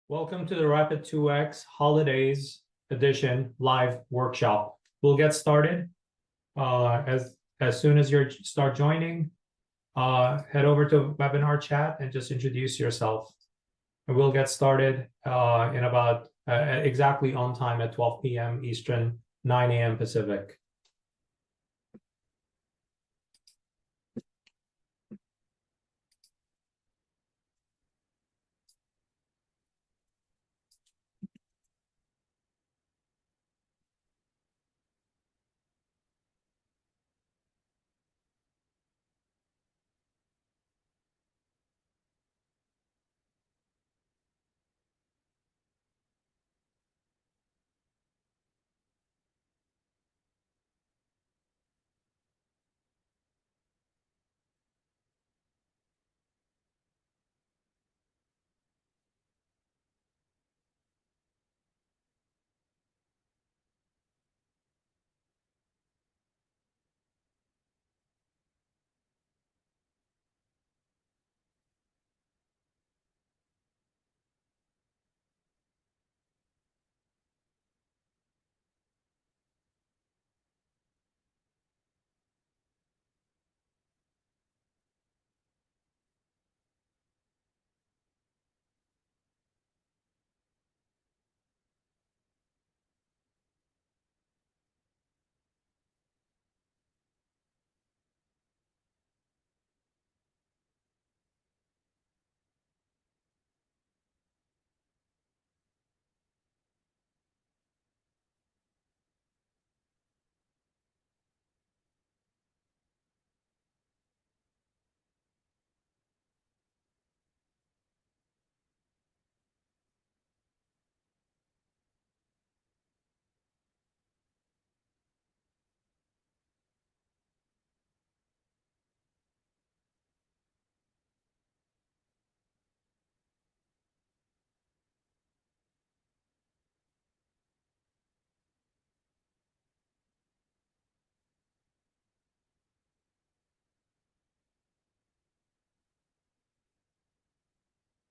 Welcome to the Rapid 2X Holidays Edition live workshop. We'll get started as soon as you start joining. Head over to webinar chat and just introduce yourself. And we'll get started in about exactly on time at 12 p.m. Eastern, 9 a.m. Pacific.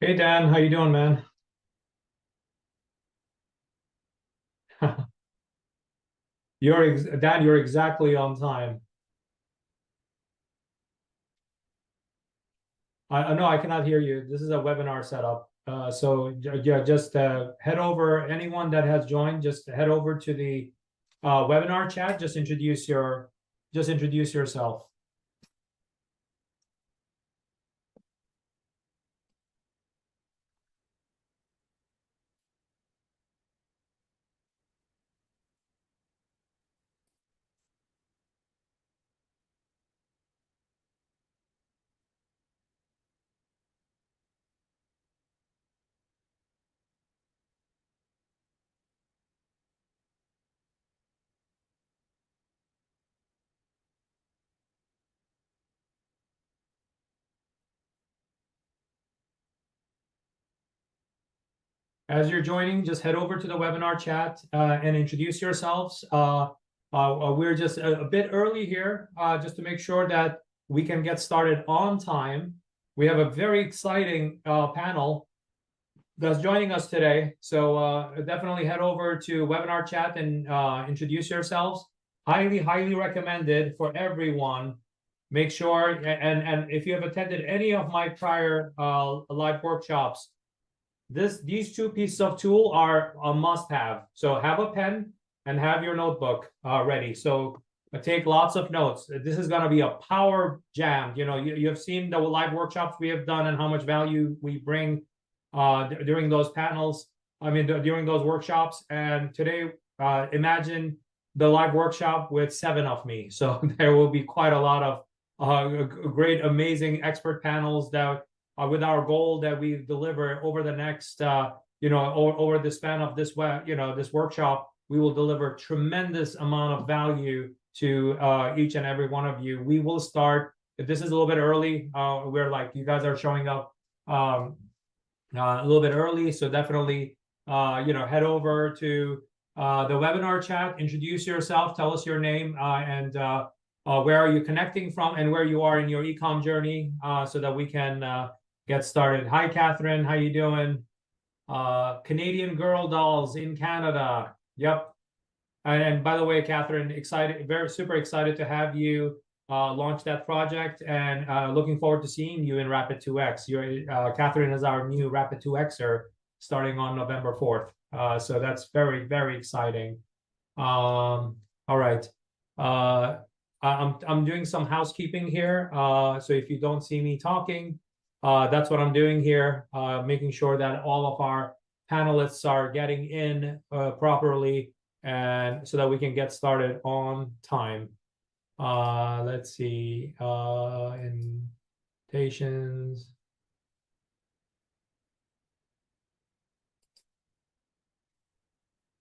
Hey Dan, how you doing, man? Dan, you're exactly on time. I know I cannot hear you. This is a webinar setup. Yeah, just head over. Anyone that has joined, just head over to the webinar chat. Just introduce yourself. As you're joining, just head over to the webinar chat and introduce yourselves. We're just a bit early here, just to make sure that we can get started on time. We have a very exciting panel that's joining us today. So definitely head over to webinar chat and introduce yourselves. Highly, highly recommended for everyone. Make sure, and if you have attended any of my prior live workshops, these two pieces of tool are a must-have. So have a pen and have your notebook ready. So take lots of notes. This is going to be a power jam. You know, you have seen the live workshops we have done and how much value we bring during those panels. I mean, during those workshops. And today, imagine the live workshop with 7 of me. So there will be quite a lot of great, amazing expert panels that with our goal that we deliver over the next, over the span of this this workshop, we will deliver tremendous amount of value to each and every one of you. We will start. If this is a little bit early, we're like, you guys are showing up a little bit early, so definitely, head over to the webinar chat, introduce yourself, tell us your name, and where are you connecting from and where you are in your e-com journey, so that we can get started. Hi, Catherine. How you doing? Canadian Girl Dolls in Canada. Yep. And by the way, Catherine, super excited to have you launch that project, and looking forward to seeing you in Rapid 2X. Catherine is our new Rapid 2Xer starting on November 4th. So that's very, very exciting. All right. I'm doing some housekeeping here. So if you don't see me talking, that's what I'm doing here, making sure that all of our panelists are getting in properly, and so that we can get started on time. Let's see, invitations.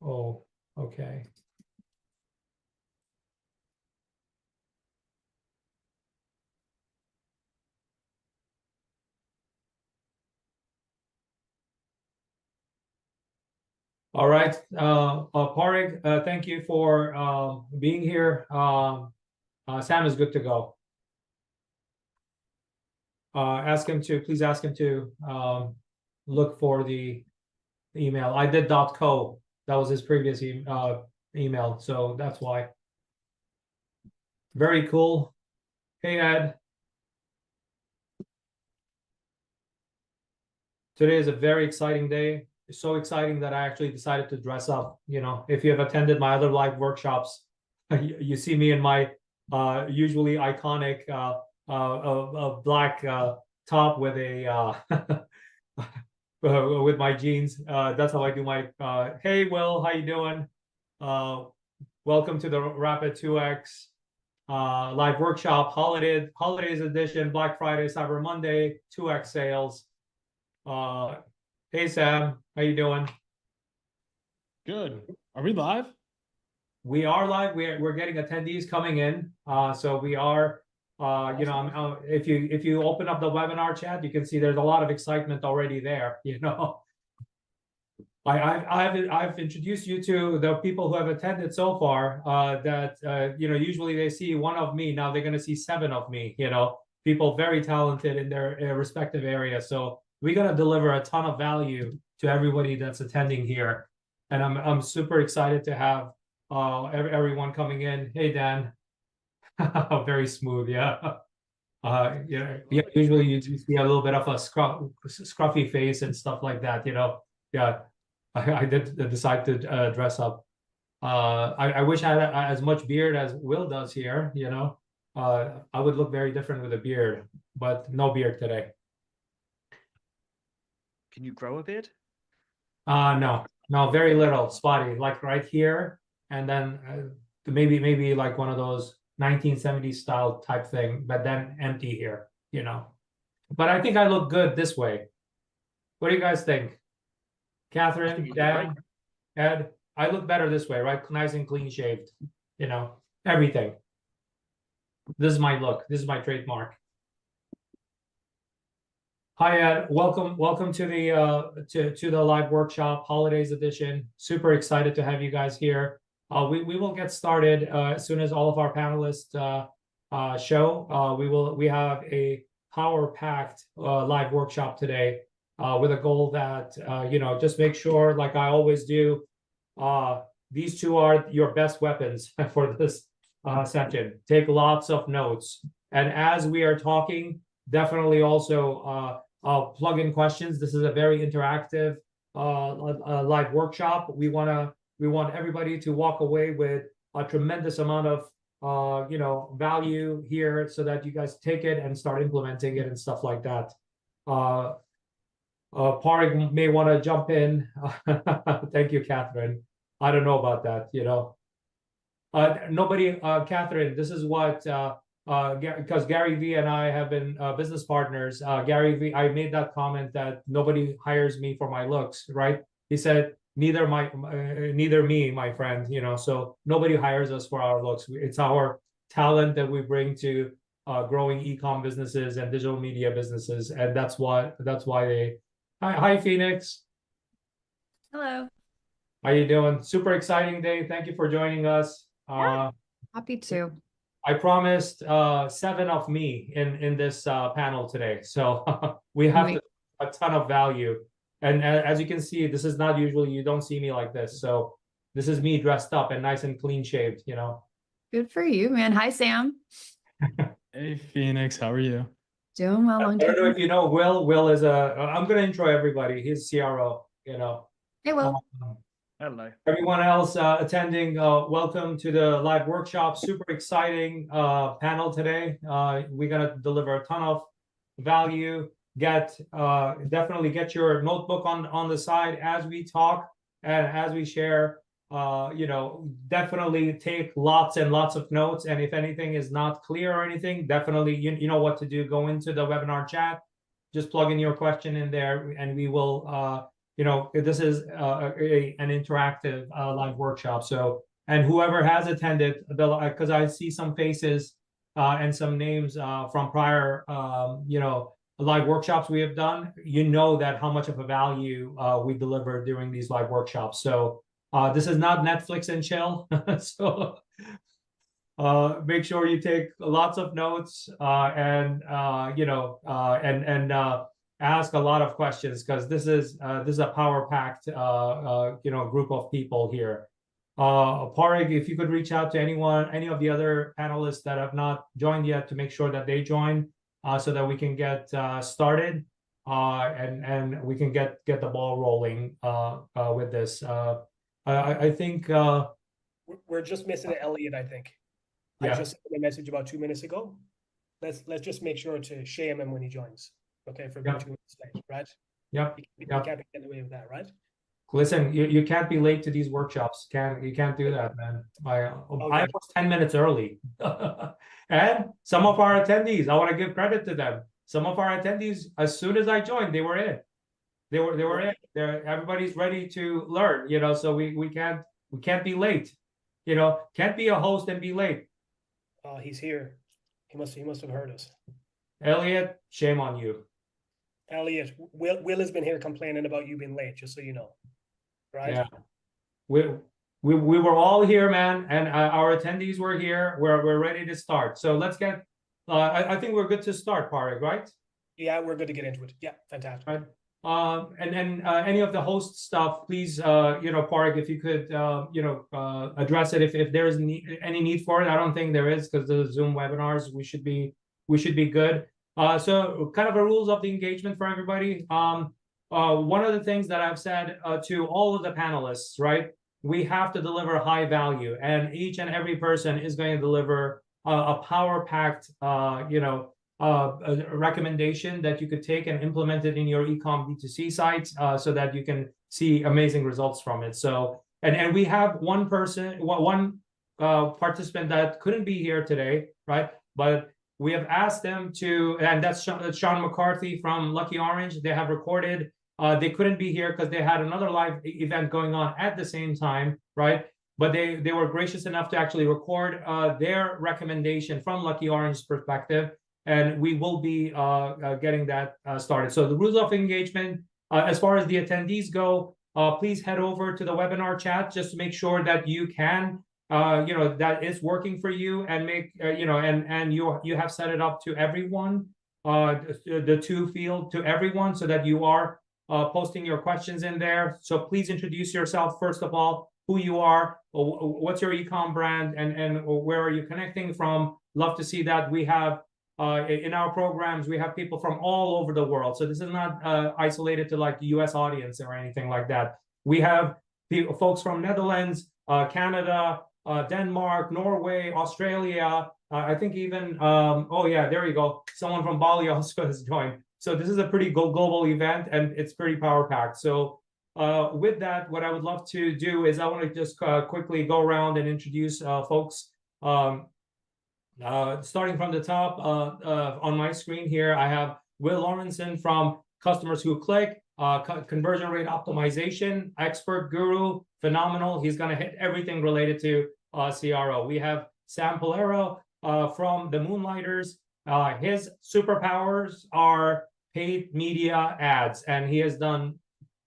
Oh, okay. All right, Parik, thank you for being here. Sam is good to go. Please ask him to look for the email. I did .co. That was his previous email, so that's why. Very cool. Hey, Ed. Today is a very exciting day. It's so exciting that I actually decided to dress up. You know, if you have attended my other live workshops, you see me in my usually iconic black top with a with my jeans. That's how I do my. Hey, Will, how you doing? Welcome to the Rapid 2X live workshop, holidays edition, Black Friday, Cyber Monday, 2X sales. Hey, Sam, how you doing? Good. Are we live? We are live. We're getting attendees coming in. So we are. You know, if you open up the webinar chat, you can see there's a lot of excitement already there. You know, I've introduced you to the people who have attended so far. That you know, usually they see one of me. Now they're going to see 7 of me. You know, people very talented in their respective areas. So we're going to deliver a ton of value to everybody that's attending here, and I'm super excited to have everyone coming in. Hey, Dan. Very smooth, yeah. Yeah. Usually you see a little bit of a scruffy face and stuff like that, you know. Yeah, I did decide to dress up. I wish I had as much beard as Will does here, you know. I would look very different with a beard, but no beard today. Can you grow a beard? No, very little, spotty, like right here, and then maybe like one of those 1970s style type thing, but then empty here, you know. But I think I look good this way. What do you guys think? Catherine, Dan, Ed, I look better this way, right? Nice and clean shaved, you know, everything. This is my look. This is my trademark. Hi, Ed. Welcome to the to the live workshop, holidays edition. Super excited to have you guys here. We will get started as soon as all of our panelists show. We have a power-packed live workshop today with a goal that you know, just make sure, like I always do, these two are your best weapons for this session. Take lots of notes, and as we are talking, definitely also plug in questions. This is a very interactive live workshop. We want everybody to walk away with a tremendous amount of you know, value here, so that you guys take it and start implementing it and stuff like that. Parik may want to jump in. Thank you, Catherine. I don't know about that, you know. Nobody, Catherine, this is what because Gary V and I have been business partners. Gary V, I made that comment that nobody hires me for my looks, right? He said, neither me, my friend, you know. So nobody hires us for our looks. It's our talent that we bring to growing e-com businesses and digital media businesses, and that's why they. Hi, Phoenix. Hello. How you doing? Super exciting day. Thank you for joining us. Yeah, happy to. I promised 7 of me in this panel today, so we have a ton of value. And as you can see, this is not usually, you don't see me like this. So this is me dressed up and nice and clean shaved, you know. Good for you, man. Hi, Sam. Hey, Phoenix, how are you? Doing well. I Long don't know time. if you know Will. Will is I'm going to intro everybody. He's CRO, you know. Hey, Will. Hello. Everyone else attending, welcome to the live workshop. Super exciting panel today. We're going to deliver a ton of value. Definitely get your notebook on the side as we talk and as we share. You know, definitely take lots and lots of notes. And if anything is not clear or anything, definitely you know what to do. Go into the webinar chat, just plug in your question in there, and we will. You know, this is an interactive live workshop. So, and whoever has attended, because I see some faces and some names from prior, you know, live workshops we have done, you know that how much of a value we deliver during these live workshops. So this is not Netflix and chill. So make sure you take lots of notes and you know, ask a lot of questions, because this is a power-packed you know, group of people here. Parig, if you could reach out to any of the other panelists that have not joined yet, to make sure that they join, so that we can get started and we can get the ball rolling with this. I think we're just missing Elliott, I think. Yeah. I just sent a message about 2 minutes ago. Let's just make sure to shame him when he joins. Okay, for being 2 minutes late, right? Yep. You can't be getting away with that, right? Listen, you can't be late to these workshops. You can't do that, man. I was 10 minutes early. And some of our attendees, I want to give credit to them. Some of our attendees, as soon as I joined, they were in. They were in. Everybody's ready to learn, you know, so we can't be late. You know, can't be a host and be late. Oh, he's here. He must have heard us. Elliott, shame on you. Elliott, Will has been here complaining about you being late, just so you know. Right? Yeah. We were all here, man, and our attendees were here. We're ready to start. So let's get I think we're good to start, Parig, right? Yeah, we're good to get into it. Yeah, fantastic. Right. And then any of the host stuff, please, you know, Parig, if you could, you know, address it if there's any need for it. I don't think there is, because the Zoom webinars, we should be good. So kind of a rules of the engagement for everybody. One of the things that I've said to all of the panelists, right? We have to deliver high value, and each and every person is going to deliver a power-packed, you know, a recommendation that you could take and implement it in your e-com DTC sites, so that you can see amazing results from it. So, and we have one participant that couldn't be here today, right? But we have asked them to, and that's Sean McCarthy from Lucky Orange. They have recorded. They couldn't be here because they had another live event going on at the same time, right? But they were gracious enough to actually record their recommendation from Lucky Orange's perspective, and we will be getting that started. So the rules of engagement, as far as the attendees go, please head over to the webinar chat just to make sure that you can, you know, that is working for you, and make, you know, and you have set it up to everyone, the to field to everyone, so that you are posting your questions in there. So please introduce yourself, first of all, who you are, what's your e-com brand, and where are you connecting from. Love to see that. We have in our programs, we have people from all over the world. So this is not isolated to like the US audience or anything like that. We have folks from Netherlands, Canada, Denmark, Norway, Australia. I think even, oh yeah, there you go. Someone from Bali also has joined. So this is a pretty global event, and it's pretty power-packed. So with that, what I would love to do is I want to just quickly go around and introduce folks. Starting from the top on my screen here, I have Will Laurenson from Customers Who Click, conversion rate optimization, expert guru, phenomenal. He's going to hit everything related to CRO. We have Sam Piliero from the Moonlighters. His superpowers are paid media ads, and he has done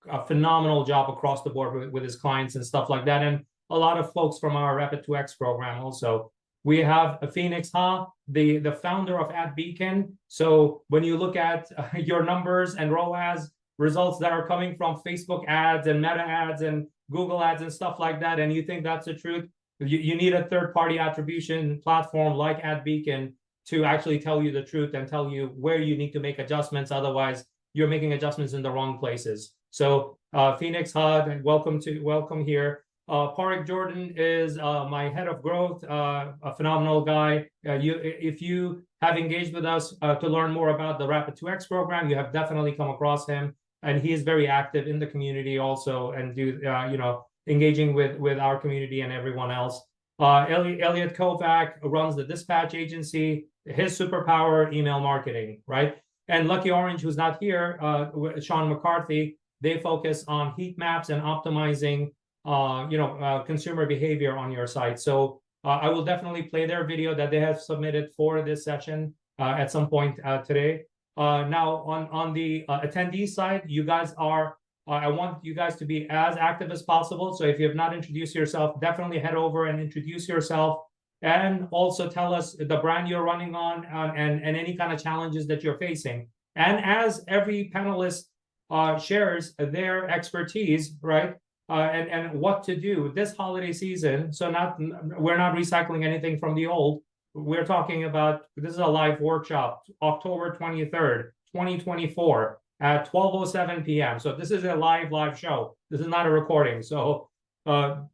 a phenomenal job across the board with his clients and stuff like that. And a lot of folks from our Rapid 2X program also. We have Phoenix Ha, the founder of Ad Beacon. So when you look at your numbers and ROAS, results that are coming from Facebook ads and Meta ads and Google ads and stuff like that, and you think that's the truth, you need a third-party attribution platform like AdBeacon to actually tell you the truth and tell you where you need to make adjustments. Otherwise, you're making adjustments in the wrong places. So Phoenix HUD, welcome here. Parik Jordan is my head of growth, a phenomenal guy. If you have engaged with us to learn more about the Rapid 2X program, you have definitely come across him, and he is very active in the community also, and engaging with our community and everyone else. Elliott Kovac runs the dispatch agency. His superpower, email marketing, right? And Lucky Orange, who's not here, Sean McCarthy, they focus on heat maps and optimizing consumer behavior on your site. So I will definitely play their video that they have submitted for this session at some point today. Now on the attendee side, you guys are, I want you guys to be as active as possible. So if you have not introduced yourself, definitely head over and introduce yourself, and also tell us the brand you're running on and any kind of challenges that you're facing. And as every panelist shares their expertise, right? And what to do this holiday season. So we're not recycling anything from the old. We're talking about, this is a live workshop, October 23rd, 2024 at 12:07 p.m. So this is a live show. This is not a recording. So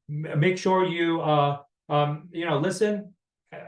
make sure you listen,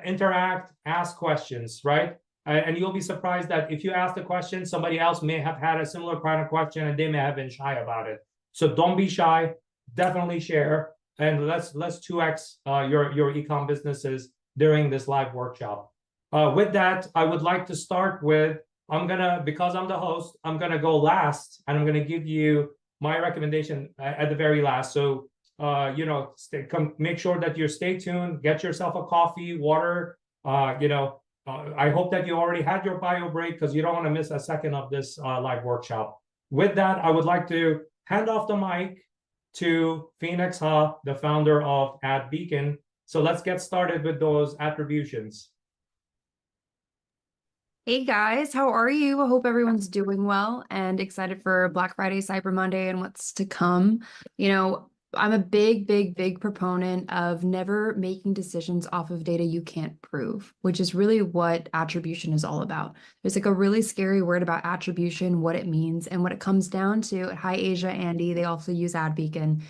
interact, ask questions, right? And you'll be surprised that if you ask the question, somebody else may have had a similar kind of question and they may have been shy about it. So don't be shy. Definitely share, and let's 2x your e-com businesses during this live workshop. With that, I would like to start with, because I'm the host, I'm gonna go last, and I'm gonna give you my recommendation at the very last. So make sure that you stay tuned, get yourself a coffee, water. I hope that you already had your bio break, because you don't want to miss a second of this live workshop. With that, I would like to hand off the mic to Phoenix Ha, the founder of AdBeacon. So let's get started with those attributions. Hey guys, how are you? I hope everyone's doing well and excited for Black Friday, Cyber Monday, and what's to come. I'm a big proponent of never making decisions off of data you can't prove, which is really what attribution is all about. There's like a really scary word about attribution, what it means, and what it comes down to. Hi, Asia, Andy, they also use AdBeacon.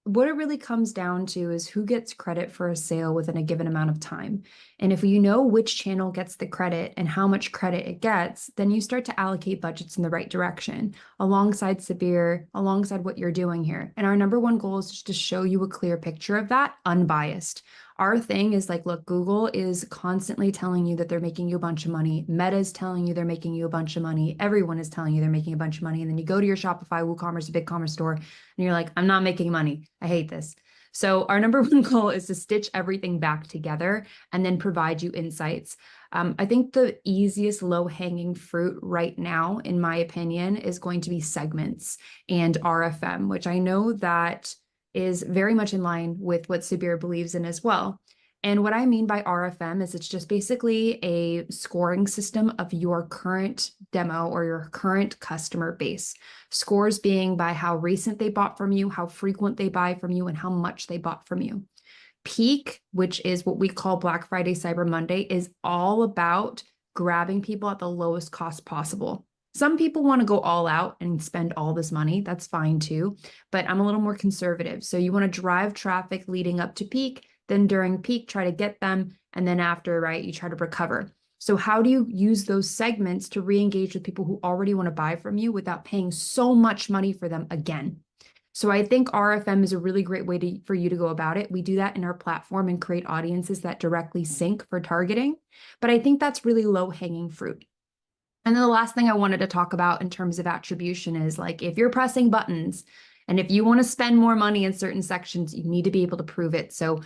What it really comes down to is who gets credit for a sale within a given amount of time. And if you know which channel gets the credit and how much credit it gets, then you start to allocate budgets in the right direction, alongside Sabir, alongside what you're doing here. And our number one goal is just to show you a clear picture of that, unbiased. Our thing is like, look, Google is constantly telling you that they're making you a bunch of money. Meta is telling you they're making you a bunch of money. Everyone is telling you they're making a bunch of money. And then you go to your Shopify, WooCommerce, a BigCommerce store, and you're like, I'm not making money. I hate this. So our number one goal is to stitch everything back together and then provide you insights. I think the easiest low-hanging fruit right now, in my opinion, is going to be segments and RFM, which I know that is very much in line with what Sabir believes in as well. And what I mean by RFM is it's just basically a scoring system of your current demo or your current customer base. Scores being by how recent they bought from you, how frequent they buy from you, and how much they bought from you. Peak, which is what we call Black Friday, Cyber Monday, is all about grabbing people at the lowest cost possible. Some people want to go all out and spend all this money. That's fine too, but I'm a little more conservative. So you want to drive traffic leading up to peak, then during peak, try to get them. And then after, right, you try to recover. So how do you use those segments to re-engage with people who already want to buy from you without paying so much money for them again? So I think RFM is a really great way for you to go about it. We do that in our platform and create audiences that directly sync for targeting. But I think that's really low-hanging fruit. And then the last thing I wanted to talk about in terms of attribution is like, if you're pressing buttons and if you want to spend more money in certain sections, you need to be able to prove it. So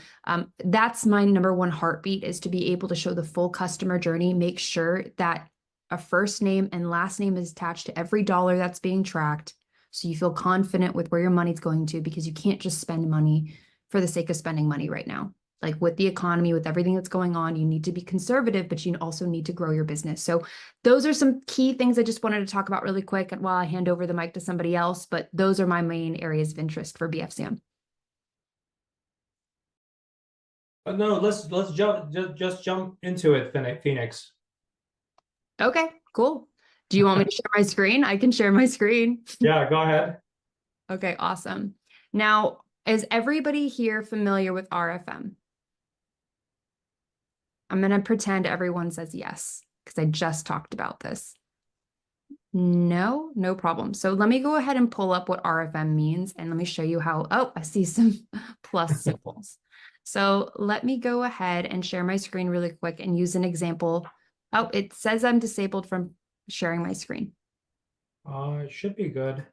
that's my number one heartbeat, is to be able to show the full customer journey, make sure that a first name and last name is attached to every dollar that's being tracked. So you feel confident with where your money's going to, because you can't just spend money for the sake of spending money right now. Like with the economy, with everything that's going on, you need to be conservative, but you also need to grow your business. So those are some key things I just wanted to talk about really quick while I hand over the mic to somebody else, but those are my main areas of interest for BFCM. No, let's just jump into it, Phoenix. Okay, cool. Do you want me to share my screen? I can share my screen. Yeah, go ahead. Okay, awesome. Now, is everybody here familiar with RFM? I'm going to pretend everyone says yes, because I just talked about this. No, no problem. So let me go ahead and pull up what RFM means, and let me show you how, oh, I see some plus symbols. So let me go ahead and share my screen really quick and use an example. Oh, it says I'm disabled from sharing my screen. It should be good.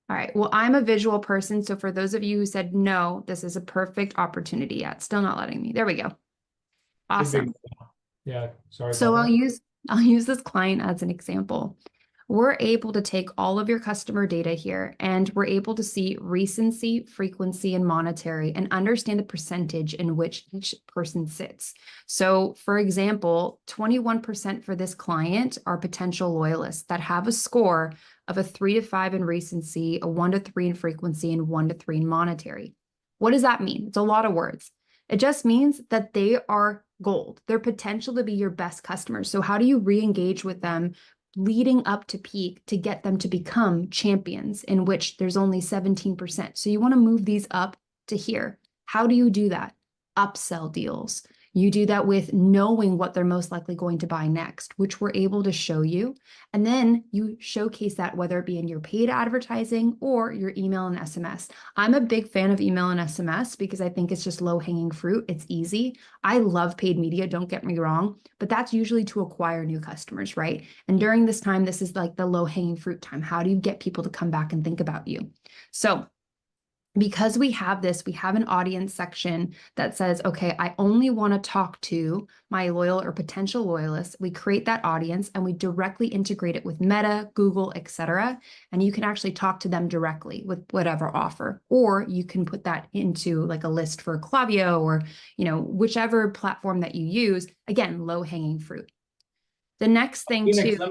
All right, well, I'm a visual person, so for those of you who said no, this is a perfect opportunity. Yeah, it's still not letting me. There we go. Awesome. Yeah, sorry So about that. I'll use this client as an example. We're able to take all of your customer data here, and we're able to see recency, frequency, and monetary, and understand the percentage in which each person sits. So for example, 21% for this client are potential loyalists that have a score of a 3 to 5 in recency, a 1 to 3 in frequency, and 1 to 3 in monetary. What does that mean? It's a lot of words. It just means that they are gold. They're potential to be your best customers. So how do you re-engage with them leading up to peak to get them to become champions, in which there's only 17%? So you want to move these up to here. How do you do that? Upsell deals. You do that with knowing what they're most likely going to buy next, which we're able to show you. And then you showcase that, whether it be in your paid advertising or your email and SMS. I'm a big fan of email and SMS because I think it's just low-hanging fruit. It's easy. I love paid media, don't get me wrong, but that's usually to acquire new customers, right? And during this time, this is like the low-hanging fruit time. How do you get people to come back and think about you? So because we have this, we have an audience section that says, okay, I only want to talk to my loyal or potential loyalists. We create that audience and we directly integrate it with Meta, Google, etc. And you can actually talk to them directly with whatever offer, or you can put that into like a list for Klaviyo or, whichever platform that you use. Again, low hanging fruit. The next thing Phoenix, too.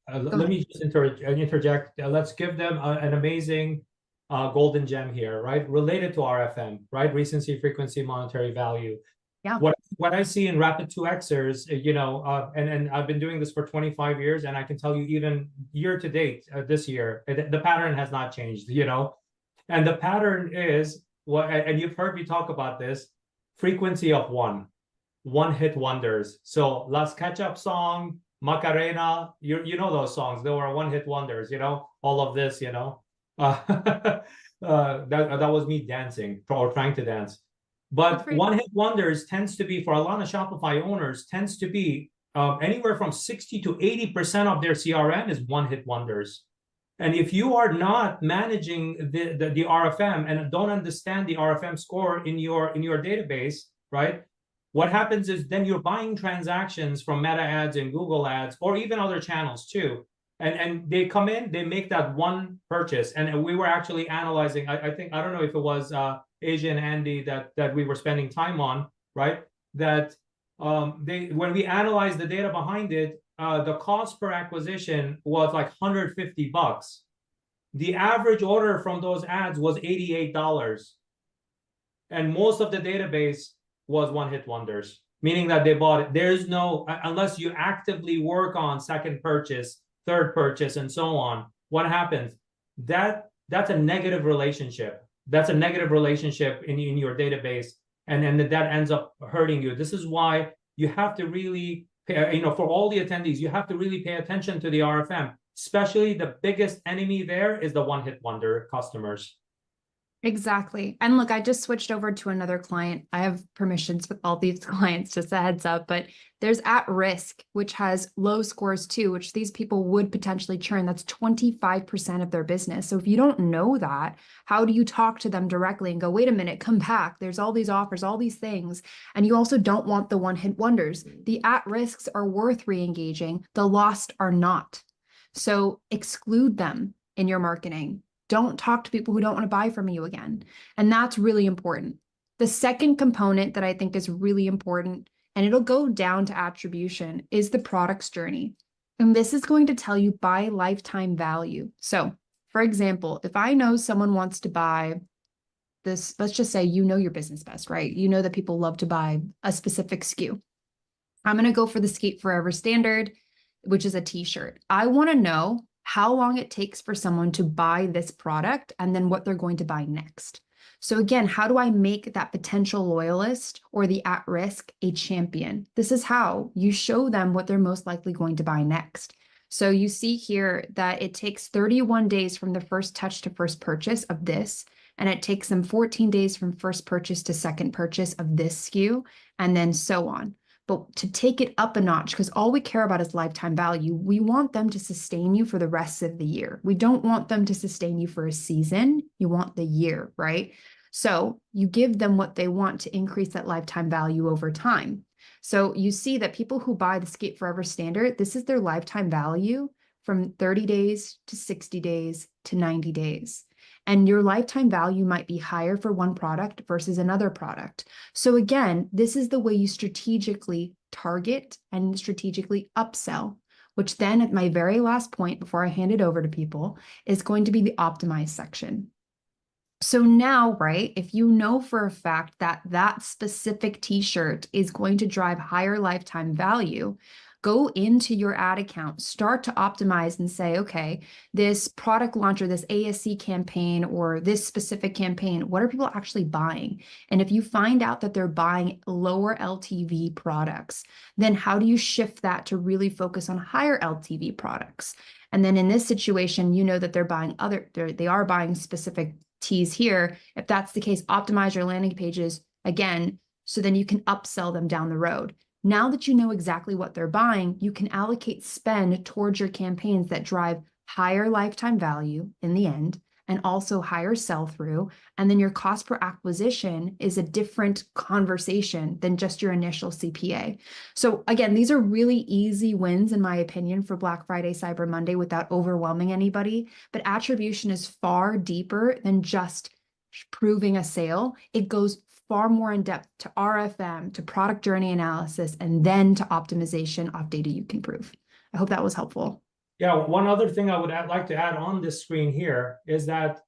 let me just interject. Let's give them an amazing golden gem here, right? Related to RFM, right? Recency, frequency, monetary value. Yeah. What I see in rapid 2Xers, and I've been doing this for 25 years, and I can tell you even year to date, this year, the pattern has not changed, and the pattern is and you've heard me talk about this, frequency of one hit wonders. So Las Ketchup song, Macarena, you know those songs, they were one hit wonders, all of this, that was me dancing or trying to dance. But one hit wonders tends to be, for a lot of Shopify owners, tends to be anywhere from 60 to 80% of their CRM is one hit wonders. And if you are not managing the RFM and don't understand the RFM score in your database, right? What happens is then you're buying transactions from Meta ads and Google ads, or even other channels too. And they come in, they make that one purchase. And we were actually analyzing, I think, I don't know if it was Asia and Andy that we were spending time on, right? That when we analyzed the data behind it, the cost per acquisition was like $150. The average order from those ads was $88. And most of the database was one hit wonders, meaning that they bought it. There's no, unless you actively work on second purchase, third purchase, and so on, what happens? That's a negative relationship. That's a negative relationship in your database, and that ends up hurting you. This is why you have to really pay, for all the attendees, you have to really pay attention to the RFM, especially the biggest enemy there is the one hit wonder customers. Exactly. And look, I just switched over to another client. I have permissions with all these clients, just a heads up, but there's at risk, which has low scores too, which these people would potentially churn. That's 25% of their business. So if you don't know that, how do you talk to them directly and go, wait a minute, come back. There's all these offers, all these things. And you also don't want the one hit wonders. The at risks are worth re-engaging. The lost are not. So exclude them in your marketing. Don't talk to people who don't want to buy from you again. And that's really important. The second component that I think is really important, and it'll go down to attribution, is the product's journey. And this is going to tell you by lifetime value. So, for example, if I know someone wants to buy this, let's just say you know your business best, right? You know that people love to buy a specific SKU. I'm going to go for the Skate Forever Standard, which is a t-shirt. I want to know how long it takes for someone to buy this product and then what they're going to buy next. So again, how do I make that potential loyalist or the at-risk a champion? This is how you show them what they're most likely going to buy next. So you see here that it takes 31 days from the first touch to first purchase of this, and it takes them 14 days from first purchase to second purchase of this SKU, and then so on. But to take it up a notch, because all we care about is lifetime value, we want them to sustain you for the rest of the year. We don't want them to sustain you for a season. You want the year, right? So you give them what they want to increase that lifetime value over time. So you see that people who buy the Skate Forever Standard, this is their lifetime value from 30 days to 60 days to 90 days. And your lifetime value might be higher for one product versus another product. So again, this is the way you strategically target and strategically upsell, which then at my very last point before I hand it over to people is going to be the optimized section. So now, right, if you know for a fact that that specific t-shirt is going to drive higher lifetime value, go into your ad account, start to optimize and say, okay, this product launch or this ASC campaign or this specific campaign, what are people actually buying? And if you find out that they're buying lower LTV products, then how do you shift that to really focus on higher LTV products? And then in this situation, you know that they're buying they are buying specific tees here. If that's the case, optimize your landing pages again, so then you can upsell them down the road. Now that you know exactly what they're buying, you can allocate spend towards your campaigns that drive higher lifetime value in the end and also higher sell-through. And then your cost per acquisition is a different conversation than just your initial CPA. So again, these are really easy wins, in my opinion, for Black Friday, Cyber Monday without overwhelming anybody. But attribution is far deeper than just proving a sale. It goes far more in depth to RFM, to product journey analysis, and then to optimization of data you can prove. I hope that was helpful. Yeah, one other thing I would like to add on this screen here is that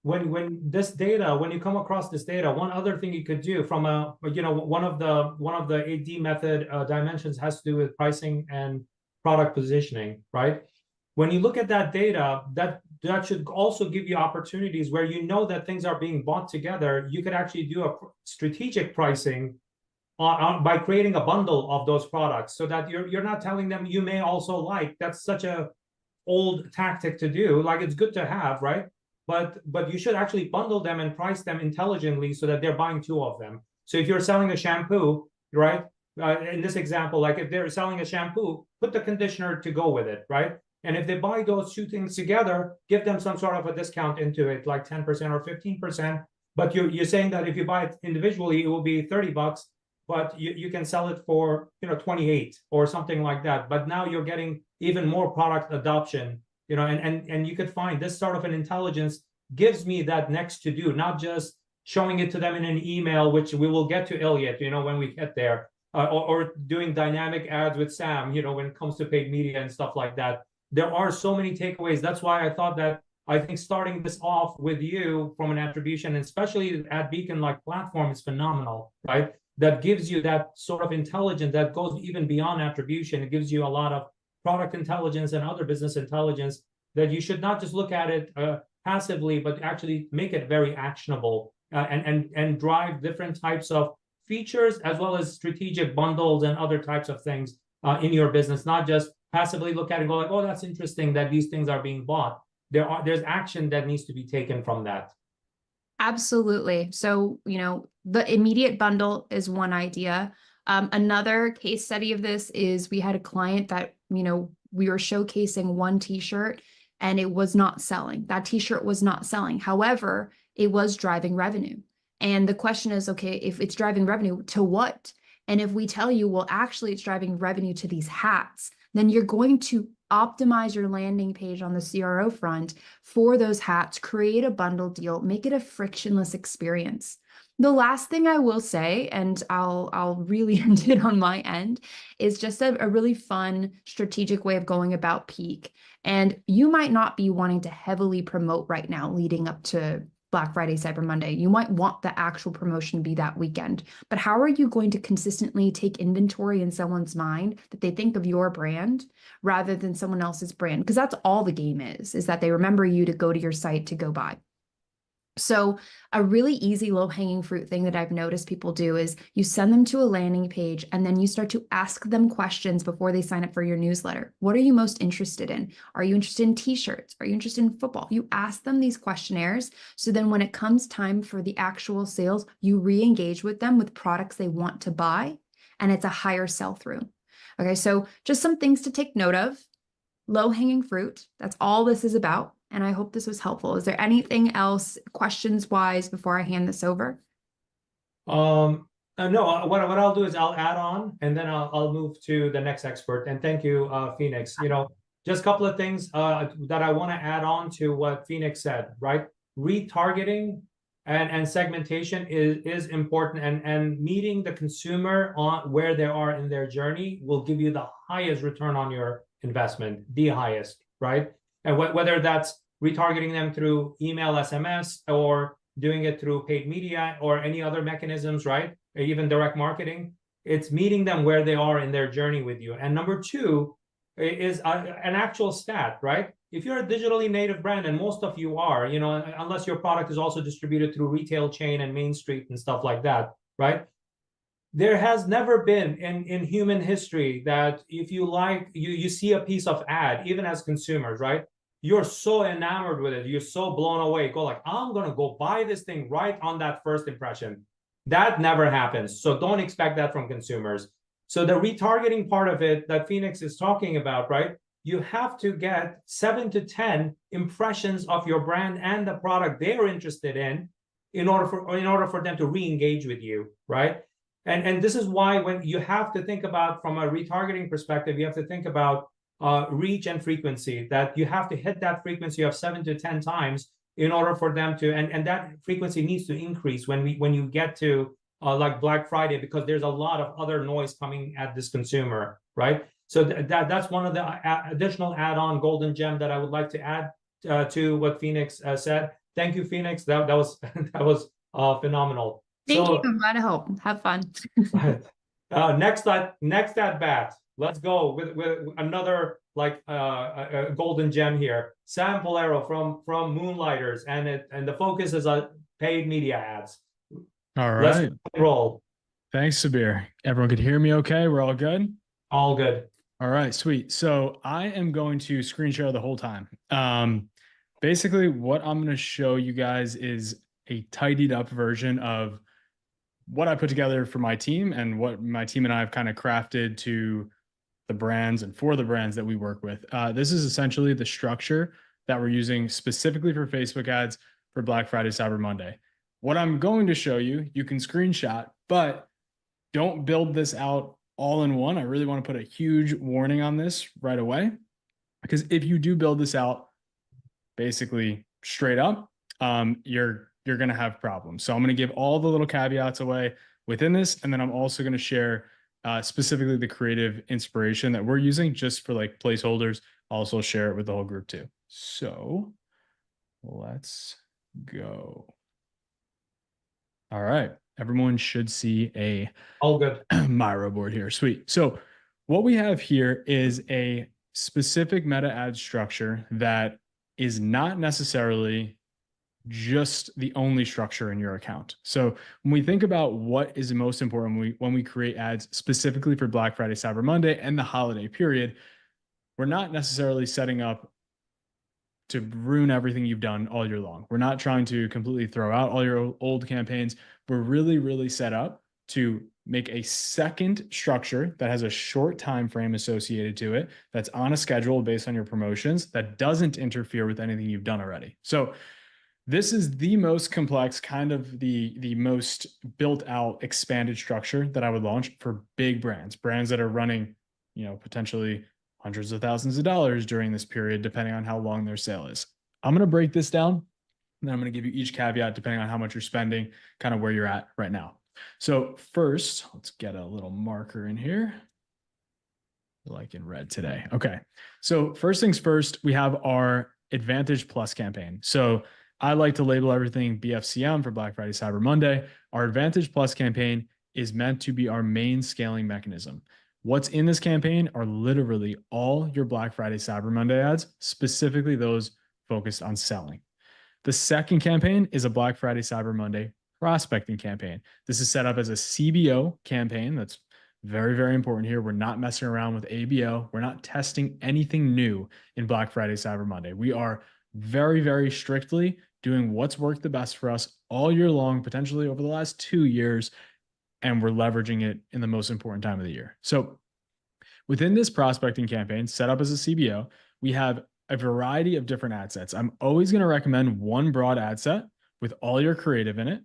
when this data, when you come across this data, one other thing you could do from a, one of the AD method dimensions has to do with pricing and product positioning, right? When you look at that data, that should also give you opportunities where you know that things are being bought together. You could actually do a strategic pricing by creating a bundle of those products, so that you're not telling them you may also like. That's such a old tactic to do. Like, it's good to have, right? But you should actually bundle them and price them intelligently so that they're buying two of them. So if you're selling a shampoo, right? In this example, like if they're selling a shampoo, put the conditioner to go with it, right? And if they buy those two things together, give them some sort of a discount into it, like 10% or 15%. But you're saying that if you buy it individually, it will be $30, but you can sell it for 28 or something like that. But now you're getting even more product adoption, and you could find this sort of an intelligence gives me that next to do, not just showing it to them in an email, which we will get to Elliott, when we get there, or doing dynamic ads with Sam, when it comes to paid media and stuff like that. There are so many takeaways. That's why I think starting this off with you from an attribution, and especially at Beacon-like platform, is phenomenal, right? That gives you that sort of intelligence that goes even beyond attribution. It gives you a lot of product intelligence and other business intelligence that you should not just look at it passively, but actually make it very actionable and drive different types of features as well as strategic bundles and other types of things in your business. Not just passively look at it and go like, oh, that's interesting that these things are being bought. There's action that needs to be taken from that. Absolutely. So, the immediate bundle is one idea. Another case study of this is we had a client that, we were showcasing one t-shirt and it was not selling. That t-shirt was not selling. However, it was driving revenue. And the question is, okay, if it's driving revenue, to what? And if we tell you, well, actually it's driving revenue to these hats, then you're going to optimize your landing page on the CRO front for those hats, create a bundle deal, make it a frictionless experience. The last thing I will say, and I'll really end it on my end, is just a really fun strategic way of going about peak. And you might not be wanting to heavily promote right now leading up to Black Friday, Cyber Monday. You might want the actual promotion be that weekend. But how are you going to consistently take inventory in someone's mind that they think of your brand rather than someone else's brand? Because that's all the game is that they remember you to go to your site to go buy. So a really easy low-hanging fruit thing that I've noticed people do is you send them to a landing page and then you start to ask them questions before they sign up for your newsletter. What are you most interested in? Are you interested in t-shirts? Are you interested in football? You ask them these questionnaires. So then when it comes time for the actual sales, you re-engage with them with products they want to buy, and it's a higher sell-through. Okay, so just some things to take note of. Low-hanging fruit. That's all this is about. And I hope this was helpful. Is there anything else questions wise before I hand this over? No, what I'll do is I'll add on and then I'll move to the next expert. And thank you, Phoenix. Just a couple of things that I want to add on to what Phoenix said, right? Retargeting and segmentation is important, and meeting the consumer on where they are in their journey will give you the highest return on your investment, the highest, right? And whether that's retargeting them through email, SMS, or doing it through paid media or any other mechanisms, right? Or even direct marketing, it's meeting them where they are in their journey with you. And number two is an actual stat, right? If you're a digitally native brand, and most of you are, unless your product is also distributed through retail chain and Main Street and stuff like that, right? There has never been in human history that if you see a piece of ad, even as consumers, right? You're so enamored with it, you're so blown away, go like, I'm gonna go buy this thing right on that first impression. That never happens. So don't expect that from consumers. So the retargeting part of it that Phoenix is talking about, right? You have to get 7 to 10 impressions of your brand and the product they're interested in order for them to re-engage with you, right? And this is why when you have to think about, from a retargeting perspective, you have to think about reach and frequency, that you have to hit that frequency of 7 to 10 times in order for them to, and that frequency needs to increase when you get to like Black Friday, because there's a lot of other noise coming at this consumer, right? So that's one of the additional add-on golden gem that I would like to add to what Phoenix said. Thank you, Phoenix. That was that was phenomenal. Thank you. I'm glad to help. Have fun. Next at bat. Let's go with another a golden gem here. Sam Piliero from Moonlighters, and the focus is on paid media ads. All right. Let's roll. Thanks, Sabir. Everyone could hear me okay? We're all good? All good. All right, sweet. So I am going to screen share the whole time. Basically, what I'm going to show you guys is a tidied up version of what I put together for my team and what my team and I have kind of crafted to the brands and for the brands that we work with. This is essentially the structure that we're using specifically for Facebook ads for Black Friday, Cyber Monday. What I'm going to show you, you can screenshot, but don't build this out all in one. I really want to put a huge warning on this right away, because if you do build this out basically straight up, you're going to have problems. So I'm going to give all the little caveats away within this. And then I'm also going to share specifically the creative inspiration that we're using just for like placeholders. I'll also share it with the whole group too. So let's go. All right. Everyone should see a all good Miro board here. Sweet. So what we have here is a specific meta ad structure that is not necessarily just the only structure in your account. So when we think about what is most important when we create ads specifically for Black Friday, Cyber Monday, and the holiday period, we're not necessarily setting up to ruin everything you've done all year long. We're not trying to completely throw out all your old campaigns. We're really set up to make a second structure that has a short time frame associated to it, that's on a schedule based on your promotions, that doesn't interfere with anything you've done already. So this is the most complex, kind of the most built out, expanded structure that I would launch for big brands that are running, potentially hundreds of thousands of dollars during this period, depending on how long their sale is. I'm going to break this down, and then I'm going to give you each caveat depending on how much you're spending, kind of where you're at right now. So first, let's get a little marker in here. Like in red today. Okay. So first things first, we have our Advantage Plus campaign. So I like to label everything BFCM for Black Friday, Cyber Monday. Our Advantage Plus campaign is meant to be our main scaling mechanism. What's in this campaign are literally all your Black Friday, Cyber Monday ads, specifically those focused on selling. The second campaign is a Black Friday, Cyber Monday prospecting campaign. This is set up as a CBO campaign. That's very, very important here. We're not messing around with ABO. We're not testing anything new in Black Friday, Cyber Monday. We are very, very strictly doing what's worked the best for us all year long, potentially over the last 2 years, and we're leveraging it in the most important time of the year. So within this prospecting campaign set up as a CBO, we have a variety of different ad sets. I'm always going to recommend one broad ad set with all your creative in it.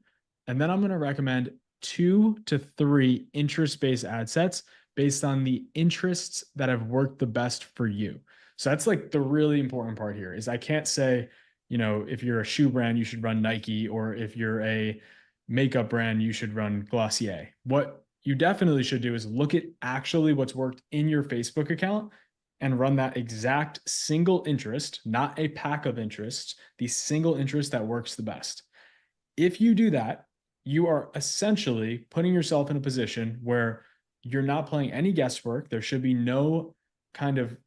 And then I'm going to recommend 2 to 3 interest-based ad sets based on the interests that have worked the best for you. So that's like the really important part here is I can't say, you know, if you're a shoe brand, you should run Nike, or if you're a makeup brand, you should run Glossier. What you definitely should do is look at actually what's worked in your Facebook account and run that exact single interest, not a pack of interests, the single interest that works the best. If you do that, you are essentially putting yourself in a position where you're not playing any guesswork. There should be no kind of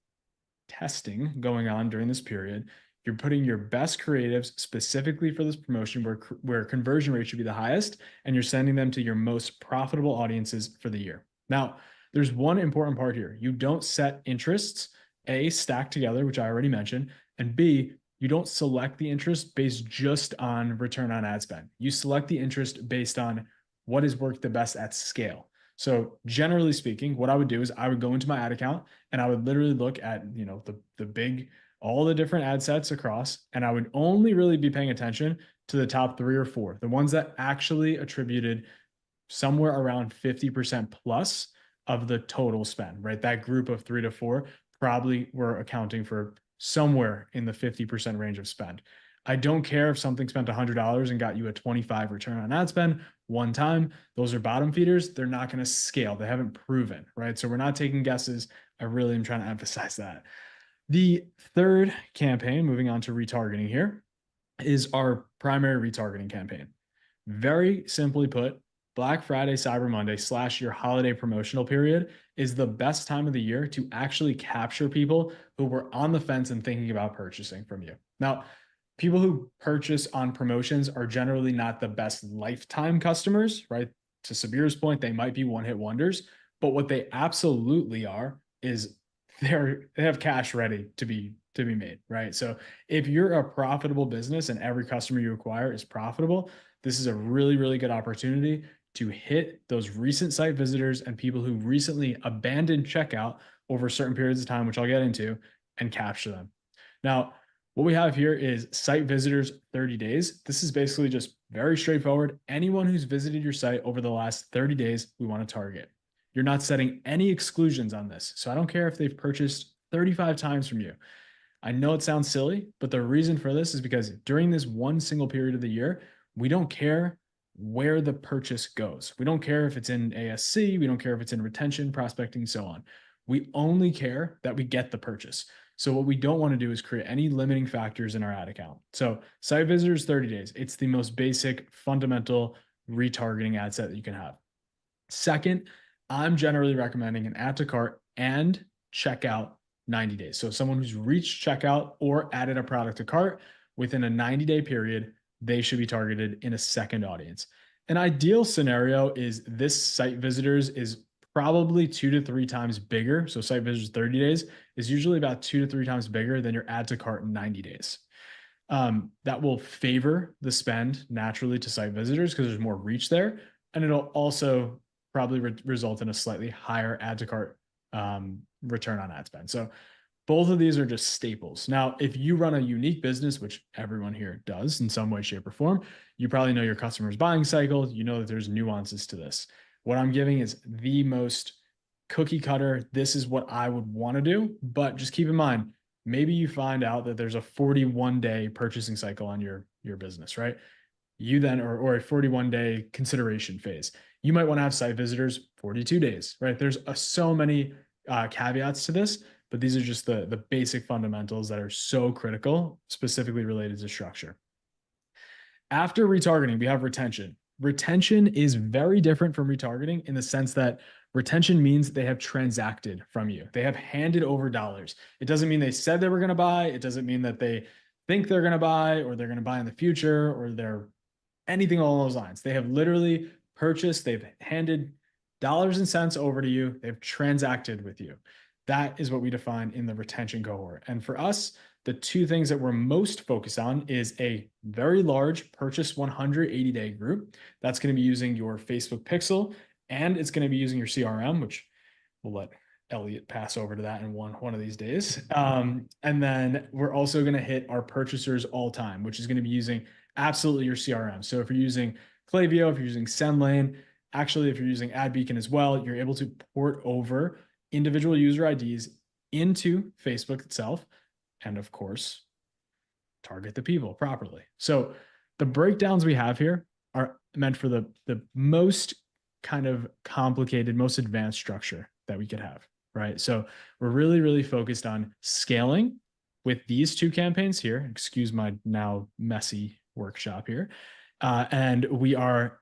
testing going on during this period. You're putting your best creatives specifically for this promotion where conversion rate should be the highest, and you're sending them to your most profitable audiences for the year. Now, there's one important part here. You don't set interests, A, stacked together, which I already mentioned, and B, you don't select the interest based just on return on ad spend. You select the interest based on what has worked the best at scale. So generally speaking, what I would do is I would go into my ad account and I would literally look at, you know, the big, all the different ad sets across, and I would only really be paying attention to the top 3 or 4, the ones that actually attributed somewhere around 50% plus of the total spend, right? That group of 3 to 4 probably were accounting for somewhere in the 50% range of spend. I don't care if something spent $100 and got you a 25 return on ad spend one time. Those are bottom feeders. They're not going to scale. They haven't proven, right? So we're not taking guesses. I really am trying to emphasize that. The third campaign, moving on to retargeting here, is our primary retargeting campaign. Very simply put, Black Friday, Cyber Monday / your holiday promotional period is the best time of the year to actually capture people who were on the fence and thinking about purchasing from you. Now, people who purchase on promotions are generally not the best lifetime customers, right? To Sabir's point, they might be one-hit wonders, but what they absolutely are is they have cash ready to be made, right? So if you're a profitable business and every customer you acquire is profitable, this is a really, really good opportunity to hit those recent site visitors and people who recently abandoned checkout over certain periods of time, which I'll get into, and capture them. Now, what we have here is site visitors 30 days. This is basically just very straightforward. Anyone who's visited your site over the last 30 days, we want to target. You're not setting any exclusions on this. So I don't care if they've purchased 35 times from you. I know it sounds silly, but the reason for this is because during this one single period of the year, we don't care where the purchase goes. We don't care if it's in ASC. We don't care if it's in retention, prospecting, so on. We only care that we get the purchase. So what we don't want to do is create any limiting factors in our ad account. So site visitors 30 days. It's the most basic, fundamental retargeting ad set that you can have. Second, I'm generally recommending an add to cart and checkout 90 days. So someone who's reached checkout or added a product to cart within a 90-day period, they should be targeted in a second audience. An ideal scenario is this site visitors is probably 2 to 3 times bigger. So site visitors 30 days is usually about 2 to 3 times bigger than your add to cart in 90 days. That will favor the spend naturally to site visitors because there's more reach there. And it'll also probably result in a slightly higher add to cart return on ad spend. So both of these are just staples. Now, if you run a unique business, which everyone here does in some way, shape, or form, you probably know your customer's buying cycle. You know that there's nuances to this. What I'm giving is the most cookie cutter. This is what I would want to do. But just keep in mind, maybe you find out that there's a 41-day purchasing cycle on your business, right? You then, or a 41-day consideration phase. You might want to have site visitors 42 days, right? There's so many caveats to this, but these are just the basic fundamentals that are so critical, specifically related to structure. After retargeting, we have retention. Retention is very different from retargeting in the sense that retention means they have transacted from you. They have handed over dollars. It doesn't mean they said they were going to buy. It doesn't mean that they think they're going to buy or they're going to buy in the future or they're anything along those lines. They have literally purchased, they've handed dollars and cents over to you. They've transacted with you. That is what we define in the retention cohort. And for us, the two things that we're most focused on is a very large purchase 180-day group. That's going to be using your Facebook pixel, and it's going to be using your CRM, which we'll let Elliott pass over to that in one of these days. And then we're also going to hit our purchasers all time, which is going to be using absolutely your CRM. So if you're using Klaviyo, if you're using SendLane, actually, if you're using AdBeacon as well, you're able to port over individual user IDs into Facebook itself. And of course, target the people properly. So the breakdowns we have here are meant for the most kind of complicated, most advanced structure that we could have, right? So we're really, really focused on scaling with these two campaigns here. Excuse my now messy workshop here. And we are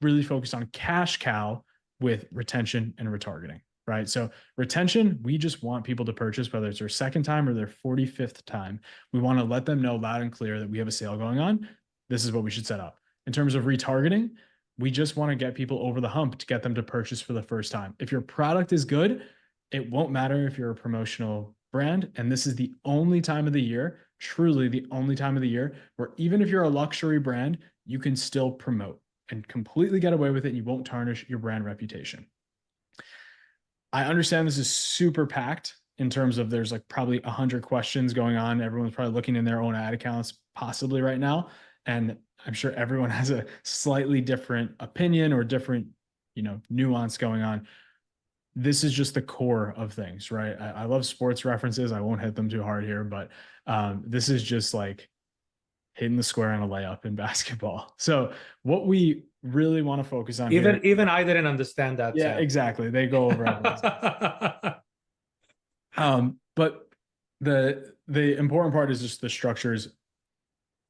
really focused on cash cow with retention and retargeting, right? So retention, we just want people to purchase, whether it's their second time or their 45th time. We want to let them know loud and clear that we have a sale going on. This is what we should set up. In terms of retargeting, we just want to get people over the hump to get them to purchase for the first time. If your product is good, it won't matter if you're a promotional brand. And this is the only time of the year, truly the only time of the year, where even if you're a luxury brand, you can still promote and completely get away with it. And you won't tarnish your brand reputation. I understand this is super packed in terms of there's like probably 100 questions going on. Everyone's probably looking in their own ad accounts possibly right now. And I'm sure everyone has a slightly different opinion or different, nuance going on. This is just the core of things, right? I love sports references. I won't hit them too hard here, but this is just like hitting the square on a layup in basketball. So what we really want to focus on even I didn't understand that. Yeah, exactly. They go over everything. But the important part is just the structures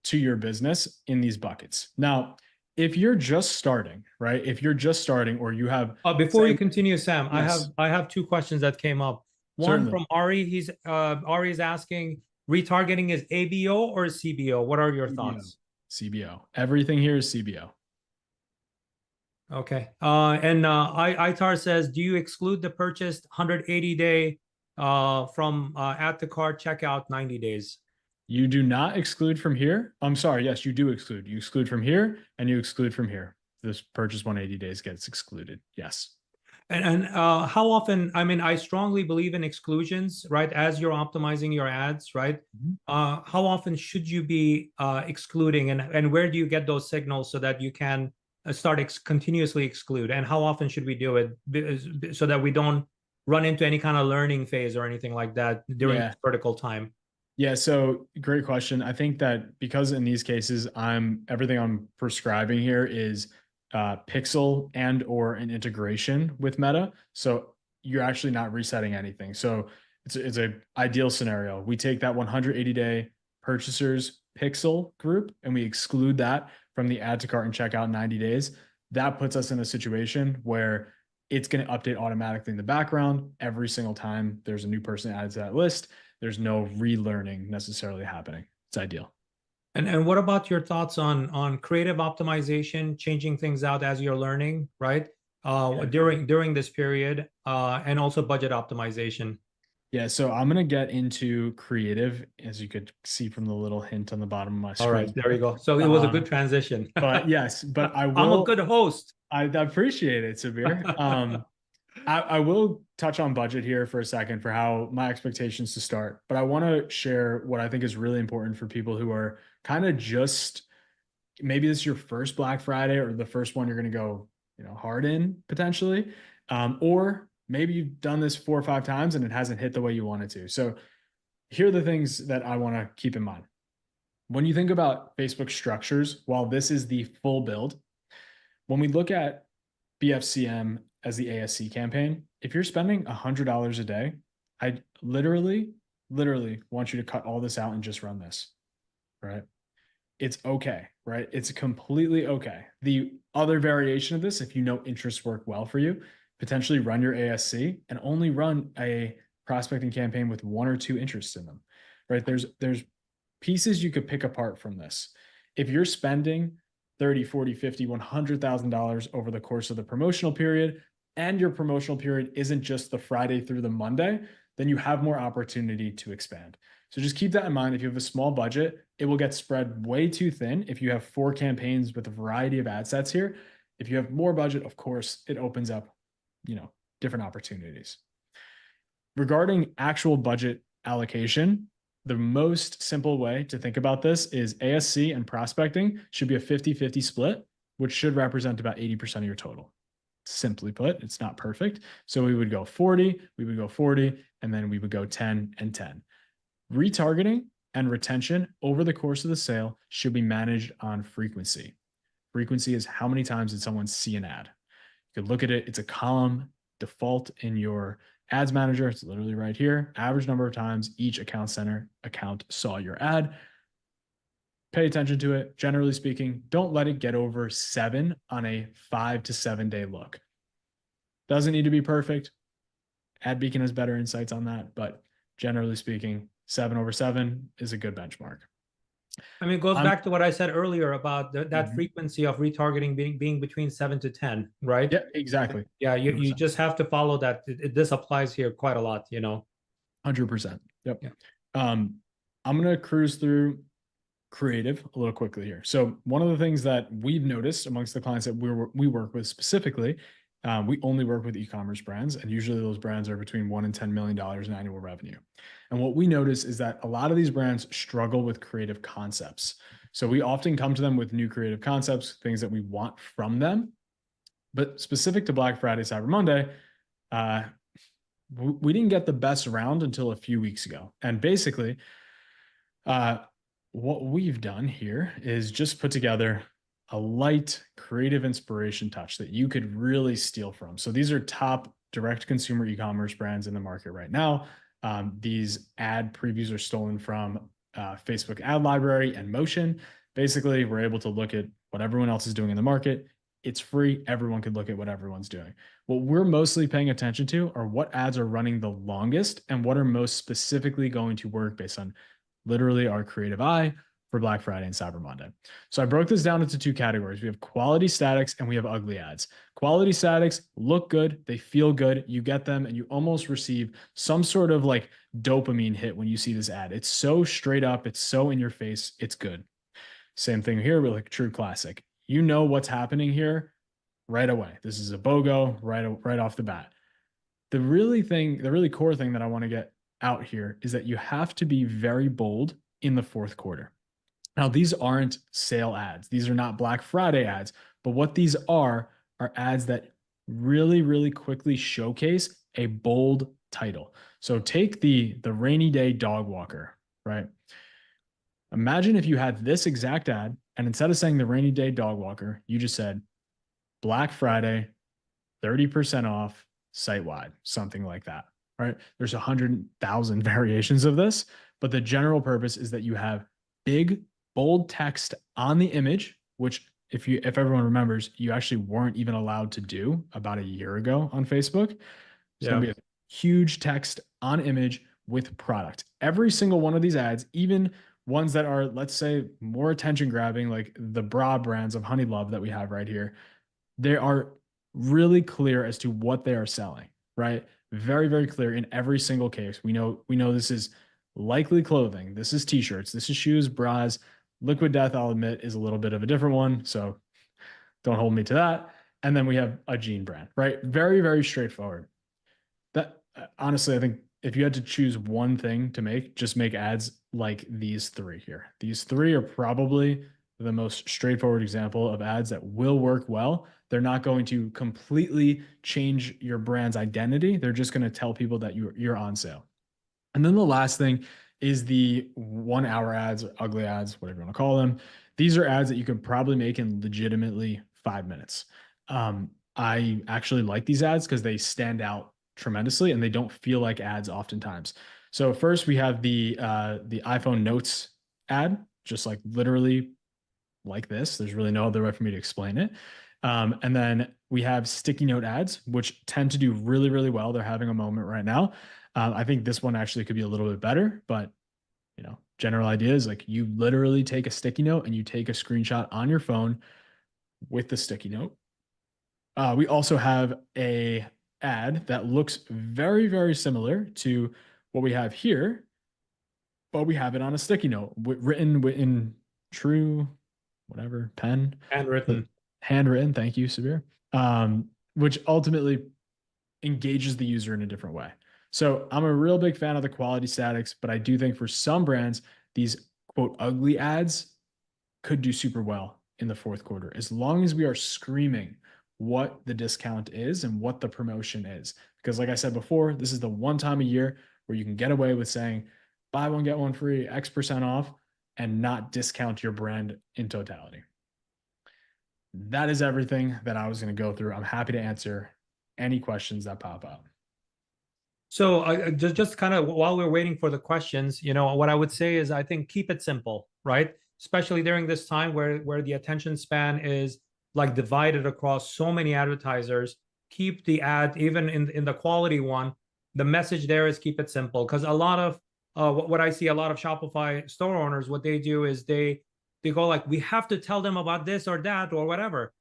to your business in these buckets. Now, if you're just starting, right? If you're just starting or you have before you continue, Sam, yes. I have two questions that came up. One Certainly. from Ari. Ari is asking, retargeting is ABO or CBO? What are your thoughts? CBO. Everything here is CBO. Okay. And Itar says, do you exclude the purchased 180-day from add to cart checkout 90 days? You do not exclude from here. I'm sorry. Yes, you do exclude. You exclude from here and you exclude from here. This purchase 180 days gets excluded. Yes. And how often, I strongly believe in exclusions, right? As you're optimizing your ads, right? Mm-hmm. How often should you be excluding and where do you get those signals so that you can start continuously exclude? And how often should we do it so that we don't run into any kind of learning phase or anything like that during this critical time? Yeah, so great question. I think that because in these cases, everything I'm prescribing here is pixel and or an integration with Meta. So you're actually not resetting anything. So it's a ideal scenario. We take that 180-day purchasers pixel group and we exclude that from the add to cart and checkout 90 days. That puts us in a situation where it's going to update automatically in the background every single time there's a new person added to that list. There's no relearning necessarily happening. It's ideal. And what about your thoughts on creative optimization, changing things out as you're learning, right? During this period, and also budget optimization. Yeah, so I'm going to get into creative, as you could see from the little hint on the bottom of my screen. All right, there we go. So it was a good transition. But yes, but I'm a good host. I appreciate it, Sabir. I will touch on budget here for a second for how my expectations to start, but I want to share what I think is really important for people who are kind of just, maybe this is your first Black Friday or the first one you're going to go, hard in potentially, or maybe you've done this 4 or 5 times and it hasn't hit the way you want it to. So here are the things that I want to keep in mind. When you think about Facebook structures, while this is the full build, when we look at BFCM as the ASC campaign, if you're spending $100 a day, I literally want you to cut all this out and just run this, right? It's okay, right? It's completely okay. The other variation of this, if you know interests work well for you, potentially run your ASC and only run a prospecting campaign with 1 or 2 interests in them, right? There's pieces you could pick apart from this. If you're spending $30, $40, $50, $100,000 over the course of the promotional period, and your promotional period isn't just the Friday through the Monday, then you have more opportunity to expand. So just keep that in mind. If you have a small budget, it will get spread way too thin if you have 4 campaigns with a variety of ad sets here. If you have more budget, of course, it opens up, different opportunities. Regarding actual budget allocation, the most simple way to think about this is ASC and prospecting should be a 50-50 split, which should represent about 80% of your total. Simply put, it's not perfect. So we would go 40, we would go 40, and then we would go 10 and 10. Retargeting and retention over the course of the sale should be managed on frequency. Frequency is how many times did someone see an ad? You could look at it. It's a column default in your ads manager. It's literally right here. Average number of times each account center account saw your ad. Pay attention to it. Generally speaking, don't let it get over 7 on a 5 to 7 day look. Doesn't need to be perfect. Ad Beacon has better insights on that, but generally speaking, 7 over 7 is a good benchmark. I mean, it goes back to what I said earlier about that frequency of retargeting being between 7 to 10, right? Yeah, exactly. Yeah, you just have to follow that. This applies here quite a lot, 100%. Yep. Yeah. I'm going to cruise through creative a little quickly here. So one of the things that we've noticed amongst the clients that we work with specifically, we only work with e-commerce brands, and usually those brands are between $1 and $10 million in annual revenue. And what we notice is that a lot of these brands struggle with creative concepts. So we often come to them with new creative concepts, things that we want from them. But specific to Black Friday, Cyber Monday, we didn't get the best round until a few weeks ago. And basically, what we've done here is just put together a light creative inspiration touch that you could really steal from. So these are top direct consumer e-commerce brands in the market right now. These ad previews are stolen from Facebook ad library and Motion. Basically, we're able to look at what everyone else is doing in the market. It's free. Everyone could look at what everyone's doing. What we're mostly paying attention to are what ads are running the longest and what are most specifically going to work based on literally our creative eye for Black Friday and Cyber Monday. So I broke this down into 2 categories. We have quality statics and we have ugly ads. Quality statics look good. They feel good. You get them and you almost receive some sort of like dopamine hit when you see this ad. It's so straight up. It's so in your face. It's good. Same thing here with like true classic. You know what's happening here right away. This is a BOGO right off the bat. The really core thing that I want to get out here is that you have to be very bold in the 4th quarter. Now, these aren't sale ads. These are not Black Friday ads, but what these are ads that really, really quickly showcase a bold title. So take the rainy day dog walker, right? Imagine if you had this exact ad, and instead of saying the rainy day dog walker, you just said Black Friday, 30% off site-wide, something like that, right? There's 100,000 variations of this, but the general purpose is that you have big, bold text on the image, which if everyone remembers, you actually weren't even allowed to do about a year ago on Facebook. It's going to be a huge text on image with product. Every single one of these ads, even ones that are, let's say, more attention grabbing, like the bra brands of Honey Love that we have right here, they are really clear as to what they are selling, right? Very, very clear in every single case. We know this is likely clothing. This is t-shirts. This is shoes, bras. Liquid Death, I'll admit, is a little bit of a different one. So don't hold me to that. And then we have a jean brand, right? Very, very straightforward. That honestly, I think if you had to choose one thing to make, just make ads like these 3 here. These 3 are probably the most straightforward example of ads that will work well. They're not going to completely change your brand's identity. They're just going to tell people that you're on sale. And then the last thing is the 1 hour ads, or ugly ads, whatever you want to call them. These are ads that you could probably make in legitimately 5 minutes. I actually like these ads because they stand out tremendously and they don't feel like ads oftentimes. So first we have the iPhone Notes ad, just like literally like this. There's really no other way for me to explain it. And then we have sticky note ads, which tend to do really, really well. They're having a moment right now. I think this one actually could be a little bit better, but general idea is like you literally take a sticky note and you take a screenshot on your phone with the sticky note. We also have a ad that looks very, very similar to what we have here, but we have it on a sticky note written in true, whatever, pen. Handwritten. Thank you, Sabir. Which ultimately engages the user in a different way. So I'm a real big fan of the quality statics, but I do think for some brands, these quote ugly ads could do super well in the fourth quarter, as long as we are screaming what the discount is and what the promotion is. Because like I said before, this is the one time a year where you can get away with saying buy one, get one free, X% off, and not discount your brand in totality. That is everything that I was going to go through. I'm happy to answer any questions that pop up. So just kind of while we're waiting for the questions, what I would say is I think keep it simple, right? Especially during this time where the attention span is like divided across so many advertisers. Keep the ad, even in the quality one, the message there is keep it simple. Because a lot of what I see, a lot of Shopify store owners, what they do is they go like, we have to tell them about this or that or whatever.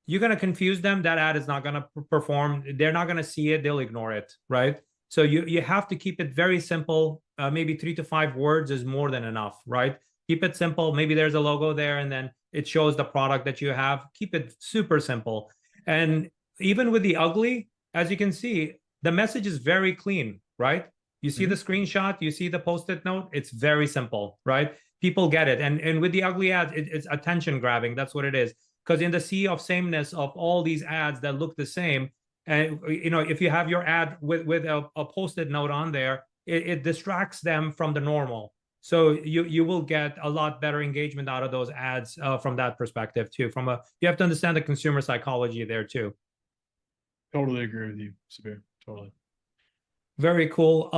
You're going to confuse them. That ad is not going to perform. They're not going to see it. They'll ignore it, right? So you have to keep it very simple. Maybe 3 to 5 words is more than enough, right? Keep it simple. Maybe there's a logo there and then it shows the product that you have. Keep it super simple. And even with the ugly, as you can see, the message is very clean, right? You see the screenshot, you see the post-it note. It's very simple, right? People get it. And with the ugly ads, it's attention grabbing. That's what it is. Because in the sea of sameness of all these ads that look the same, and if you have your ad with a post-it note on there, it distracts them from the normal. So you will get a lot better engagement out of those ads from that perspective too. You have to understand the consumer psychology there too. Totally agree with you, Sabir. Totally. Very cool.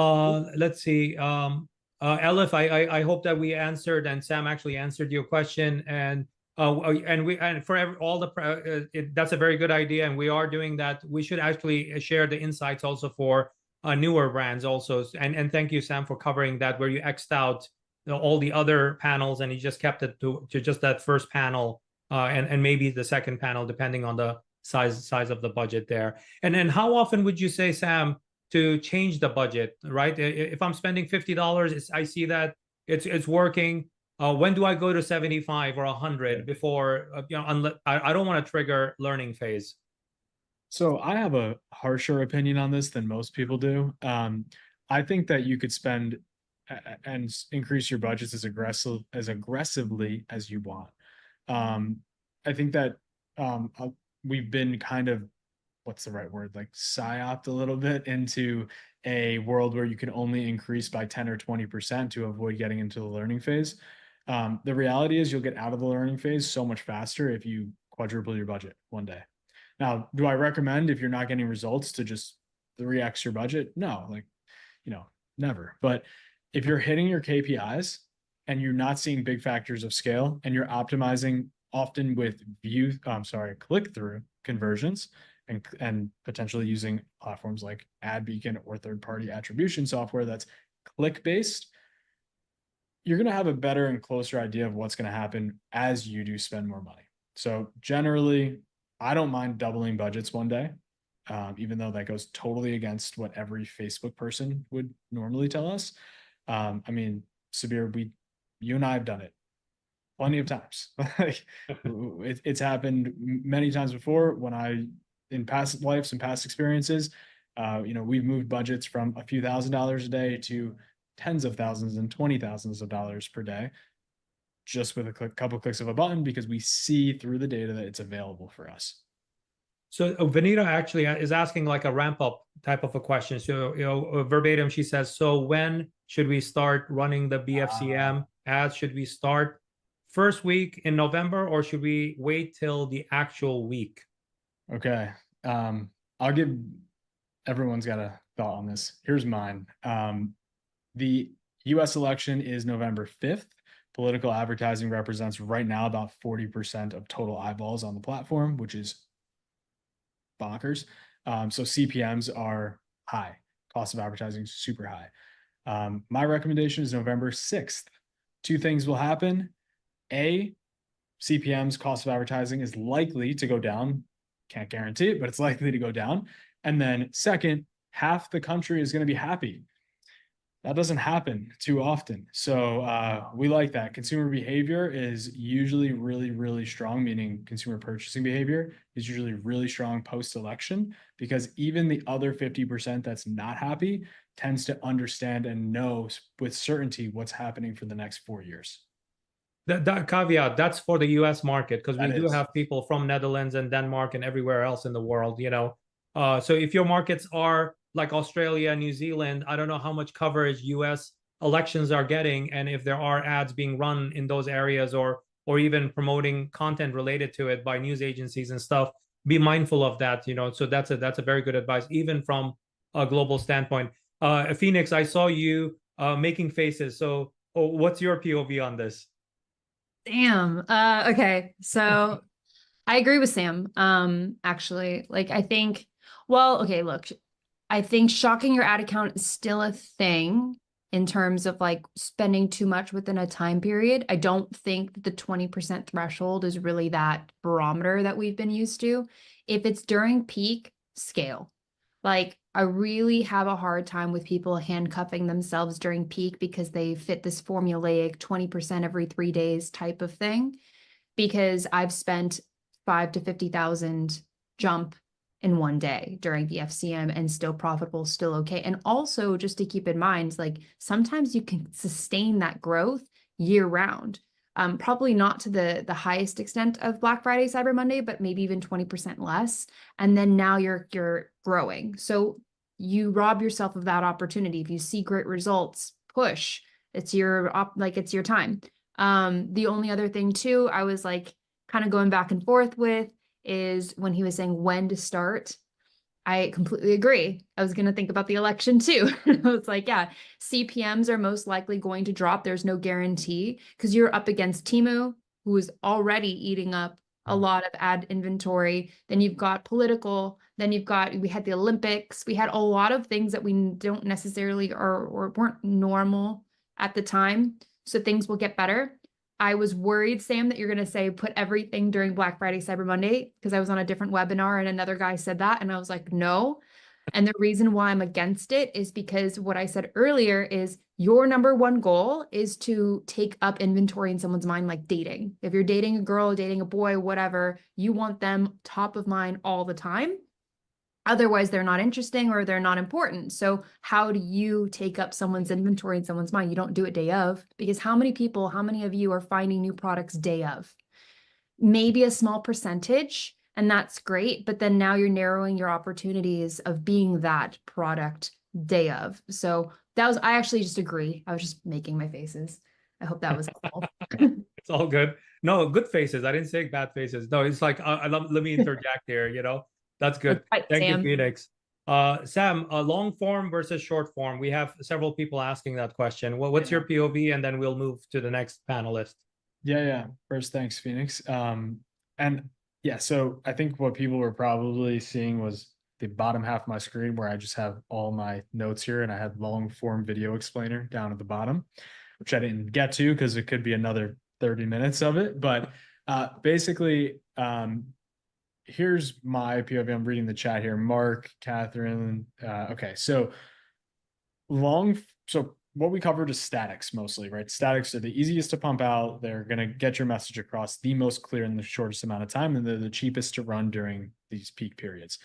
Let's see. Elif, I hope that we answered, and Sam actually answered your question. And for all that's a very good idea, and we are doing that. We should actually share the insights also for newer brands also. And thank you, Sam, for covering that, where you X'd out all the other panels and you just kept it to just that first panel and maybe the second panel, depending on the size of the budget there. And then how often would you say, Sam, to change the budget, right? If I'm spending $50, I see that it's working. When do I go to 75 or 100 before, I don't want to trigger learning phase? So I have a harsher opinion on this than most people do. I think that you could spend and increase your budgets as aggressively as you want. I think that we've been kind of, what's the right word, like psyoped a little bit into a world where you can only increase by 10 or 20% to avoid getting into the learning phase. The reality is you'll get out of the learning phase so much faster if you quadruple your budget one day. Now, do I recommend, if you're not getting results, to just 3x your budget? No, never. But if you're hitting your KPIs and you're not seeing big factors of scale and you're optimizing often with click-through conversions and potentially using platforms like AdBeacon or third-party attribution software that's click-based, you're going to have a better and closer idea of what's going to happen as you do spend more money. So generally, I don't mind doubling budgets one day, even though that goes totally against what every Facebook person would normally tell us. Sabir, you and I have done it plenty of times. It's happened many times before when in past lives and past experiences, we've moved budgets from a few $1,000s a day to tens of thousands and $20,000s per day. just with a couple clicks of a button because we see through the data that it's available for us. So Vanita actually is asking like a ramp up type of a question. So, verbatim, she says, so when should we start running the BFCM ads? Should we start first week in November, or should we wait till the actual week? Okay. I'll give, everyone's got a thought on this. Here's mine. The US election is November 5th. Political advertising represents right now about 40% of total eyeballs on the platform, which is bonkers. So CPMs are high. Cost of advertising is super high. My recommendation is November 6th. Two things will happen. A, CPMs, cost of advertising, is likely to go down. Can't guarantee it, but it's likely to go down. And then second, half the country is going to be happy. That doesn't happen too often. So we like that. Consumer behavior is usually really, really strong, meaning consumer purchasing behavior is usually really strong post-election, because even the other 50% that's not happy tends to understand and know with certainty what's happening for the next 4 years. That caveat, that's for the US market, because we do is. have people from Netherlands and Denmark and everywhere else in the world, So if your markets are like Australia, New Zealand, I don't know how much coverage US elections are getting, and if there are ads being run in those areas, or even promoting content related to it by news agencies and stuff, be mindful of that, So that's a very good advice, even from a global standpoint. Phoenix, I saw you making faces. So what's your POV on this? Damn. Okay. So I agree with Sam. Actually, like I think, well, okay, look, I think shocking your ad account is still a thing in terms of like spending too much within a time period. I don't think that the 20% threshold is really that barometer that we've been used to. If it's during peak, scale. Like, I really have a hard time with people handcuffing themselves during peak because they fit this formulaic 20% every 3 days type of thing. Because I've spent 5 to 50,000 jump in one day during BFCM and still profitable, still okay. And also just to keep in mind, like sometimes you can sustain that growth year round. Probably not to the highest extent of Black Friday, Cyber Monday, but maybe even 20% less. And then now you're growing. So you rob yourself of that opportunity. If you see great results, push. It's your it's your time. The only other thing too, I was like kind of going back and forth with is when he was saying when to start. I completely agree. I was going to think about the election too. It's like, yeah, CPMs are most likely going to drop. There's no guarantee because you're up against Temu, who is already eating up a lot of ad inventory. Then you've got political. Then we had the Olympics. We had a lot of things that we don't necessarily or weren't normal at the time. So things will get better. I was worried, Sam, that you're going to say put everything during Black Friday, Cyber Monday, because I was on a different webinar and another guy said that. And I was like, no. And the reason why I'm against it is because what I said earlier is your number one goal is to take up inventory in someone's mind, like dating. If you're dating a girl, dating a boy, whatever, you want them top of mind all the time. Otherwise, they're not interesting or they're not important. So how do you take up someone's inventory in someone's mind? You don't do it day of, because how many of you are finding new products day of? Maybe a small percentage, and that's great. But then now you're narrowing your opportunities of being that product day of. So I actually just agree. I was just making my faces. I hope that was helpful. It's all good. No, good faces. I didn't say bad faces. No, it's like, let me interject here, That's good. Right, Thank Sam. you, Phoenix. Sam, long form versus short form. We have several people asking that question. What's your POV? And then we'll move to the next panelist. Yeah. First, thanks, Phoenix. And yeah, so I think what people were probably seeing was the bottom half of my screen where I just have all my notes here, and I had long form video explainer down at the bottom, which I didn't get to because it could be another 30 minutes of it. But basically, here's my POV. I'm reading the chat here. Mark, Catherine. Okay, so what we covered is statics mostly, right? Statics are the easiest to pump out. They're going to get your message across the most clear in the shortest amount of time, and they're the cheapest to run during these peak periods.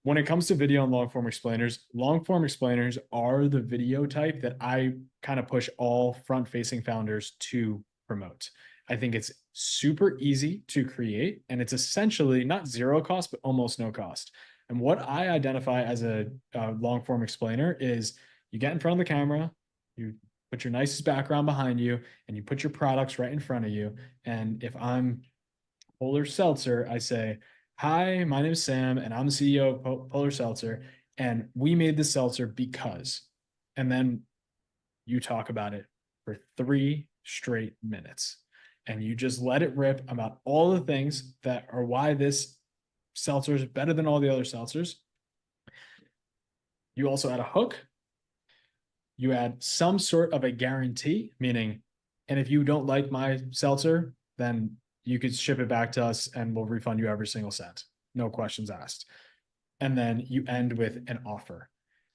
When it comes to video and long form explainers are the video type that I kind of push all front facing founders to promote. I think it's super easy to create, and it's essentially not zero cost, but almost no cost. And what I identify as a long form explainer is you get in front of the camera, you put your nicest background behind you, and you put your products right in front of you. And if I'm Polar Seltzer, I say, hi, my name is Sam, and I'm the CEO of Polar Seltzer, and we made this seltzer because, and then you talk about it for 3 straight minutes. And you just let it rip about all the things that are why this seltzer is better than all the other seltzers. You also add a hook. You add some sort of a guarantee, meaning, and if you don't like my seltzer, then you could ship it back to us and we'll refund you every single cent. No questions asked. And then you end with an offer.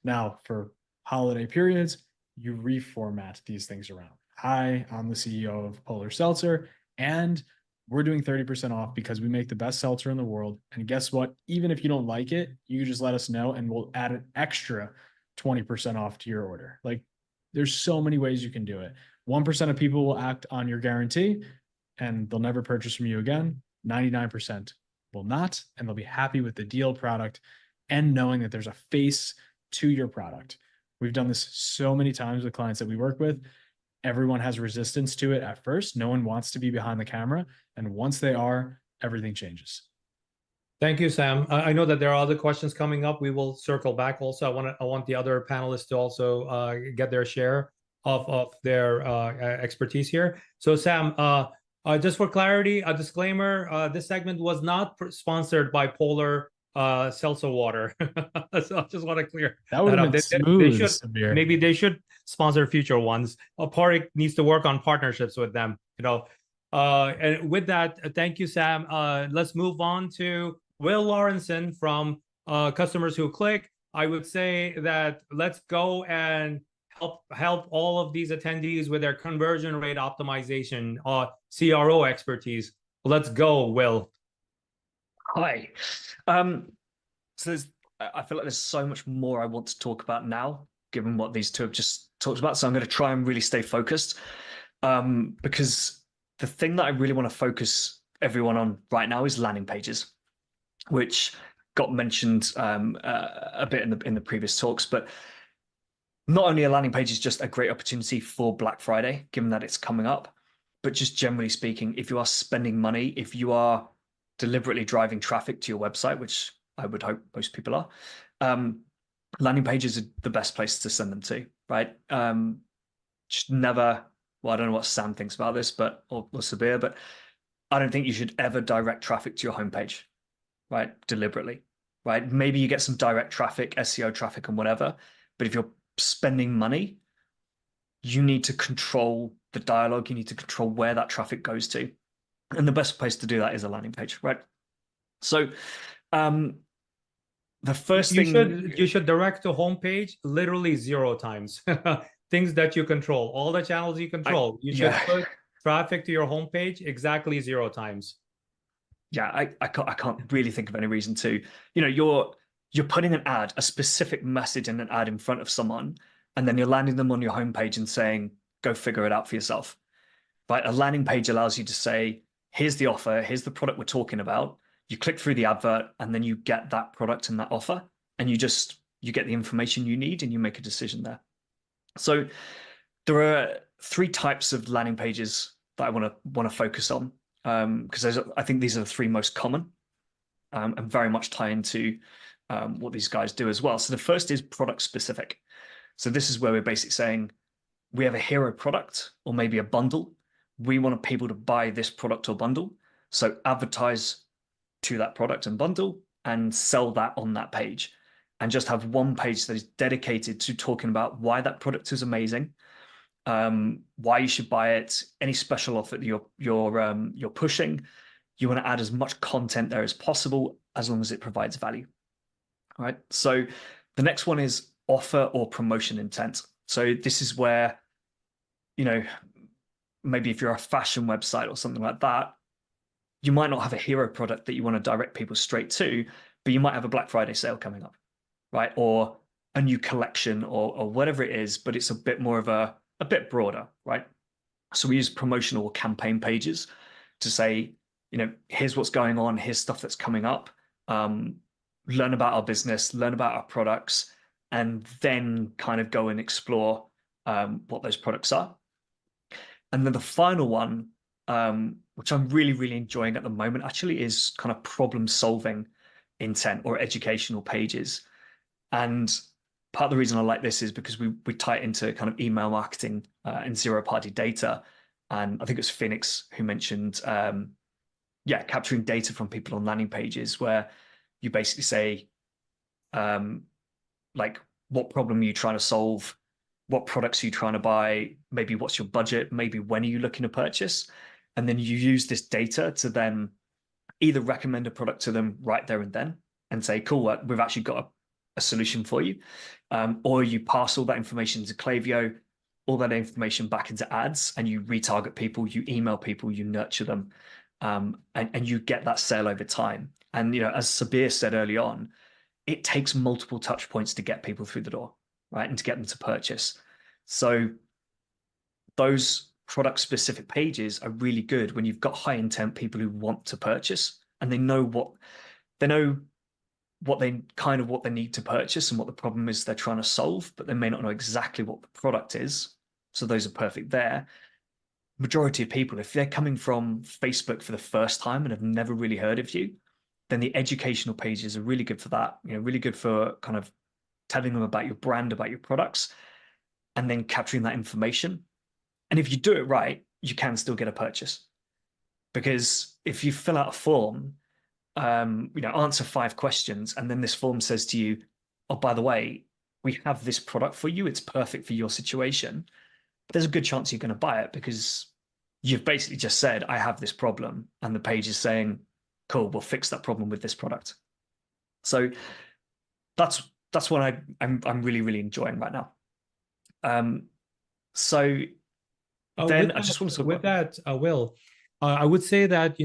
Now, for holiday periods, you reformat these things around. Hi, I'm the CEO of Polar Seltzer, and we're doing 30% off because we make the best seltzer in the world. And guess what? Even if you don't like it, you just let us know and we'll add an extra 20% off to your order. Like, there's so many ways you can do it. 1% of people will act on your guarantee and they'll never purchase from you again. 99% will not, and they'll be happy with the deal product and knowing that there's a face to your product. We've done this so many times with clients that we work with. Everyone has resistance to it at first. No one wants to be behind the camera. And once they are, everything changes. Thank you, Sam. I know that there are other questions coming up. We will circle back also. I want the other panelists to also get their share of their expertise here. So Sam, just for clarity, a disclaimer, this segment was not sponsored by Polar Seltzer water. So I just want to clear that would have been smooth. Sabir. Maybe they should sponsor future ones. Parik needs to work on partnerships with them, you know. And with that, thank you, Sam. Let's move on to Will Laurenson from Customers Who Click. I would say that let's go and help all of these attendees with their conversion rate optimization, CRO expertise. Let's go, Will. Hi. So I feel like there's so much more I want to talk about now, given what these two have just talked about. So I'm going to try and really stay focused, because the thing that I really want to focus everyone on right now is landing pages, which got mentioned a bit in the previous talks. But not only a landing page is just a great opportunity for Black Friday, given that it's coming up, but just generally speaking, if you are spending money, if you are deliberately driving traffic to your website, which I would hope most people are, landing pages are the best place to send them to, right? Just never, well, I don't know what Sam thinks about this, but or Sabir, but I don't think you should ever direct traffic to your homepage, right? Deliberately, right? Maybe you get some direct traffic, SEO traffic and whatever, but if you're spending money, you need to control the dialogue, you need to control where that traffic goes to. And the best place to do that is a landing page, right? So the first thing you should direct to homepage literally 0 times. Things that you control, all the channels you control. You should put traffic to your homepage exactly 0 times. Yeah, I can't really think of any reason to. You know, you're putting an ad, a specific message in an ad in front of someone, and then you're landing them on your homepage and saying, go figure it out for yourself. Right? A landing page allows you to say, here's the offer, here's the product we're talking about. You click through the advert and then you get that product and that offer, and you get the information you need and you make a decision there. So there are 3 types of landing pages that I want to focus on, because I think these are the 3 most common and very much tie into what these guys do as well. So the first is product specific. So this is where we're basically saying we have a hero product or maybe a bundle. We want people to buy this product or bundle. So advertise to that product and bundle and sell that on that page, and just have one page that is dedicated to talking about why that product is amazing, why you should buy it, any special offer that you're pushing. You want to add as much content there as possible, as long as it provides value. All right. So the next one is offer or promotion intent. So this is where, you know, maybe if you're a fashion website or something like that, you might not have a hero product that you want to direct people straight to, but you might have a Black Friday sale coming up, right? Or a new collection or whatever it is, but it's a bit more of a bit broader, right? So we use promotional or campaign pages to say, here's what's going on, here's stuff that's coming up. Learn about our business, learn about our products, and then kind of go and explore what those products are. And then the final one, which I'm really, really enjoying at the moment, actually, is kind of problem-solving intent or educational pages. And part of the reason I like this is because we tie it into kind of email marketing and zero-party data. And I think it's Phoenix who mentioned, capturing data from people on landing pages, where you basically say, like, what problem are you trying to solve? What products are you trying to buy? Maybe what's your budget? Maybe when are you looking to purchase? And then you use this data to then either recommend a product to them right there and then and say, cool, we've actually got a solution for you. Or you pass all that information to Klaviyo, all that information back into ads, and you retarget people, you email people, you nurture them, and you get that sale over time. And, as Sabir said early on, it takes multiple touch points to get people through the door, right? And to get them to purchase. So those product specific pages are really good when you've got high intent people who want to purchase, and they know what they need to purchase and what the problem is they're trying to solve, but they may not know exactly what the product is. So those are perfect there. Majority of people, if they're coming from Facebook for the first time and have never really heard of you, then the educational pages are really good for that. Really good for kind of telling them about your brand, about your products, and then capturing that information. And if you do it right, you can still get a purchase. Because if you fill out a form, answer 5 questions, and then this form says to you, oh, by the way, we have this product for you, it's perfect for your situation, there's a good chance you're going to buy it, because you've basically just said, I have this problem, and the page is saying, cool, we'll fix that problem with this product. So that's what I'm really, really enjoying right now. So then I just want to with that, Will, I would say that,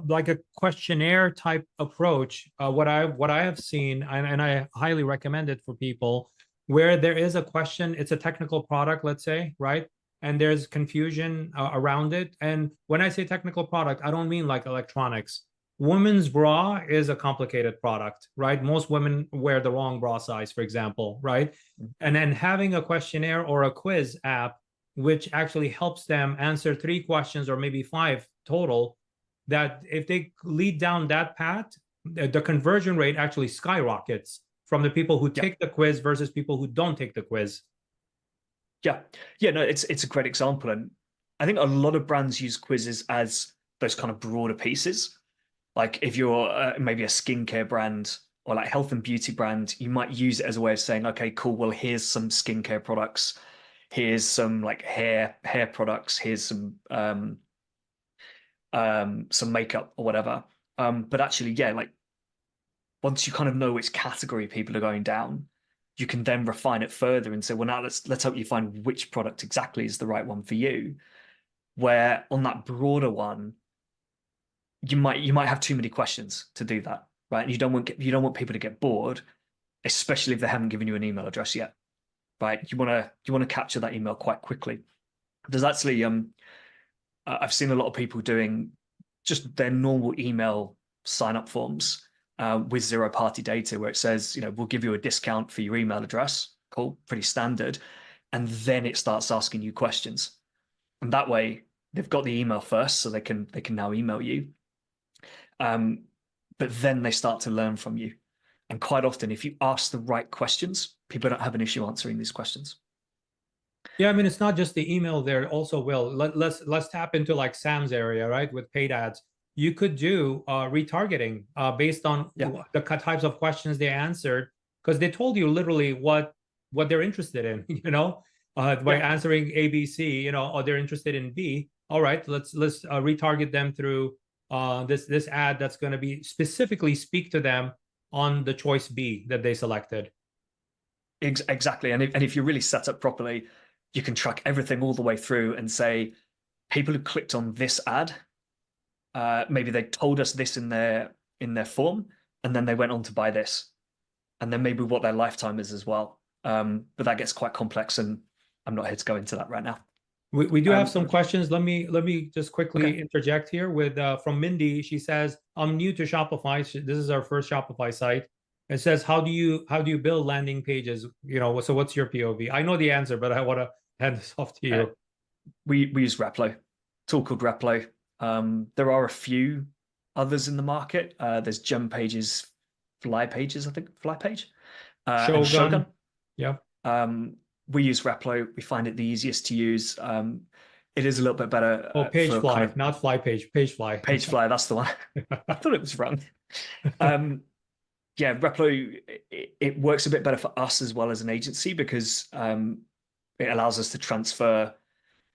like a questionnaire type approach, what I have seen, and I highly recommend it for people, where there is a question, it's a technical product, let's say, right? And there's confusion around it. And when I say technical product, I don't mean like electronics. Women's bra is a complicated product, right? Most women wear the wrong bra size, for example, right? And then having a questionnaire or a quiz app, which actually helps them answer 3 questions or maybe 5 total, that if they lead down that path, the conversion rate actually skyrockets from the people who take the quiz versus people who don't take the quiz. No, it's a great example. And I think a lot of brands use quizzes as those kind of broader pieces. Like if you're maybe a skincare brand or like health and beauty brand, you might use it as a way of saying, okay, cool, well, here's some skincare products. Here's some like hair products. Here's some makeup or whatever. But actually, like once you kind of know which category people are going down, you can then refine it further and say, well, now let's help you find which product exactly is the right one for you. Where on that broader one, you might have too many questions to do that, right? And you don't want people to get bored, especially if they haven't given you an email address yet, right? You want to capture that email quite quickly. There's actually I've seen a lot of people doing just their normal email sign up forms with zero-party data, where it says, we'll give you a discount for your email address. Cool, pretty standard. And then it starts asking you questions, and that way they've got the email first, so they can now email you. But then they start to learn from you. And quite often, if you ask the right questions, people don't have an issue answering these questions. Yeah, I mean, it's not just the email there. Also, Will, let's tap into like Sam's area, right? With paid ads, you could do retargeting based on the types of questions they answered, because they told you literally what they're interested in. By answering A, B, C, or they're interested in B. All right, let's retarget them through this ad that's going to be specifically speak to them on the choice B that they selected. Exactly, and if you're really set up properly, you can track everything all the way through and say, people who clicked on this ad, maybe they told us this in their form, and then they went on to buy this, and then maybe what their lifetime is as well. But that gets quite complex, and I'm not here to go into that right now. We do have some questions. Let me just quickly Okay. interject here with from Mindy. She says, "I'm new to Shopify. This is our first Shopify site." It says, "How do you build landing pages? You know, so what's your POV?" I know the answer, but I want to hand this off to you. We use Replo, tool called Replo. There are a few others in the market. There's Gem Pages, Fly Pages, I think, Fly Page, and Shogun. Yeah. We use Replo. We find it the easiest to use. It is a little bit better. Oh, Pagefly, kind of, not Fly Page. Pagefly. Pagefly, that's the one. I thought it was wrong. Yeah, Replo, it works a bit better for us as well as an agency because it allows us to transfer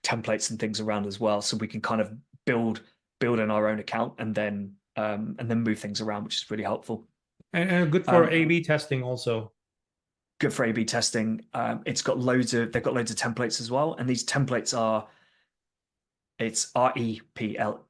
templates and things around as well, so we can kind of build in our own account and then move things around, which is really helpful. And good for A/B testing also. Good for A/B testing. They've got loads of templates as well, and these templates are REPLO.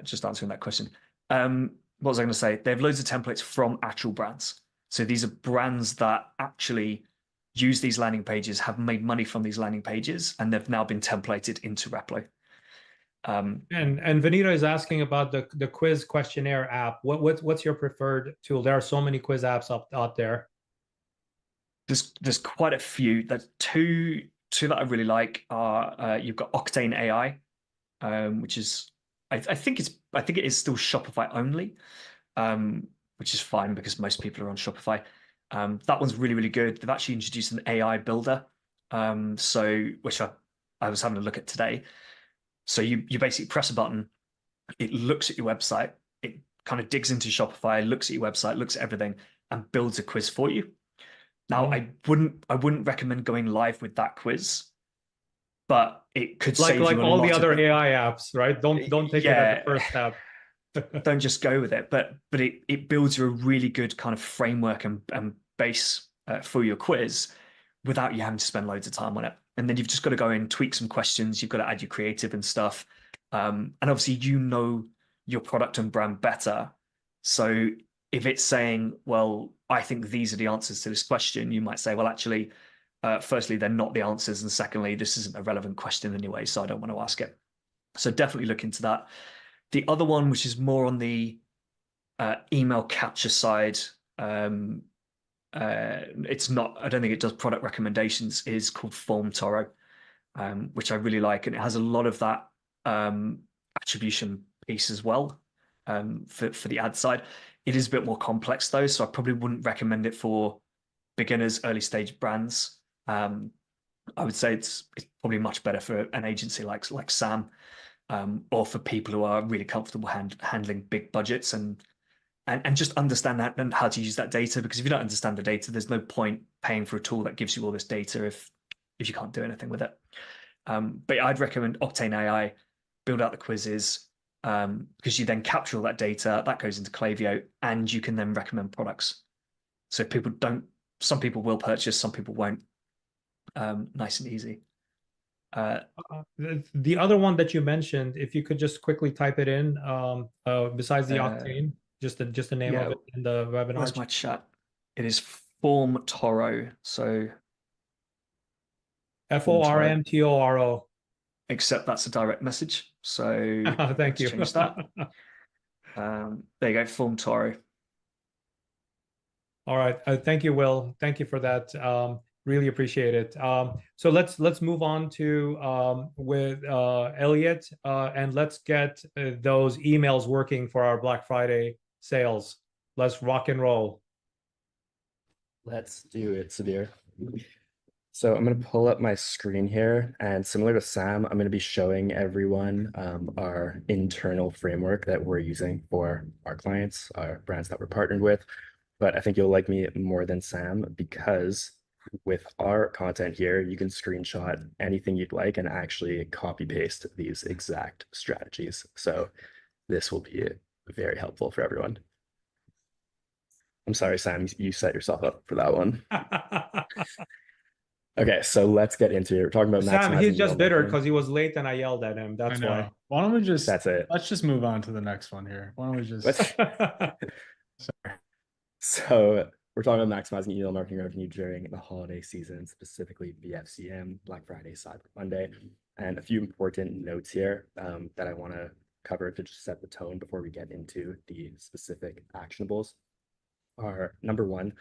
Just answering that question. What was I going to say? They have loads of templates from actual brands. So these are brands that actually use these landing pages, have made money from these landing pages, and they've now been templated into Replo. And Vanita is asking about the quiz questionnaire app. What's your preferred tool? There are so many quiz apps out there. There's quite a few. There's two that I really like are you've got Octane AI, which is I think it is still Shopify only, which is fine because most people are on Shopify. That one's really, really good. They've actually introduced an AI builder, which I was having a look at today. So you basically press a button, it looks at your website, it kind of digs into Shopify, looks at your website, looks at everything, and builds a quiz for you. Now, I wouldn't recommend going live with that quiz, but it could save like you all the other AI apps, right? Don't take it as the first step. Don't just go with it, but it builds you a really good kind of framework and base for your quiz without you having to spend loads of time on it. And then you've just got to go in, tweak some questions. You've got to add your creative and stuff. And obviously, you know your product and brand better. So if it's saying, well, I think these are the answers to this question, you might say, well, actually, firstly, they're not the answers. And secondly, this isn't a relevant question anyway, so I don't want to ask it. So definitely look into that. The other one, which is more on the email capture side, it's not, I don't think it does product recommendations, is called FormToro, which I really like. And it has a lot of that attribution piece as well for the ad side. It is a bit more complex though, so I probably wouldn't recommend it for beginners, early stage brands. I would say it's probably much better for an agency like Sam, or for people who are really comfortable handling big budgets and just understand that and how to use that data. Because if you don't understand the data, there's no point paying for a tool that gives you all this data if you can't do anything with it. But I'd recommend Octane AI, build out the quizzes, because you then capture all that data, that goes into Klaviyo, and you can then recommend products. So some people will purchase, some people won't. Nice and easy. The other one that you mentioned, if you could just quickly type it in, besides the Octane, just the name of it in the webinar. Where's my chat? It is FormToro. So FormToro. Except that's a direct message. So thank you. Change that. There you go, FormToro. All right. Thank you, Will. Thank you for that. Really appreciate it. So let's move on to with Elliott, and let's get those emails working for our Black Friday sales. Let's rock and roll. Let's do it, Sabir. So I'm going to pull up my screen here, and similar to Sam, I'm going to be showing everyone our internal framework that we're using for our clients, our brands that we're partnered with. But I think you'll like me more than Sam, because with our content here, you can screenshot anything you'd like and actually copy paste these exact strategies. So this will be very helpful for everyone. I'm sorry, Sam, you set yourself up for that one. Okay, so let's get into it. We're talking about Sam, maximizing he's just bitter marketing. because he was late and I yelled at him. That's why. Why don't we just, That's it. let's just move on to the next one here. Why don't we just, So we're talking about maximizing email marketing revenue during the holiday season, specifically BFCM, Black Friday, Cyber Monday, and a few important notes here that I want to cover to just set the tone before we get into the specific actionables are number one,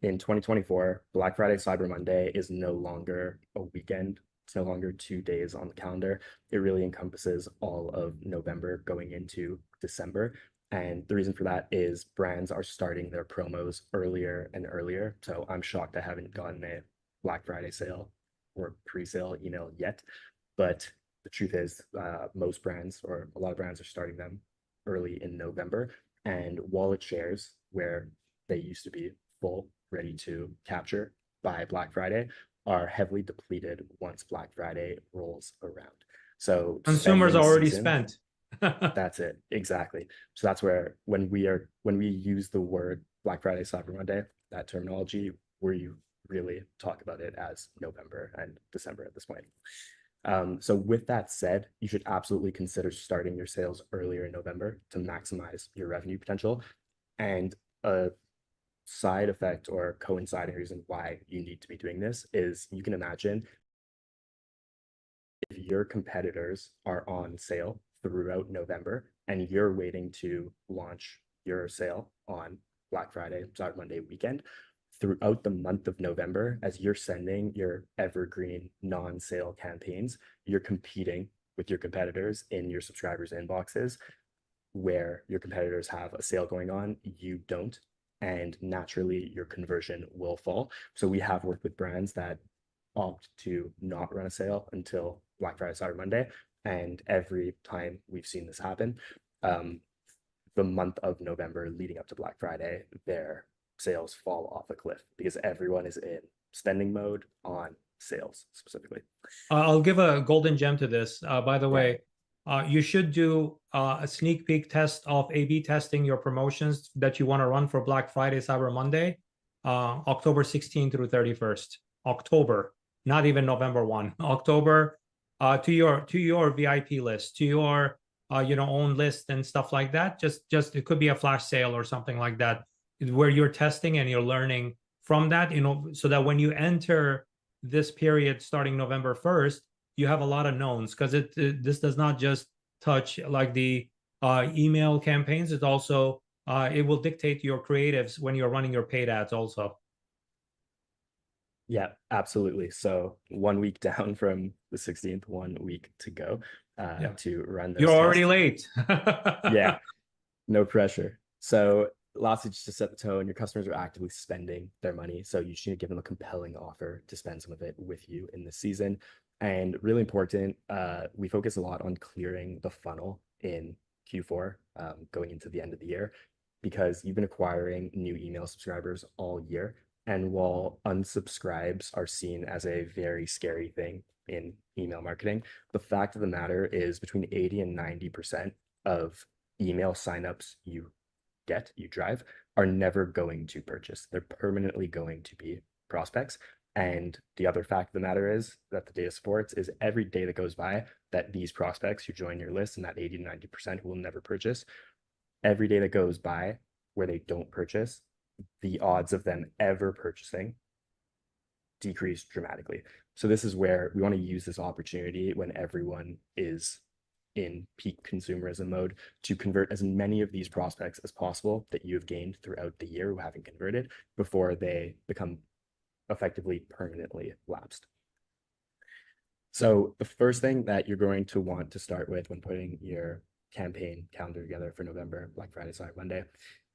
in 2024, Black Friday, Cyber Monday is no longer a weekend. It's no longer 2 days on the calendar. It really encompasses all of November going into December. And the reason for that is brands are starting their promos earlier and earlier. So I'm shocked I haven't gotten a Black Friday sale or pre-sale email yet. But the truth is, most brands or a lot of brands are starting them early in November. And wallet shares, where they used to be full, ready to capture by Black Friday, are heavily depleted once Black Friday rolls around. So Consumers spending already season, spent. that's it, exactly. So that's where when we use the word Black Friday, Cyber Monday, that terminology, we really talk about it as November and December at this point. So with that said, you should absolutely consider starting your sales earlier in November to maximize your revenue potential. And a side effect or coinciding reason why you need to be doing this is you can imagine if your competitors are on sale throughout November and you're waiting to launch your sale on Black Friday, Cyber Monday weekend, throughout the month of November, as you're sending your evergreen non-sale campaigns, you're competing with your competitors in your subscribers' inboxes where your competitors have a sale going on, you don't, and naturally your conversion will fall. So we have worked with brands that opt to not run a sale until Black Friday, Cyber Monday, and every time we've seen this happen, the month of November leading up to Black Friday, their sales fall off a cliff because everyone is in spending mode on sales specifically. I'll give a golden gem to this. By the way, you should do a sneak peek test of A/B testing your promotions that you want to run for Black Friday, Cyber Monday, October 16th through 31st. October, not even November 1. October, to your VIP list, to your own list and stuff like that. Just it could be a flash sale or something like that, where you're testing and you're learning from that, so that when you enter this period starting November 1st, you have a lot of knowns, because this does not just touch like the email campaigns. It also it will dictate your creatives when you're running your paid ads also. Yeah, absolutely. So 1 week down from the 16th, 1 week to go to run those You're already tests. late. Yeah, no pressure. So lastly, just to set the tone, your customers are actively spending their money. So you should give them a compelling offer to spend some of it with you in this season. And really important, we focus a lot on clearing the funnel in Q4 going into the end of the year, because you've been acquiring new email subscribers all year. And while unsubscribes are seen as a very scary thing in email marketing, the fact of the matter is between 80 and 90% of email signups you drive are never going to purchase. They're permanently going to be prospects. And the other fact of the matter is that the data supports is every day that goes by that these prospects who join your list and that 80 to 90% who will never purchase, every day that goes by where they don't purchase, the odds of them ever purchasing decrease dramatically. So this is where we want to use this opportunity when everyone is in peak consumerism mode to convert as many of these prospects as possible that you have gained throughout the year who haven't converted before they become effectively permanently lapsed. So the first thing that you're going to want to start with when putting your campaign calendar together for November, Black Friday, Cyber Monday,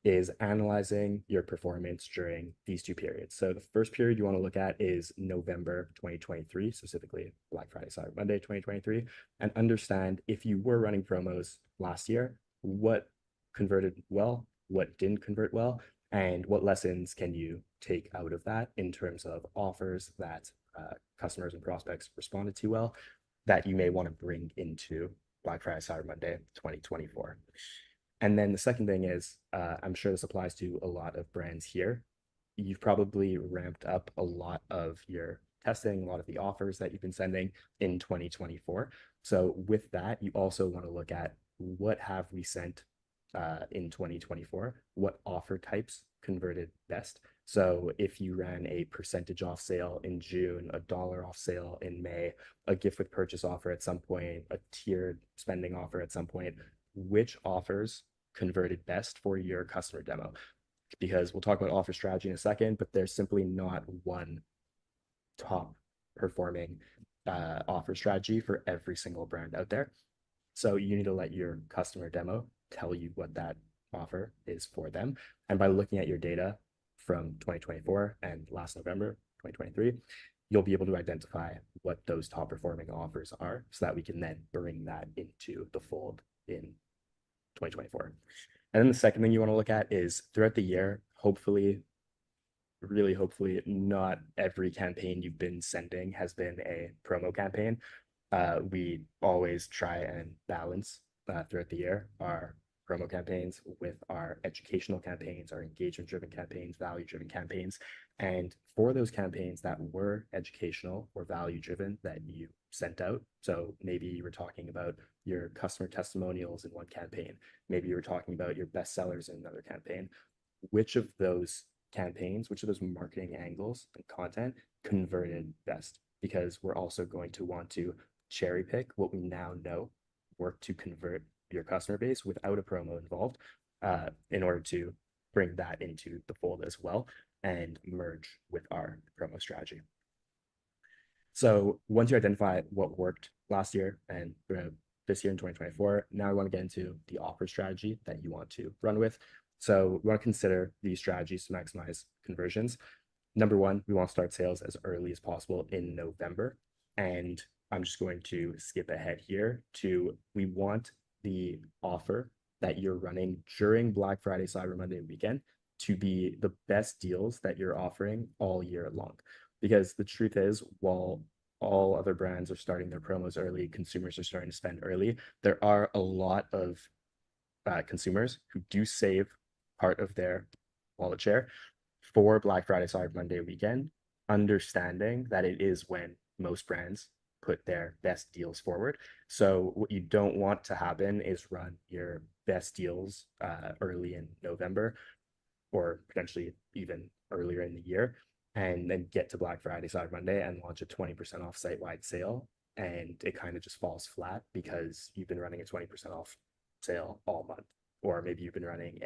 is analyzing your performance during these two periods. So the first period you want to look at is November 2023, specifically Black Friday, Cyber Monday 2023, and understand if you were running promos last year, what converted well, what didn't convert well, and what lessons can you take out of that in terms of offers that customers and prospects responded to well that you may want to bring into Black Friday, Cyber Monday 2024. And then the second thing is, I'm sure this applies to a lot of brands here. You've probably ramped up a lot of your testing, a lot of the offers that you've been sending in 2024. So with that, you also want to look at what have we sent in 2024, what offer types converted best, So if you ran a percentage off sale in June, a dollar off sale in May, a gift with purchase offer at some point, a tiered spending offer at some point, which offers converted best for your customer demo? Because we'll talk about offer strategy in a second, but there's simply not one top performing offer strategy for every single brand out there. So you need to let your customer demo tell you what that offer is for them. And by looking at your data from 2024 and last November, 2023, you'll be able to identify what those top performing offers are so that we can then bring that into the fold in 2024. And then the second thing you want to look at is throughout the year, hopefully, really hopefully, not every campaign you've been sending has been a promo campaign. We always try and balance throughout the year our promo campaigns with our educational campaigns, our engagement-driven campaigns, value-driven campaigns. And for those campaigns that were educational or value-driven that you sent out, so maybe you were talking about your customer testimonials in one campaign, maybe you were talking about your bestsellers in another campaign, which of those campaigns, which of those marketing angles and content converted best? Because we're also going to want to cherry pick what we now know work to convert your customer base without a promo involved, in order to bring that into the fold as well and merge with our promo strategy. So once you identify what worked last year and this year in 2024, now we want to get into the offer strategy that you want to run with. So we want to consider these strategies to maximize conversions. Number one, we want to start sales as early as possible in November. And I'm just going to skip ahead here to, we want the offer that you're running during Black Friday, Cyber Monday weekend to be the best deals that you're offering all year long. Because the truth is, while all other brands are starting their promos early, consumers are starting to spend early, there are a lot of consumers who do save part of their wallet share for Black Friday, Cyber Monday weekend, understanding that it is when most brands put their best deals forward. So what you don't want to happen is run your best deals early in November or potentially even earlier in the year, and then get to Black Friday, Cyber Monday and launch a 20% off site-wide sale. And it kind of just falls flat because you've been running a 20% off sale all month. Or maybe you've been running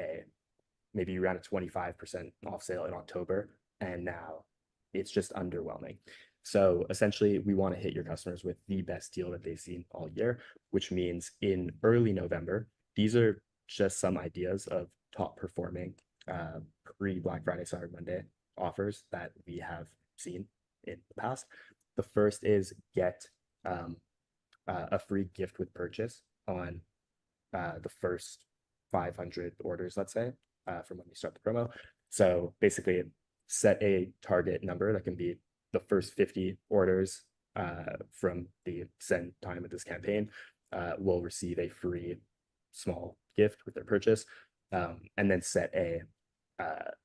maybe you ran a 25% off sale in October and now it's just underwhelming. So essentially, we want to hit your customers with the best deal that they've seen all year, which means in early November, these are just some ideas of top performing pre-Black Friday, Cyber Monday offers that we have seen in the past. The first is get a free gift with purchase on the first 500 orders, let's say, from when we start the promo. So basically, set a target number that can be the first 50 orders from the send time of this campaign will receive a free small gift with their purchase, and then set a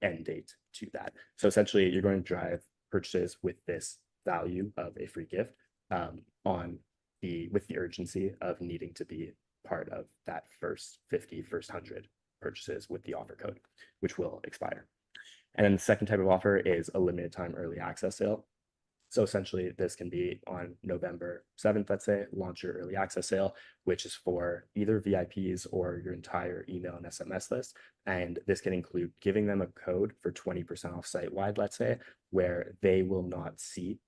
end date to that. So essentially, you're going to drive purchases with this value of a free gift with the urgency of needing to be part of that first 50, first 100 purchases with the offer code, which will expire. And then the second type of offer is a limited time early access sale. So essentially, this can be on November 7th, let's say, launch your early access sale, which is for either VIPs or your entire email and SMS list. And this can include giving them a code for 20% off site-wide, let's say, where they will not see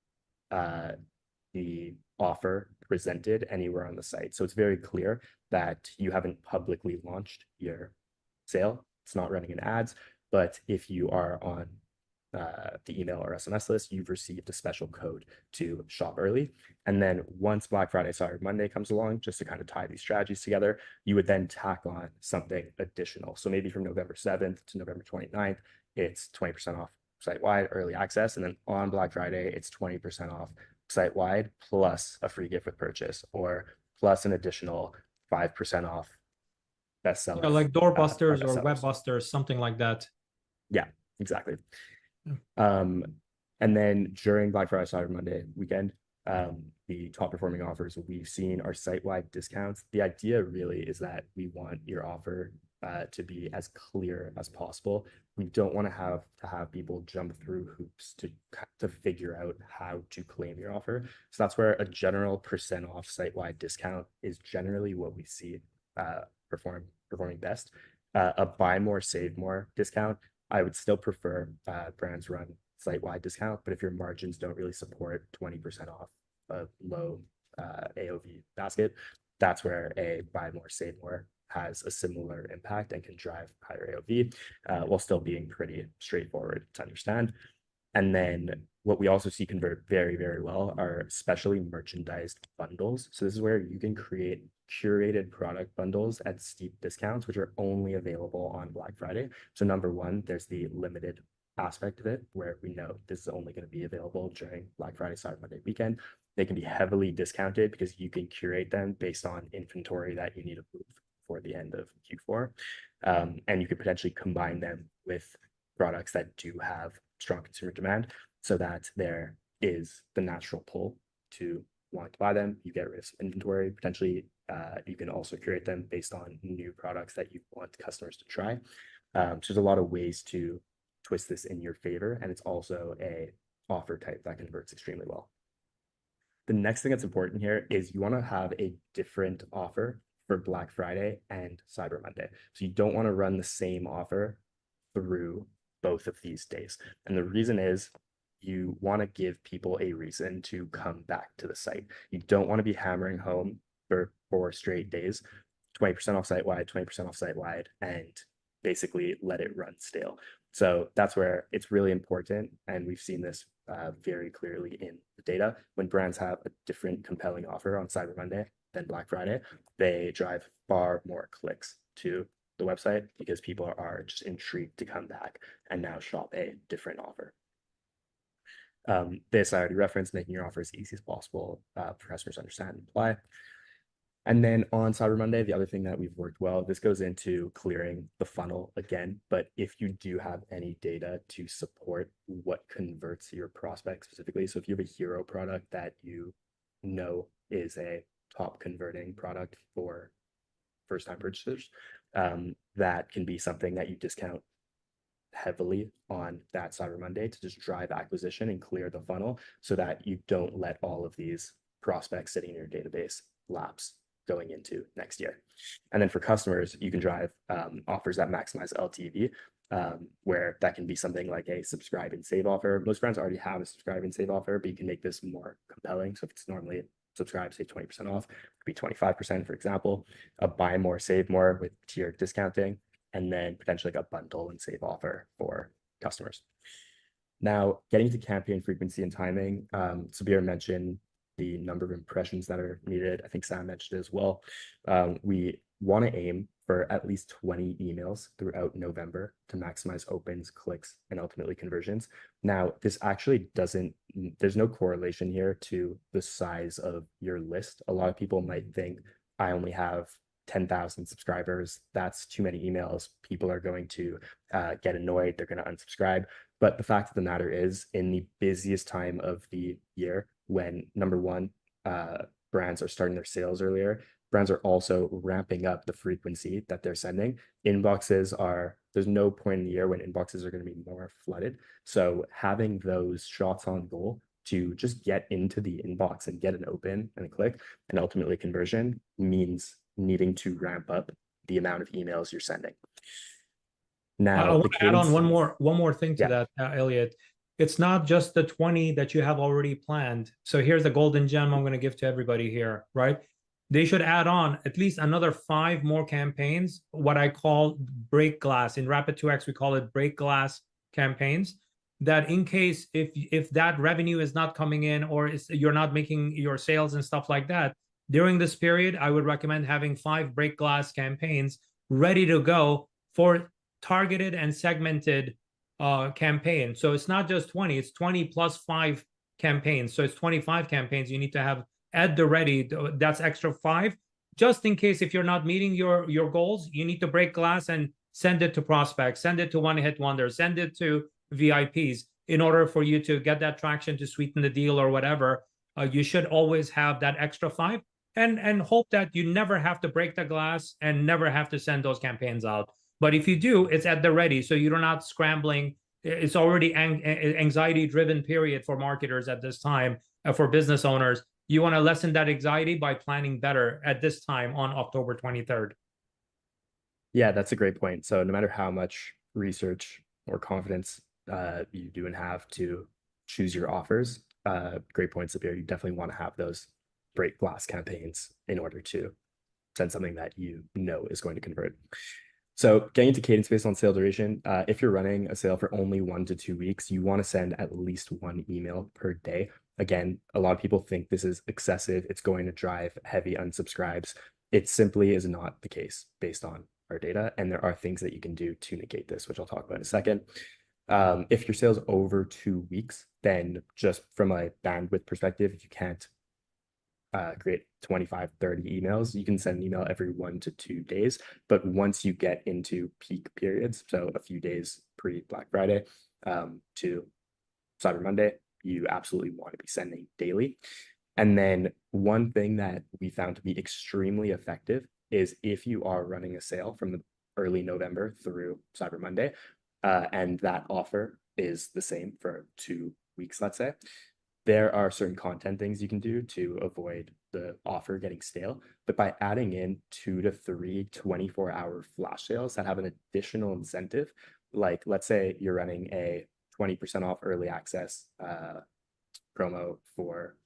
the offer presented anywhere on the site. So it's very clear that you haven't publicly launched your sale. It's not running in ads, but if you are on the email or SMS list, you've received a special code to shop early. And then once Black Friday, Cyber Monday comes along, just to kind of tie these strategies together, you would then tack on something additional. So maybe from November 7th to November 29th, it's 20% off site-wide early access. And then on Black Friday, it's 20% off site-wide plus a free gift with purchase, or plus an additional 5% off bestseller. Yeah, like doorbusters or webbusters, something like that. Yeah, exactly. And then during Black Friday, Cyber Monday weekend, the top performing offers we've seen are site-wide discounts. The idea really is that we want your offer to be as clear as possible. We don't want to have people jump through hoops to figure out how to claim your offer. So that's where a general percent off site-wide discount is generally what we see performing best. A buy more, save more discount, I would still prefer brands run site-wide discount, but if your margins don't really support 20% off a low AOV basket, that's where a buy more, save more has a similar impact and can drive higher AOV while still being pretty straightforward to understand. And then what we also see convert very, very well are specially merchandised bundles. So this is where you can create curated product bundles at steep discounts, which are only available on Black Friday. So number one, there's the limited aspect of it where we know this is only going to be available during Black Friday, Cyber Monday weekend. They can be heavily discounted because you can curate them based on inventory that you need to move for the end of Q4. And you could potentially combine them with products that do have strong consumer demand so that there is the natural pull to want to buy them. You get rid of some inventory. Potentially, you can also curate them based on new products that you want customers to try. So there's a lot of ways to twist this in your favor, and it's also a offer type that converts extremely well. The next thing that's important here is you want to have a different offer for Black Friday and Cyber Monday. So you don't want to run the same offer through both of these days. And the reason is you want to give people a reason to come back to the site. You don't want to be hammering home for 4 straight days, 20% off site-wide, 20% off site-wide, and basically let it run stale. So that's where it's really important. And we've seen this very clearly in the data. When brands have a different compelling offer on Cyber Monday than Black Friday, they drive far more clicks to the website because people are just intrigued to come back and now shop a different offer. This I already referenced, making your offer as easy as possible for customers to understand and apply. And then on Cyber Monday, the other thing that we've worked well, this goes into clearing the funnel again. But if you do have any data to support what converts your prospect specifically, so if you have a hero product that you know is a top converting product for first-time purchasers, that can be something that you discount heavily on that Cyber Monday to just drive acquisition and clear the funnel so that you don't let all of these prospects sitting in your database lapse going into next year. And then for customers, you can drive offers that maximize LTV, where that can be something like a subscribe and save offer. Most brands already have a subscribe and save offer, but you can make this more compelling. So if it's normally subscribe, say 20% off, it could be 25%, for example, a buy more, save more with tiered discounting, and then potentially like a bundle and save offer for customers. Now, getting to campaign frequency and timing, Sabir mentioned the number of impressions that are needed. I think Sam mentioned it as well. We want to aim for at least 20 emails throughout November to maximize opens, clicks, and ultimately conversions. Now, this actually there's no correlation here to the size of your list. A lot of people might think, I only have 10,000 subscribers. That's too many emails. People are going to get annoyed. They're going to unsubscribe. But the fact of the matter is, in the busiest time of the year, when number one, brands are starting their sales earlier, brands are also ramping up the frequency that they're sending. There's no point in the year when inboxes are going to be more flooded. So having those shots on goal to just get into the inbox and get an open and a click and ultimately conversion means needing to ramp up the amount of emails you're sending. Now, I want to add on one more thing to that, Elliott. It's not just the 20 that you have already planned. So here's the golden gem I'm going to give to everybody here, right? They should add on at least another 5 more campaigns, what I call break glass. In Rapid2X, we call it break glass campaigns, that in case if that revenue is not coming in or you're not making your sales and stuff like that, during this period, I would recommend having 5 break glass campaigns ready to go for targeted and segmented campaign. So it's not just 20, it's 20 plus 5 campaigns. So it's 25 campaigns you need to have at the ready. That's extra 5. Just in case if you're not meeting your goals, you need to break glass and send it to prospects, send it to one-hit wonders, send it to VIPs in order for you to get that traction to sweeten the deal or whatever. you should always have that extra 5 and hope that you never have to break the glass and never have to send those campaigns out. But if you do, it's at the ready, so you're not scrambling. It's already anxiety-driven period for marketers at this time, for business owners. You want to lessen that anxiety by planning better at this time on October 23rd. Yeah, that's a great point. So no matter how much research or confidence you do and have to choose your offers, great points up here. You definitely want to have those break glass campaigns in order to send something that you know is going to convert. So getting into cadence based on sale duration, if you're running a sale for only 1 to 2 weeks, you want to send at least 1 email per day. Again, a lot of people think this is excessive. It's going to drive heavy unsubscribes. It simply is not the case based on our data. And there are things that you can do to negate this, which I'll talk about in a second. If your sale's over 2 weeks, then just from a bandwidth perspective, if you can't create 25, 30 emails, you can send an email every 1 to 2 days. But once you get into peak periods, so a few days pre-Black Friday to Cyber Monday, you absolutely want to be sending daily. And then one thing that we found to be extremely effective is if you are running a sale from the early November through Cyber Monday, and that offer is the same for 2 weeks, let's say, there are certain content things you can do to avoid the offer getting stale. But by adding in 2 to 3 24-hour flash sales that have an additional incentive, like let's say you're running a 20% off early access promo for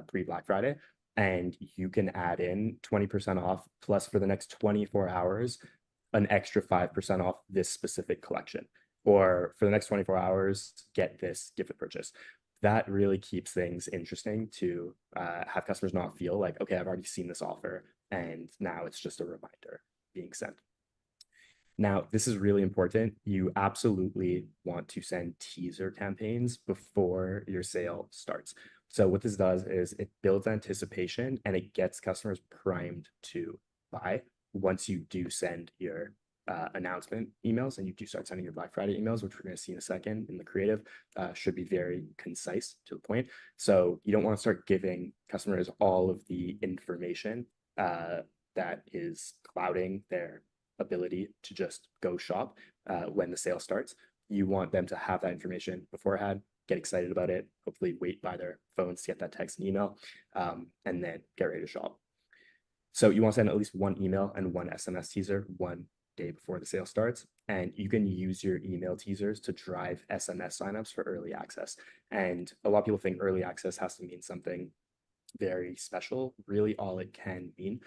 pre-Black Friday, and you can add in 20% off plus for the next 24 hours, an extra 5% off this specific collection, or for the next 24 hours, get this gifted purchase. That really keeps things interesting to have customers not feel like, okay, I've already seen this offer and now it's just a reminder being sent. Now, this is really important. You absolutely want to send teaser campaigns before your sale starts. So what this does is it builds anticipation and it gets customers primed to buy once you do send your announcement emails and you do start sending your Black Friday emails, which we're going to see in a second in the creative, should be very concise to the point. So you don't want to start giving customers all of the information that is clouding their ability to just go shop when the sale starts. You want them to have that information beforehand, get excited about it, hopefully wait by their phones to get that text and email, and then get ready to shop. So you want to send at least 1 email and 1 SMS teaser 1 day before the sale starts. And you can use your email teasers to drive SMS signups for early access. And a lot of people think early access has to mean something very special. Really, all it can mean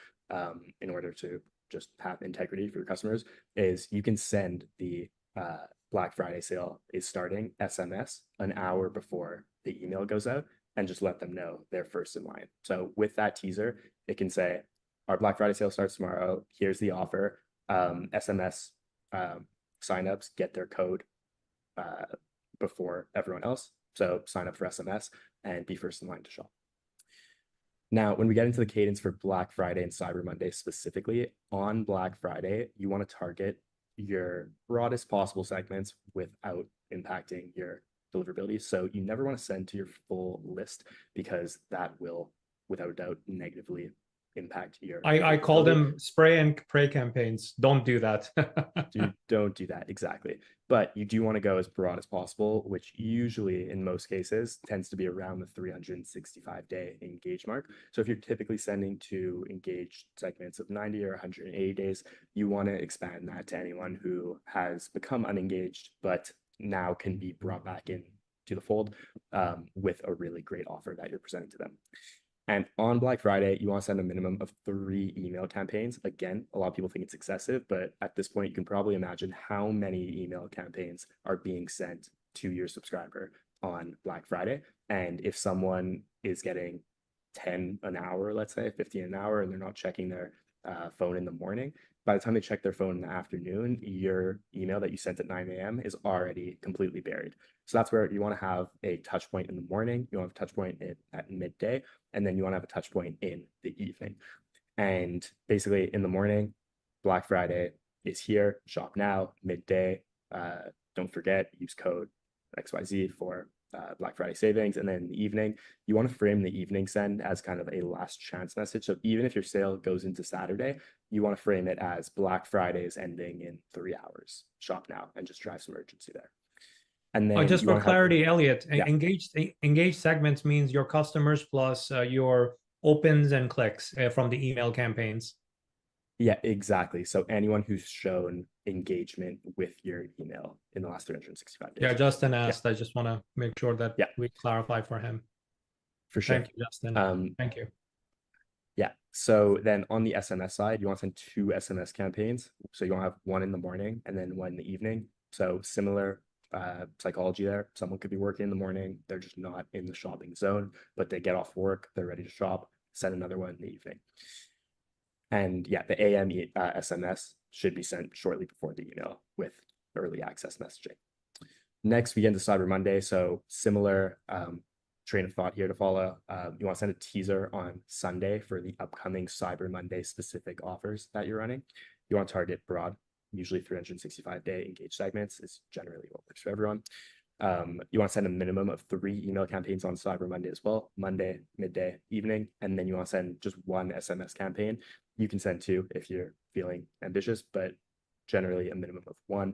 in order to just have integrity for your customers is you can send the Black Friday sale is starting SMS an hour before the email goes out and just let them know they're first in line. So with that teaser, it can say, our Black Friday sale starts tomorrow. Here's the offer. SMS signups get their code before everyone else. So sign up for SMS and be first in line to shop. Now, when we get into the cadence for Black Friday and Cyber Monday specifically, on Black Friday, you want to target your broadest possible segments without impacting your deliverability. So you never want to send to your full list because that will, without a doubt, negatively impact your I call them spray and pray campaigns. Don't do that. Don't do that, exactly. But you do want to go as broad as possible, which usually in most cases tends to be around the 365-day engage mark. So if you're typically sending to engaged segments of 90 or 180 days, you want to expand that to anyone who has become unengaged but now can be brought back in to the fold with a really great offer that you're presenting to them. And on Black Friday, you want to send a minimum of 3 email campaigns. Again, a lot of people think it's excessive, but at this point, you can probably imagine how many email campaigns are being sent to your subscriber on Black Friday. And if someone is getting 10 an hour, let's say 15 an hour, and they're not checking their phone in the morning, by the time they check their phone in the afternoon, your email that you sent at 9 a.m. is already completely buried. So that's where you want to have a touch point in the morning, you want to have a touch point at midday, and then you want to have a touch point in the evening. And basically in the morning, Black Friday is here, shop now. Midday, don't forget, use code XYZ for Black Friday savings. And then in the evening, you want to frame the evening send as kind of a last chance message. So even if your sale goes into Saturday, you want to frame it as Black Friday is ending in 3 hours. Shop now and just drive some urgency there. And then Just you for wanna have- clarity, Elliot, Yeah. engaged segments means your customers plus your opens and clicks from the email campaigns. Yeah, exactly. So anyone who's shown engagement with your email in the last 365 days. Yeah, Justin asked. I just want to make sure that Yeah. we clarify for him. For sure. Thank you, Justin. Thank you. Yeah. So then on the SMS side, you want to send 2 SMS campaigns. So you want to have one in the morning and then one in the evening. So similar psychology there. Someone could be working in the morning. They're just not in the shopping zone, but they get off work. They're ready to shop. Send another one in the evening. And yeah, the AM SMS should be sent shortly before the email with early access messaging. Next, we get into Cyber Monday. So similar train of thought here to follow. You want to send a teaser on Sunday for the upcoming Cyber Monday specific offers that you're running. You want to target broad, usually 365-day engaged segments is generally what works for everyone. You want to send a minimum of 3 email campaigns on Cyber Monday as well, Monday, midday, evening, and then you want to send just 1 SMS campaign. You can send 2 if you're feeling ambitious, but generally a minimum of 1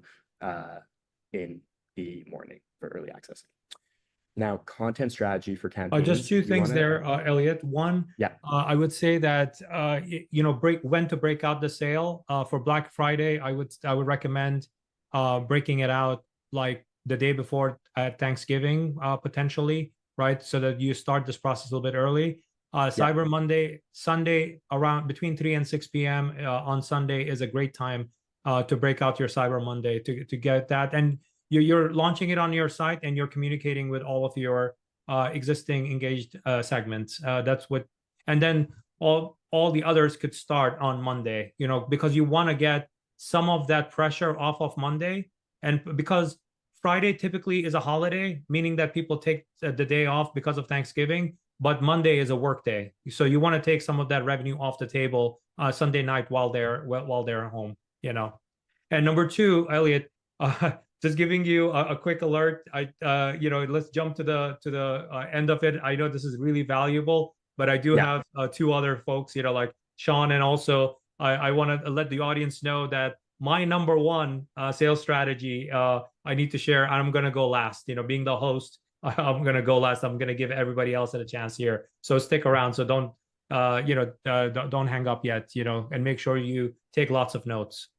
in the morning for early access. Now, content strategy for campaigns. Just 2 things there, Elliot. One, yeah, I would say that when to break out the sale for Black Friday. I would recommend breaking it out like the day before Thanksgiving, potentially, right? So that you start this process a little bit early. Cyber Monday, Sunday, around between 3 and 6 p.m. On Sunday is a great time to break out your Cyber Monday to get that. And you're launching it on your site and you're communicating with all of your existing engaged segments. That's what, and then all the others could start on Monday, because you want to get some of that pressure off of Monday. And because Friday typically is a holiday, meaning that people take the day off because of Thanksgiving, but Monday is a work day. So you want to take some of that revenue off the table Sunday night while they're home, And number 2, Elliot, just giving you a quick alert. Let's jump to the end of it. I know this is really valuable, but I do have 2 other folks, like Sean, and also I want to let the audience know that my number 1 sales strategy I need to share. I'm going to go last. Being the host, I'm going to go last. I'm going to give everybody else a chance here. So stick around. So don't hang up yet. And make sure you take lots of notes.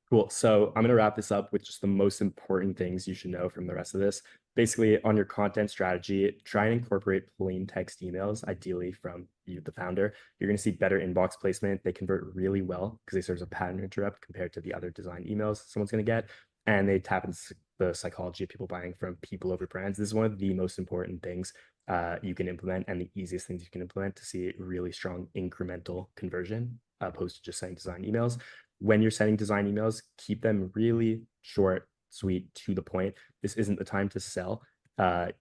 Cool. So I'm going to wrap this up with just the most important things you should know from the rest of this. Basically, on your content strategy, try and incorporate plain text emails, ideally from you, the founder. You're going to see better inbox placement. They convert really well because they serve as a pattern interrupt compared to the other design emails someone's going to get. And they tap into the psychology of people buying from people over brands. This is one of the most important things you can implement and the easiest things you can implement to see really strong incremental conversion opposed to just sending design emails. When you're sending design emails, keep them really short, sweet, to the point. This isn't the time to sell.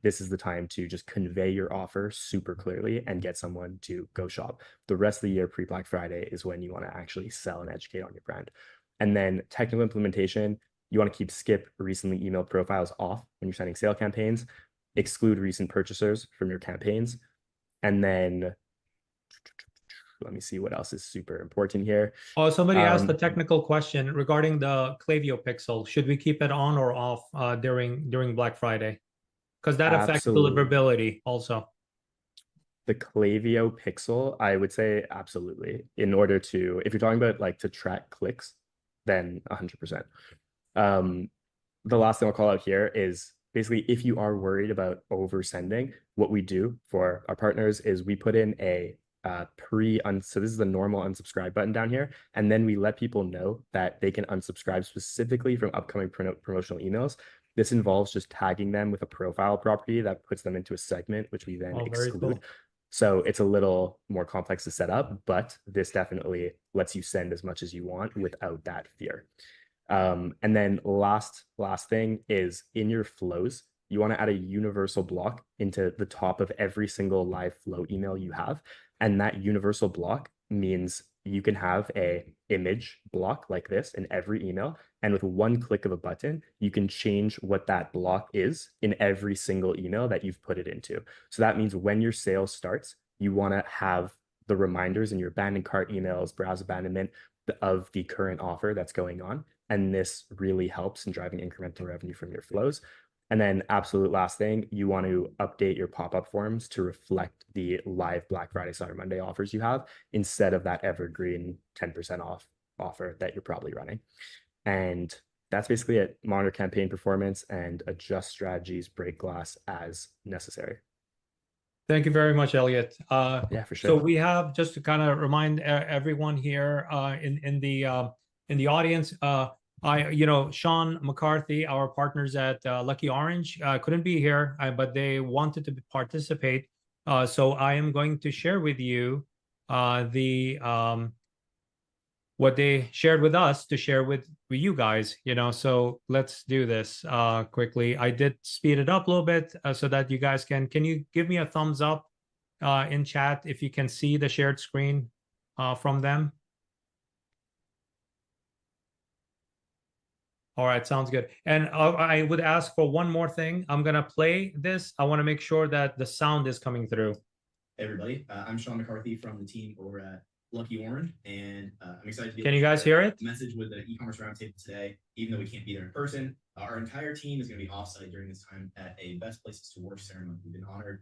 This is the time to just convey your offer super clearly and get someone to go shop. The rest of the year pre-Black Friday is when you want to actually sell and educate on your brand. And then technical implementation, you want to keep skip recently emailed profiles off when you're sending sale campaigns, exclude recent purchasers from your campaigns, and then let me see what else is super important here. Oh, somebody asked a technical question regarding the Klaviyo pixel. Should we keep it on or off during Black Friday? Because that affects deliverability also. The Klaviyo pixel, I would say absolutely. In order to, if you're talking about like to track clicks, then 100%. The last thing I'll call out here is basically if you are worried about oversending, what we do for our partners is we put in a so this is the normal unsubscribe button down here, and then we let people know that they can unsubscribe specifically from upcoming promotional emails. This involves just tagging them with a profile property that puts them into a segment, which we then exclude. Cool. So it's a little more complex to set up, but this definitely lets you send as much as you want without that fear. And then last thing is in your flows, you want to add a universal block into the top of every single live flow email you have. And that universal block means you can have a image block like this in every email. And with one click of a button, you can change what that block is in every single email that you've put it into. So that means when your sale starts, you want to have the reminders in your abandoned cart emails, browse abandonment of the current offer that's going on. And this really helps in driving incremental revenue from your flows. And then absolute last thing, you want to update your pop-up forms to reflect the live Black Friday, Cyber Monday offers you have instead of that evergreen 10% off offer that you're probably running. And that's basically it. Monitor campaign performance and adjust strategies, break glass as necessary. Thank you very much, Elliott. Yeah, for sure. So we have, just to kind of remind everyone here in the audience, Sean McCarthy, our partners at Lucky Orange, couldn't be here, but they wanted to participate. So I am going to share with you what they shared with us to share with you guys. So let's do this quickly. I did speed it up a little bit so that you guys can you give me a thumbs up in chat if you can see the shared screen from them? All right, sounds good. And I would ask for one more thing. I'm gonna play this. I want to make sure that the sound is coming through. Hey everybody, I'm Sean McCarthy from the team over at Lucky Orange, and I'm excited to be Can you guys hear it? Message with the e-commerce roundtable today. Even though we can't be there in person, our entire team is going to be offsite during this time at a Best Places to Work ceremony. We've been honored.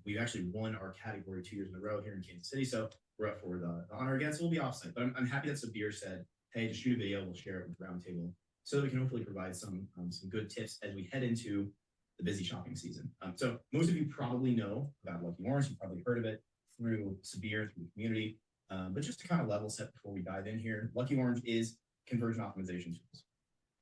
We've actually won our category 2 years in a row here in Kansas City, so we're up for the honor again. So we'll be offsite. But I'm happy that Sabir said, "Hey, just shoot a video. We'll share it with the roundtable, so that we can hopefully provide some good tips as we head into the busy shopping season." So most of you probably know about Lucky Orange. You've probably heard of it through Sabir, through the community. But just to kind of level set before we dive in here, Lucky Orange is conversion optimization tools.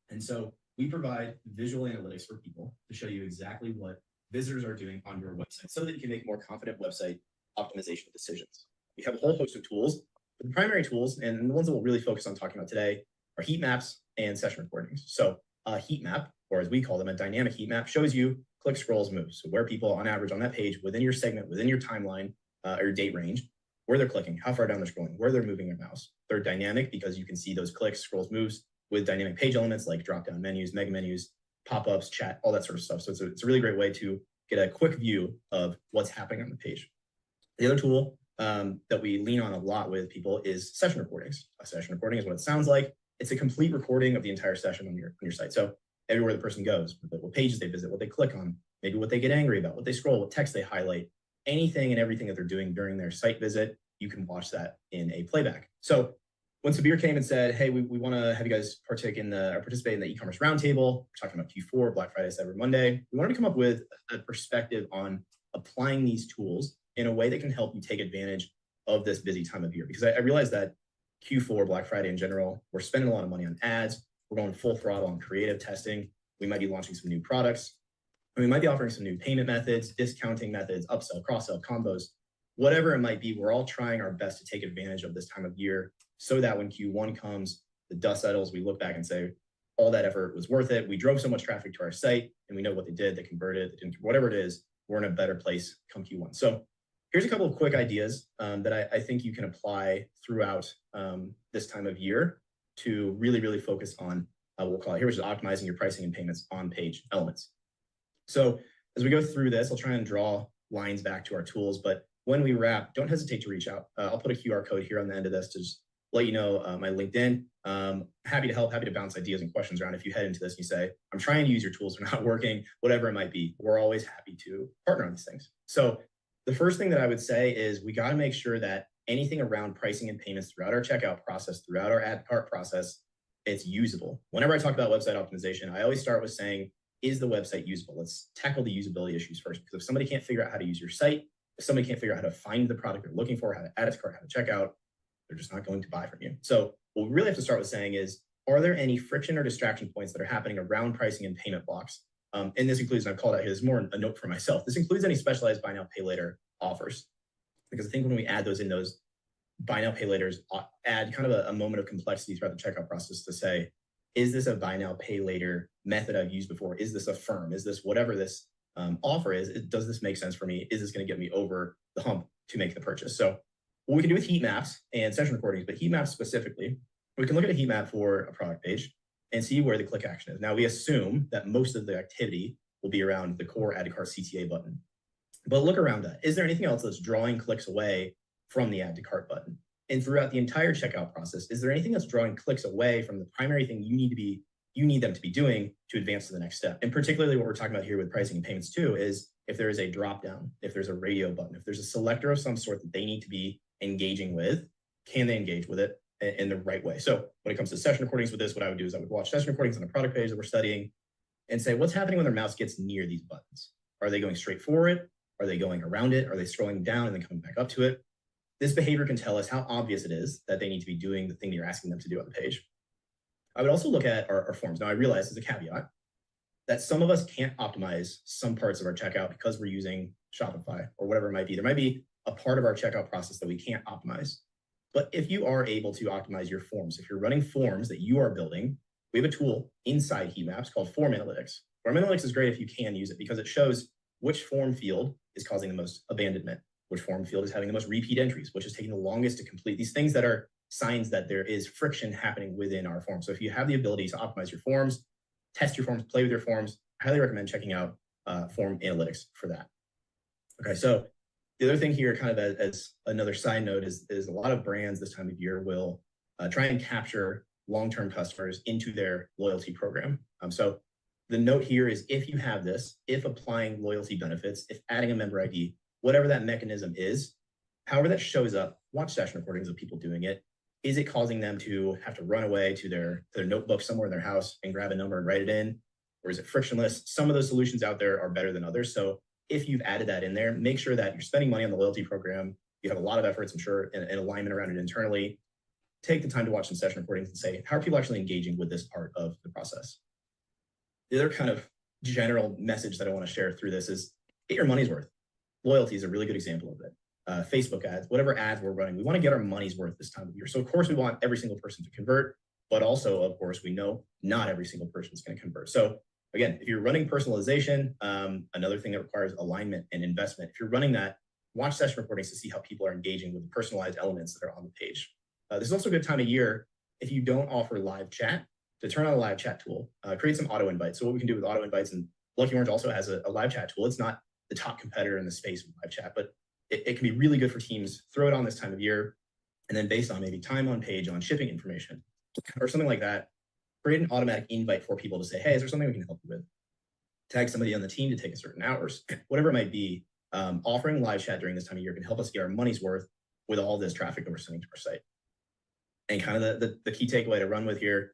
And so we provide visual analytics for people to show you exactly what visitors are doing on your website so that you can make more confident website optimization decisions. We have a whole host of tools, but the primary tools and the ones that we'll really focus on talking about today are heat maps and session recordings. So a heat map, or as we call them, a dynamic heat map, shows you click, scrolls, moves. So where people on average on that page within your segment, within your timeline or your date range, where they're clicking, how far down they're scrolling, where they're moving their mouse. They're dynamic because you can see those clicks, scrolls, moves with dynamic page elements like drop-down menus, mega menus, pop-ups, chat, all that sort of stuff. So it's a really great way to get a quick view of what's happening on the page. The other tool that we lean on a lot with people is session recordings. A session recording is what it sounds like. It's a complete recording of the entire session on your site. So everywhere the person goes, what pages they visit, what they click on, maybe what they get angry about, what they scroll, what text they highlight, anything and everything that they're doing during their site visit, you can watch that in a playback. So when Sabir came and said, "Hey, we want to have you guys participate in the e-commerce roundtable," we're talking about Q4, Black Friday, Cyber Monday. We wanted to come up with a perspective on applying these tools in a way that can help you take advantage of this busy time of year. Because I realized that Q4, Black Friday in general, we're spending a lot of money on ads. We're going full throttle on creative testing. We might be launching some new products. And we might be offering some new payment methods, discounting methods, upsell, cross-sell, combos, whatever it might be. We're all trying our best to take advantage of this time of year so that when Q1 comes, the dust settles, we look back and say, all that effort was worth it. We drove so much traffic to our site and we know what they did, they converted, they didn't, whatever it is, we're in a better place come Q1. So here's a couple of quick ideas that I think you can apply throughout this time of year to really, really focus on what we'll call it here, which is optimizing your pricing and payments on page elements. So as we go through this, I'll try and draw lines back to our tools, but when we wrap, don't hesitate to reach out. I'll put a QR code here on the end of this to just let you know my LinkedIn. Happy to help, happy to bounce ideas and questions around. If you head into this and you say, "I'm trying to use your tools, they're not working," whatever it might be, we're always happy to partner on these things. So the first thing that I would say is we got to make sure that anything around pricing and payments throughout our checkout process, throughout our ad cart process, it's usable. Whenever I talk about website optimization, I always start with saying, is the website usable? Let's tackle the usability issues first, because if somebody can't figure out how to use your site, if somebody can't figure out how to find the product they're looking for, how to add it to cart, how to check out, they're just not going to buy from you. So what we really have to start with saying is, are there any friction or distraction points that are happening around pricing and payment blocks? And this includes, and I've called out here, this is more a note for myself, this includes any specialized buy now, pay later offers. Because I think when we add those in, those buy now, pay laters add kind of a moment of complexity throughout the checkout process to say, is this a buy now, pay later method I've used before? Is this a firm? Is this whatever this offer is? Does this make sense for me? Is this going to get me over the hump to make the purchase? So what we can do with heat maps and session recordings, but heat maps specifically, we can look at a heat map for a product page and see where the click action is. Now, we assume that most of the activity will be around the core add to cart CTA button. But look around that. Is there anything else that's drawing clicks away from the add to cart button? And throughout the entire checkout process, is there anything that's drawing clicks away from the primary thing you need them to be doing to advance to the next step? And particularly what we're talking about here with pricing and payments too is if there is a drop down, if there's a radio button, if there's a selector of some sort that they need to be engaging with, can they engage with it in the right way? So when it comes to session recordings with this, what I would do is I would watch session recordings on the product page that we're studying and say, what's happening when their mouse gets near these buttons? Are they going straight for it? Are they going around it? Are they scrolling down and then coming back up to it? This behavior can tell us how obvious it is that they need to be doing the thing that you're asking them to do on the page. I would also look at our forms. Now, I realize as a caveat that some of us can't optimize some parts of our checkout because we're using Shopify or whatever it might be. There might be a part of our checkout process that we can't optimize. But if you are able to optimize your forms, if you're running forms that you are building, we have a tool inside heat maps called Form Analytics. Form Analytics is great if you can use it because it shows which form field is causing the most abandonment, which form field is having the most repeat entries, which is taking the longest to complete. These things that are signs that there is friction happening within our form. So if you have the ability to optimize your forms, test your forms, play with your forms, I highly recommend checking out Form Analytics for that. Okay, so the other thing here, kind of as another side note, is a lot of brands this time of year will try and capture long-term customers into their loyalty program. So the note here is if you have this, if applying loyalty benefits, if adding a member ID, whatever that mechanism is, however that shows up, watch session recordings of people doing it. Is it causing them to have to run away to their notebook somewhere in their house and grab a number and write it in? Or is it frictionless? Some of those solutions out there are better than others. So if you've added that in there, make sure that you're spending money on the loyalty program. You have a lot of efforts, I'm sure, and alignment around it internally. Take the time to watch some session recordings and say, how are people actually engaging with this part of the process? The other kind of general message that I want to share through this is get your money's worth. Loyalty is a really good example of it. Facebook ads, whatever ads we're running, we want to get our money's worth this time of year. So of course we want every single person to convert, but also of course we know not every single person is going to convert. So again, if you're running personalization, another thing that requires alignment and investment, if you're running that, watch session recordings to see how people are engaging with the personalized elements that are on the page. This is also a good time of year if you don't offer live chat to turn on a live chat tool, create some auto invites. So what we can do with auto invites, and Lucky Orange also has a live chat tool. It's not the top competitor in the space of live chat, but it can be really good for teams. Throw it on this time of year, and then based on maybe time on page on shipping information or something like that, create an automatic invite for people to say, hey, is there something we can help you with? Tag somebody on the team to take a certain hours, whatever it might be. Offering live chat during this time of year can help us get our money's worth with all this traffic that we're sending to our site. And kind of the key takeaway to run with here,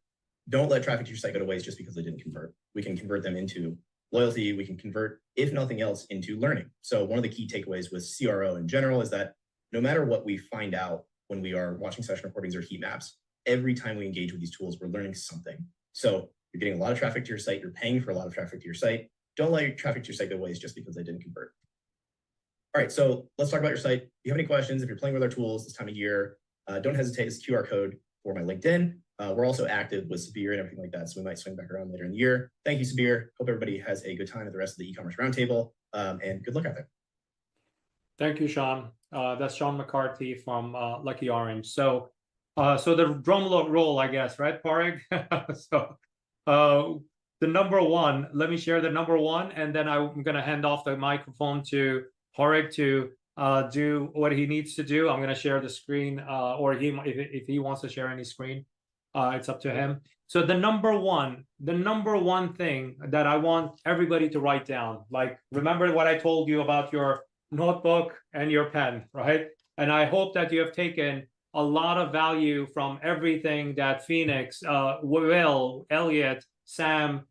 don't let traffic to your site go to waste just because they didn't convert. We can convert them into loyalty. We can convert, if nothing else, into learning. So one of the key takeaways with CRO in general is that no matter what we find out when we are watching session recordings or heat maps, every time we engage with these tools, we're learning something. So you're getting a lot of traffic to your site. You're paying for a lot of traffic to your site. Don't let your traffic to your site go to waste just because they didn't convert. All right, so let's talk about your site. If you have any questions, if you're playing with our tools this time of year, don't hesitate. This QR code for my LinkedIn. We're also active with Sabir and everything like that, so we might swing back around later in the year. Thank you, Sabir. Hope everybody has a good time at the rest of the e-commerce roundtable, and good luck out there. Thank you, Sean. That's Sean McCarthy from Lucky Orange. So the drum roll, I guess, right, Parig? So the number one, let me share the number one, and then I'm going to hand off the microphone to Parig to do what he needs to do. I'm going to share the screen, or if he wants to share any screen, it's up to him. So the number one thing that I want everybody to write down, like, remember what I told you about your notebook and your pen, right? And I hope that you have taken a lot of value from everything that Phoenix, Will, Elliott, Sam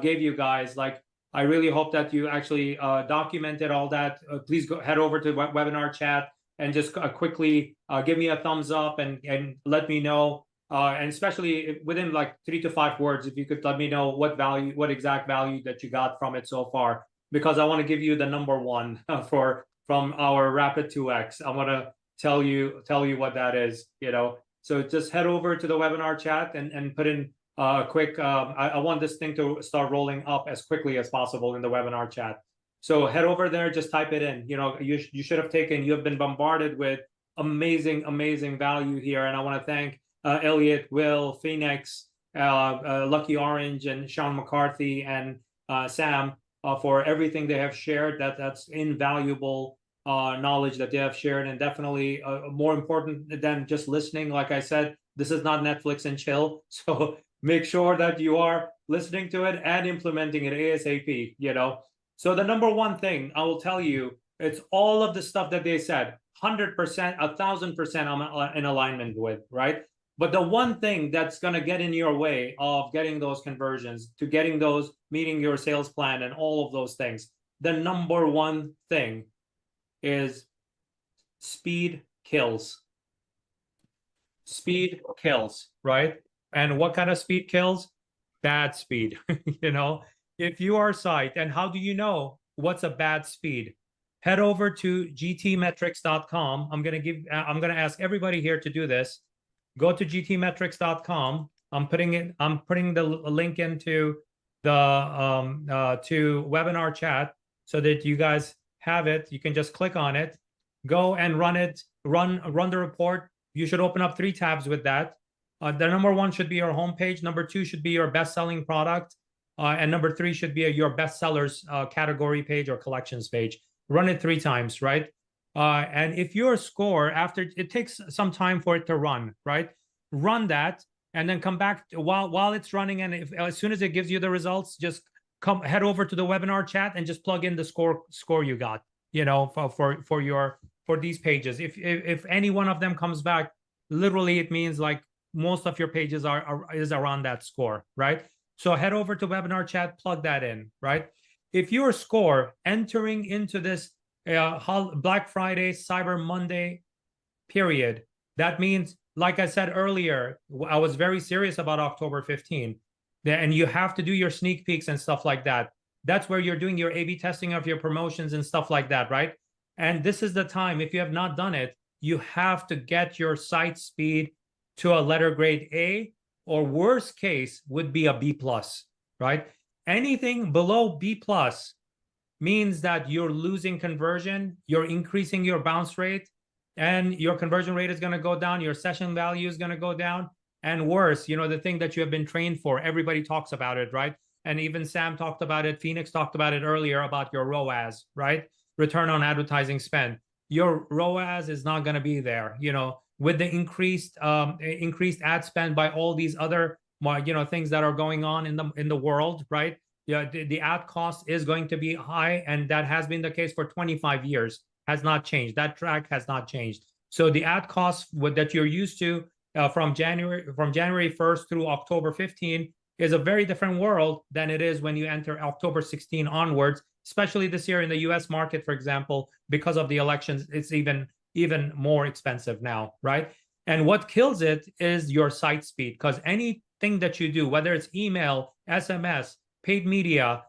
gave you guys. Like, I really hope that you actually documented all that. Please go head over to webinar chat and just quickly give me a thumbs up and let me know. And especially within like 3 to 5 words, if you could let me know what exact value that you got from it so far, because I want to give you the number one from our Rapid 2X. I want to tell you what that is, So just head over to the webinar chat and put in a quick, I want this thing to start rolling up as quickly as possible in the webinar chat. So head over there, just type it in. You should have you have been bombarded with amazing value here. And I want to thank Elliott, Will, Phoenix, Lucky Orange, and Sean McCarthy, and Sam for everything they have shared. That's invaluable knowledge that they have shared, and definitely more important than just listening. Like I said, this is not Netflix and chill. So make sure that you are listening to it and implementing it ASAP, you know. So the number one thing I will tell you, it's all of the stuff that they said, 100%, 1,000% I'm in alignment with, right? But the one thing that's going to get in your way of getting those conversions, to getting those, meeting your sales plan and all of those things, the number one thing is speed kills. Speed kills, right? And what kind of speed kills? Bad speed. You know, if you are site, and how do you know what's a bad speed? Head over to gtmetrics.com. I'm going to ask everybody here to do this. Go to gtmetrics.com. I'm putting the link into the to webinar chat so that you guys have it. You can just click on it, go and run it, run the report. You should open up 3 tabs with that. The number 1 should be your homepage. Number 2 should be your best-selling product. And number 3 should be your bestsellers category page or collections page. Run it 3 times, right? And if your score, after it takes some time for it to run, right? Run that and then come back while it's running. And as soon as it gives you the results, just head over to the webinar chat and just plug in the score you got, you know, for these pages. If any one of them comes back, literally it means like most of your pages is around that score, right? So head over to webinar chat, plug that in, right? If your score entering into this Black Friday, Cyber Monday period, that means, like I said earlier, I was very serious about October 15, and you have to do your sneak peeks and stuff like that. That's where you're doing your A/B testing of your promotions and stuff like that, right? And this is the time, if you have not done it, you have to get your site speed to a letter grade A, or worst case would be a B+, right? Anything below B+ means that you're losing conversion, you're increasing your bounce rate, and your conversion rate is going to go down, your session value is going to go down, and worse, you know, the thing that you have been trained for, everybody talks about it, right? And even Sam talked about it, Phoenix talked about it earlier about your ROAS, right? Return on advertising spend. Your ROAS is not going to be there, you know, with the increased ad spend by all these other, you know, things that are going on in the world, right? Yeah, the ad cost is going to be high, and that has been the case for 25 years, has not changed. That track has not changed. So the ad costs that you're used to from January 1st through October 15 is a very different world than it is when you enter October 16 onwards, especially this year in the US market, for example, because of the elections, it's even more expensive now, right? And what kills it is your site speed, because anything that you do, whether it's email, SMS, paid media,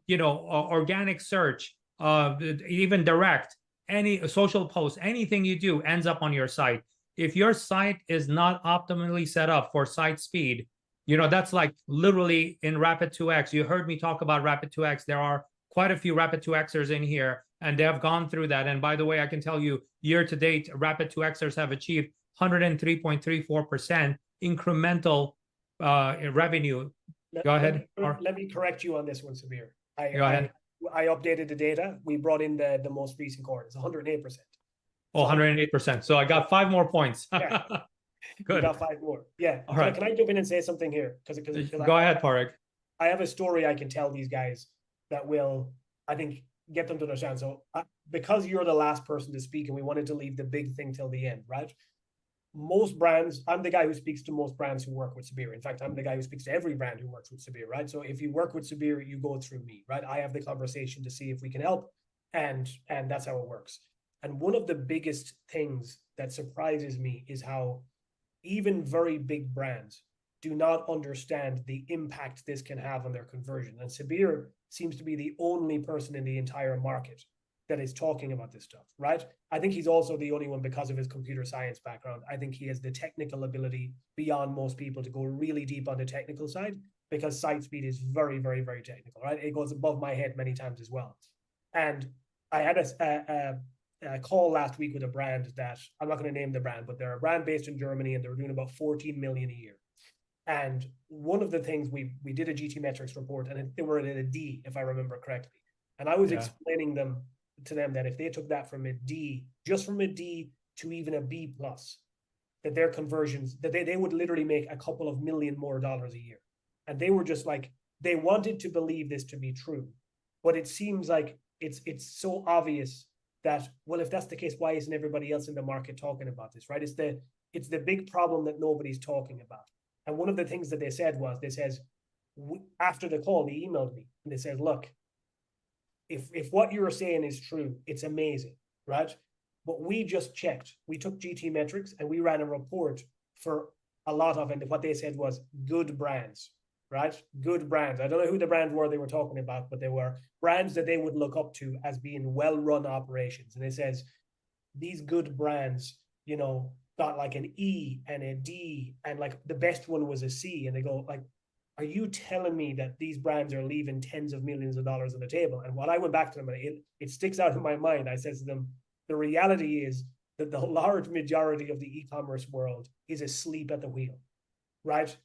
you know, organic search, even direct, any social post, anything you do ends up on your site. If your site is not optimally set up for site speed, you know, that's like literally in Rapid 2X. You heard me talk about Rapid 2X. There are quite a few Rapid 2Xers in here, and they have gone through that. And by the way, I can tell you, year to date, Rapid 2Xers have achieved 103.34% incremental revenue. Go ahead. Let me correct you on this one, Sabir. Go ahead. I updated the data. We brought in the most recent quarter. It's 108%. Oh, 108%. So I got 5 more points. Yeah. Good. You got 5 more. Yeah. All right. Can I jump in and say something here? Go ahead, Parag. I have a story I can tell these guys that will, I think, get them to understand. So because you're the last person to speak and we wanted to leave the big thing till the end, right? Most brands, I'm the guy who speaks to most brands who work with Sabir. In fact, I'm the guy who speaks to every brand who works with Sabir, right? So if you work with Sabir, you go through me, right? I have the conversation to see if we can help, and that's how it works. And one of the biggest things that surprises me is how even very big brands do not understand the impact this can have on their conversion. And Sabir seems to be the only person in the entire market that is talking about this stuff, right? I think he's also the only one because of his computer science background. I think he has the technical ability beyond most people to go really deep on the technical side, because site speed is very, very, very technical, right? It goes above my head many times as well. And I had a call last week with a brand that I'm not going to name the brand, but they're a brand based in Germany and they're doing about 14 million a year. And one of the things we did a GT metrics report, and they were at a D, if I remember correctly. And I was explaining to them that if they took that from a D, just from a D to even a B plus, that their conversions, that they would literally make a couple of million more dollars a year. And they were just like, they wanted to believe this to be true. But it seems like it's so obvious that, well, if that's the case, why isn't everybody else in the market talking about this, right? It's the big problem that nobody's talking about. And one of the things that they said was, after the call, they emailed me and they said, look, if what you're saying is true, it's amazing, right? But we just checked. We took GT metrics and we ran a report for a lot of, and what they said was good brands, right? Good brands. I don't know who the brand were they were talking about, but they were brands that they would look up to as being well-run operations. And it says these good brands, you know, got like an E and a D, and like the best one was a C. And they go like, are you telling me that these brands are leaving tens of millions of dollars on the table? And what I went back to them, and it sticks out in my mind, I said to them, the reality is that the large majority of the e-commerce world is asleep at the wheel, right?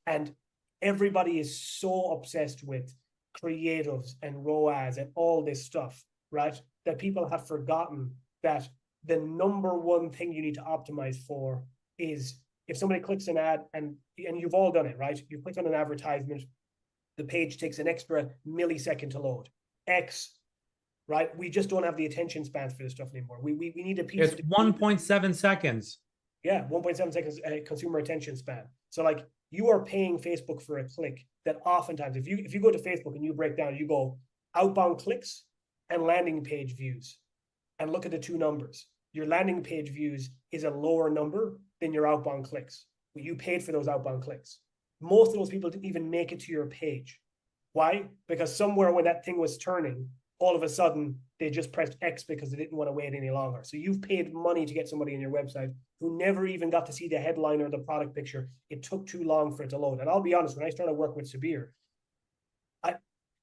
And everybody is so obsessed with creatives and ROAS and all this stuff, right? That people have forgotten that the number one thing you need to optimize for is if somebody clicks an ad, and you've all done it, right? You click on an advertisement, the page takes an extra millisecond to load. Right? We just don't have the attention spans for this stuff anymore. We need a piece. It's 1.7 seconds. Yeah, 1.7 seconds consumer attention span. So like you are paying Facebook for a click that oftentimes, if you go to Facebook and you break down, you go outbound clicks and landing page views, and look at the two numbers. Your landing page views is a lower number than your outbound clicks. You paid for those outbound clicks. Most of those people didn't even make it to your page. Why? Because somewhere when that thing was turning, all of a sudden they just pressed X because they didn't want to wait any longer. So you've paid money to get somebody on your website who never even got to see the headline or the product picture. It took too long for it to load. And I'll be honest, when I started working with Sabir,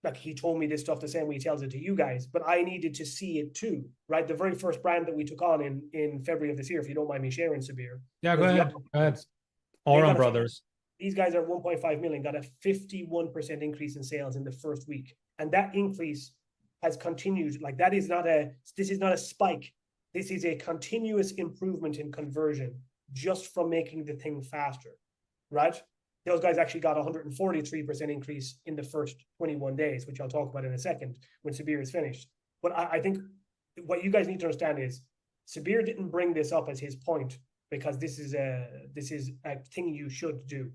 like he told me this stuff the same way he tells it to you guys, but I needed to see it too, right? The very first brand that we took on in February of this year, if you don't mind me sharing, Sabir. Yeah, go ahead. Oram Brothers. These guys are 1.5 million, got a 51% increase in sales in the first week. And that increase has continued. Like this is not a spike. This is a continuous improvement in conversion just from making the thing faster, right? Those guys actually got 143% increase in the first 21 days, which I'll talk about in a second when Sabir is finished. But I think what you guys need to understand is Sabir didn't bring this up as his point because this is a thing you should do.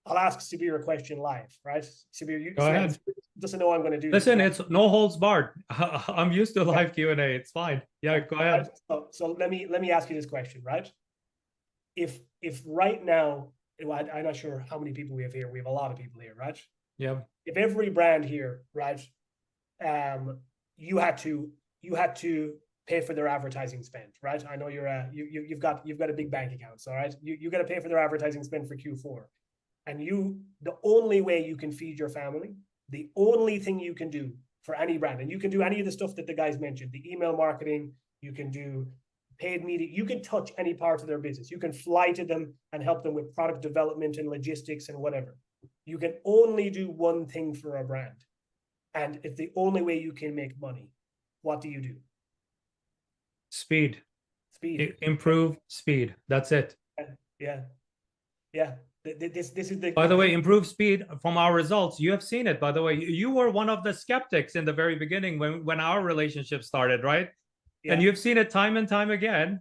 I'll ask Sabir a question live, right? Sabir, you go ahead. Doesn't know I'm going to do. Listen, it's no holds barred. I'm used to live Q&A. It's fine. Yeah, go ahead. So let me ask you this question, right? If right now, I'm not sure how many people we have here. We have a lot of people here, right? Yeah. If every brand here, right, you had to pay for their advertising spend, right? I know you've got a big bank account, so right, you got to pay for their advertising spend for Q4, and the only way you can feed your family, the only thing you can do for any brand, and you can do any of the stuff that the guys mentioned, the email marketing, you can do paid media, you can touch any part of their business. You can fly to them and help them with product development and logistics and whatever. You can only do one thing for a brand. And it's the only way you can make money. What do you do? Speed. Improve speed. That's it. Yeah. This is the. By the way, improve speed from our results. You have seen it, by the way. You were one of the skeptics in the very beginning when our relationship started, right? Yeah. And you've seen it time and time again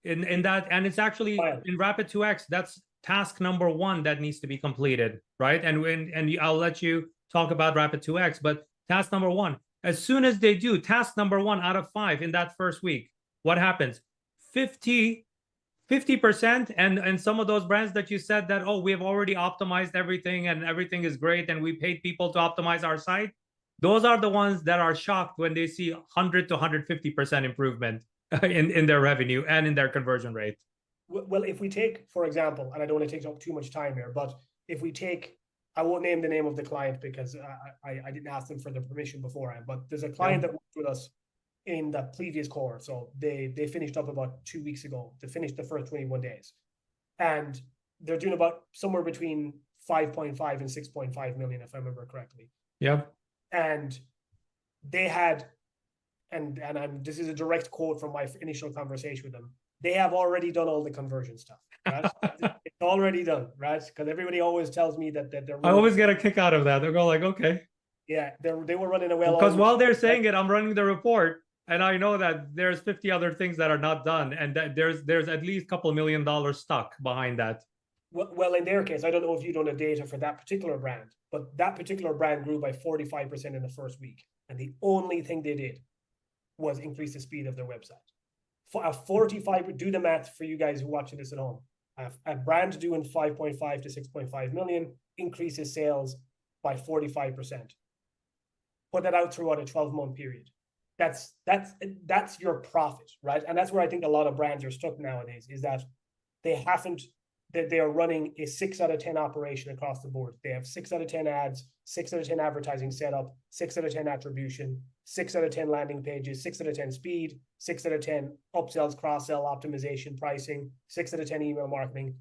in that, and it's actually in Rapid 2X, that's task number 1 that needs to be completed, right? And I'll let you talk about Rapid 2X, but task number 1, as soon as they do task number 1 out of 5 in that first week, what happens? 50% and some of those brands that you said that, oh, we have already optimized everything and everything is great and we paid people to optimize our site. Those are the ones that are shocked when they see 100 to 150% improvement in their revenue and in their conversion rate. Well, if we take, for example, and I don't want to take up too much time here, but if we take, I won't name the name of the client because I didn't ask them for the permission beforehand, but there's a client that worked with us in the previous core. So they finished up about 2 weeks ago. They finished the first 21 days. And they're doing about somewhere between 5.5 and 6.5 million, if I remember correctly. Yep. And they had, and this is a direct quote from my initial conversation with them. They have already done all the conversion stuff, right? It's already done, right? Because everybody always tells me that they're. I always get a kick out of that. They go like, okay. Yeah, they were running a well. Because while they're saying it, I'm running the report, and I know that there's 50 other things that are not done, and that there's at least a couple $1 million stuck behind that. Well, in their case, I don't know if you don't have data for that particular brand, but that particular brand grew by 45% in the first week. And the only thing they did was increase the speed of their website. For a 45, do the math for you guys who are watching this at home. A brand doing 5.5 to 6.5 million increases sales by 45%. Put that out throughout a 12-month period. That's your profit, right? And that's where I think a lot of brands are stuck nowadays, is that they are running a 6 out of 10 operation across the board. They have 6 out of 10 ads, 6 out of 10 advertising setup, 6 out of 10 attribution, 6 out of 10 landing pages, 6 out of 10 speed, 6 out of 10 upsells, cross-sell, optimization, pricing, 6 out of 10 email marketing.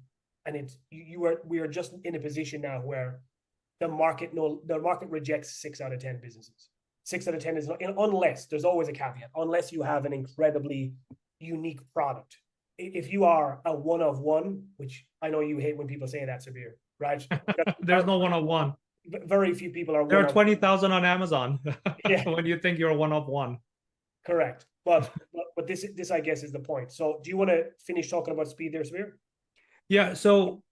And we are just in a position now where the market rejects 6 out of 10 businesses. 6 out of 10 is not, unless there's always a caveat, unless you have an incredibly unique product. If you are a one of one, which I know you hate when people say that, Sabir, right? There's no one of one. Very few people are. There are 20,000 on Amazon. Yeah. When you think you're a one of one. Correct, but this I guess is the point. So, do you want to finish talking about speed there, Sabir? Yeah. So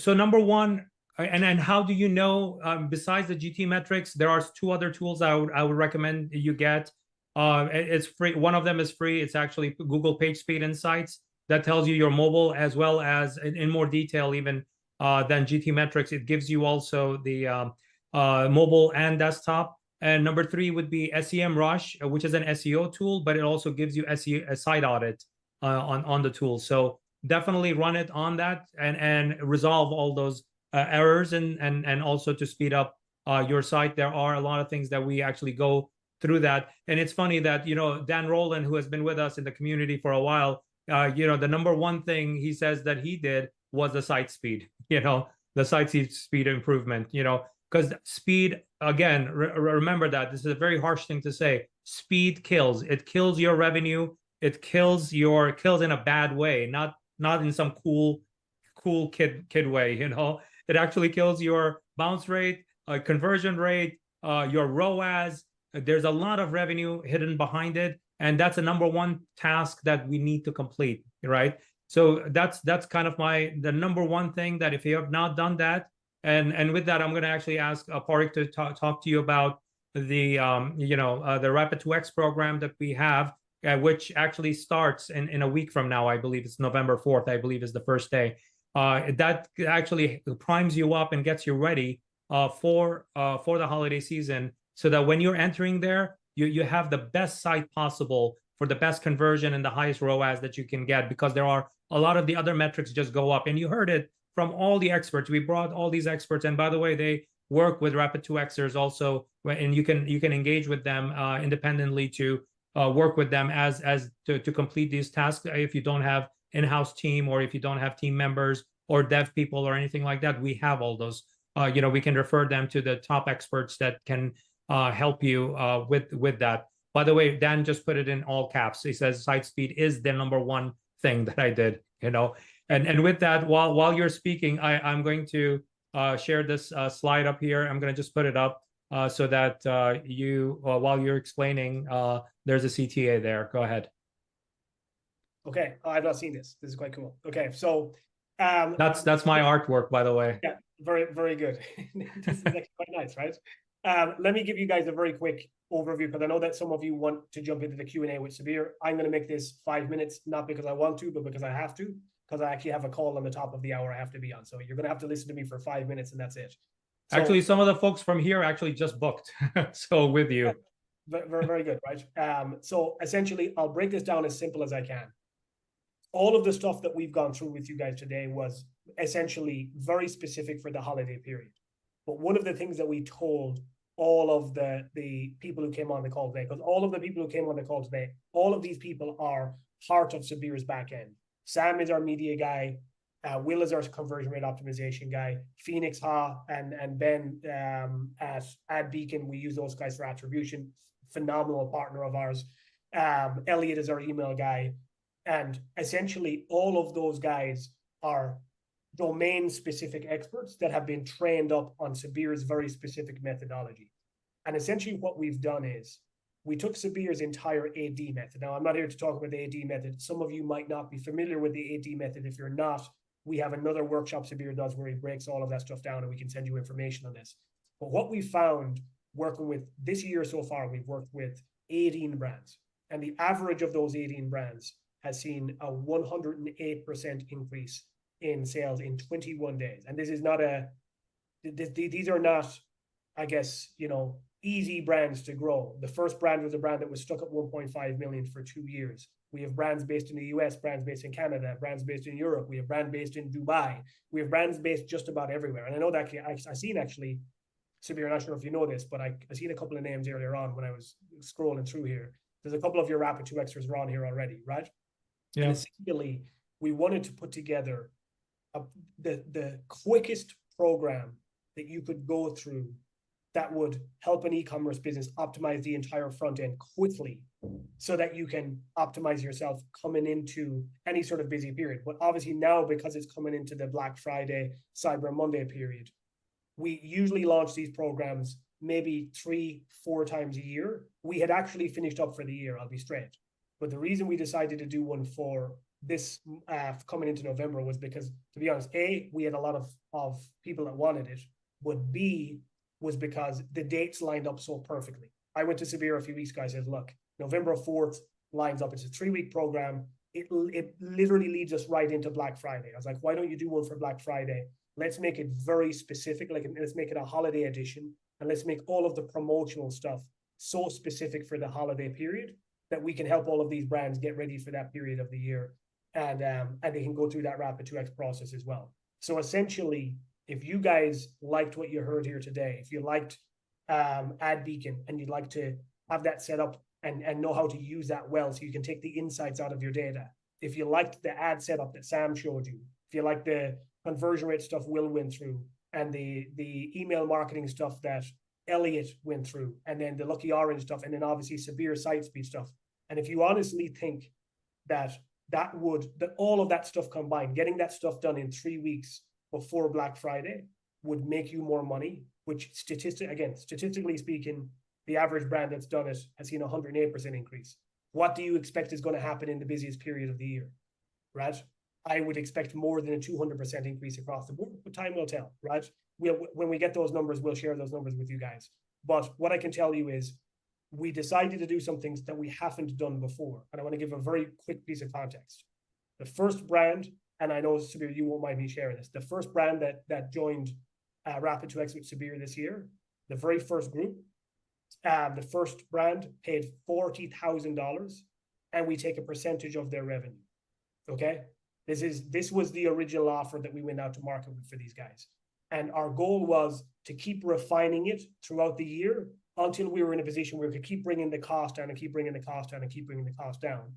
number one, and how do you know? Besides the GT metrics, there are 2 other tools I would recommend you get. It's free. One of them is free. It's actually Google PageSpeed Insights. That tells you your mobile as well as in more detail even than GT metrics. It gives you also the mobile and desktop. And number 3 would be SEM Rush, which is an SEO tool, but it also gives you a site audit on the tool. So definitely run it on that and resolve all those errors and also to speed up your site. There are a lot of things that we actually go through that. And it's funny that, Dan Rowland, who has been with us in the community for a while, the number one thing he says that he did was the site speed, the site speed improvement, because speed, again, remember that this is a very harsh thing to say. Speed kills. It kills your revenue. It kills in a bad way, not in some cool kid way, It actually kills your bounce rate, conversion rate, your ROAS. There's a lot of revenue hidden behind it. And that's a number one task that we need to complete, right? So that's kind of the number one thing, that if you have not done that, and with that, I'm going to actually ask Parik to talk to you about the Rapid 2X program that we have, which actually starts in a week from now. I believe it's November 4th. I believe is the first day. That actually primes you up and gets you ready for the holiday season, so that when you're entering there, you have the best site possible for the best conversion and the highest ROAS that you can get, because there are a lot of the other metrics just go up. And you heard it from all the experts. We brought all these experts, and by the way, they work with Rapid 2Xers also, and you can engage with them independently to work with them as to complete these tasks. If you don't have in-house team, or if you don't have team members or dev people or anything like that, we have all those. We can refer them to the top experts that can help you with that. By the way, Dan just put it in all caps. He says site speed is the number one thing that I did, and with that, while you're speaking, I'm going to share this slide up here. I'm going to just put it up so that while you're explaining, there's a CTA there. Go ahead. Okay, I've not seen this. This is quite cool. Okay, so that's my artwork, by the way. Yeah, very, very good. This is actually quite nice, right? Let me give you guys a very quick overview, because I know that some of you want to jump into the Q&A with Sabir. I'm going to make this 5 minutes, not because I want to, but because I have to, because I actually have a call on the top of the hour I have to be on. So you're going to have to listen to me for 5 minutes, and that's it. So, actually, some of the folks from here actually just booked. So with you. Very, very good, right? So essentially, I'll break this down as simple as I can. All of the stuff that we've gone through with you guys today was essentially very specific for the holiday period. But one of the things that we told all of the people who came on the call today, because all of the people who came on the call today, all of these people are part of Sabir's back end. Sam is our media guy. Will is our conversion rate optimization guy. Phoenix Ha and Ben at AdBeacon, we use those guys for attribution. Phenomenal partner of ours. Elliott is our email guy. And essentially all of those guys are domain-specific experts that have been trained up on Sabir's very specific methodology. And essentially what we've done is we took Sabir's entire AD method. Now, I'm not here to talk about the AD method. Some of you might not be familiar with the AD method. If you're not, we have another workshop Sabir does where he breaks all of that stuff down, and we can send you information on this. But what we found working with this year so far, we've worked with 18 brands. And the average of those 18 brands has seen a 108% increase in sales in 21 days. And this is not these are not, I guess, easy brands to grow. The first brand was a brand that was stuck at 1.5 million for 2 years. We have brands based in the US, brands based in Canada, brands based in Europe. We have brands based in Dubai. We have brands based just about everywhere. And I know that I seen actually, Sabir, I'm not sure if you know this, but I seen a couple of names earlier on when I was scrolling through here. There's a couple of your Rapid 2Xers are on here already, right? Yeah. And essentially, we wanted to put together the quickest program that you could go through that would help an e-commerce business optimize the entire front end quickly so that you can optimize yourself coming into any sort of busy period. But obviously now, because it's coming into the Black Friday, Cyber Monday period, we usually launch these programs maybe 3-4 times a year. We had actually finished up for the year, I'll be straight. But the reason we decided to do one for this coming into November was because, to be honest, A, we had a lot of people that wanted it, but B, was because the dates lined up so perfectly. I went to Sabir a few weeks ago. I said, look, November 4th lines up. It's a 3-week program. It literally leads us right into Black Friday. I was like, why don't you do one for Black Friday? Let's make it very specific. Let's make it a holiday edition, and let's make all of the promotional stuff so specific for the holiday period that we can help all of these brands get ready for that period of the year, and they can go through that Rapid 2X process as well. So essentially, if you guys liked what you heard here today, if you liked AdBeacon and you'd like to have that set up and know how to use that well so you can take the insights out of your data, if you liked the ad setup that Sam showed you, if you like the conversion rate stuff Will went through, and the email marketing stuff that Elliott went through, and then the Lucky Orange stuff, and then obviously Sabir site speed stuff. And if you honestly think that all of that stuff combined, getting that stuff done in 3 weeks before Black Friday would make you more money, which statistically speaking, the average brand that's done it has seen a 108% increase. What do you expect is going to happen in the busiest period of the year, right? I would expect more than a 200% increase across the board, but time will tell, right? When we get those numbers, we'll share those numbers with you guys. But what I can tell you is we decided to do some things that we haven't done before. And I want to give a very quick piece of context. The first brand, and I know, Sabir, you won't mind me sharing this, the first brand that joined Rapid 2X with Sabir this year, the very first group, the first brand paid $40,000, and we take a percentage of their revenue. Okay? This was the original offer that we went out to market with for these guys. And our goal was to keep refining it throughout the year until we were in a position where we could keep bringing the cost down and keep bringing the cost down and keep bringing the cost down.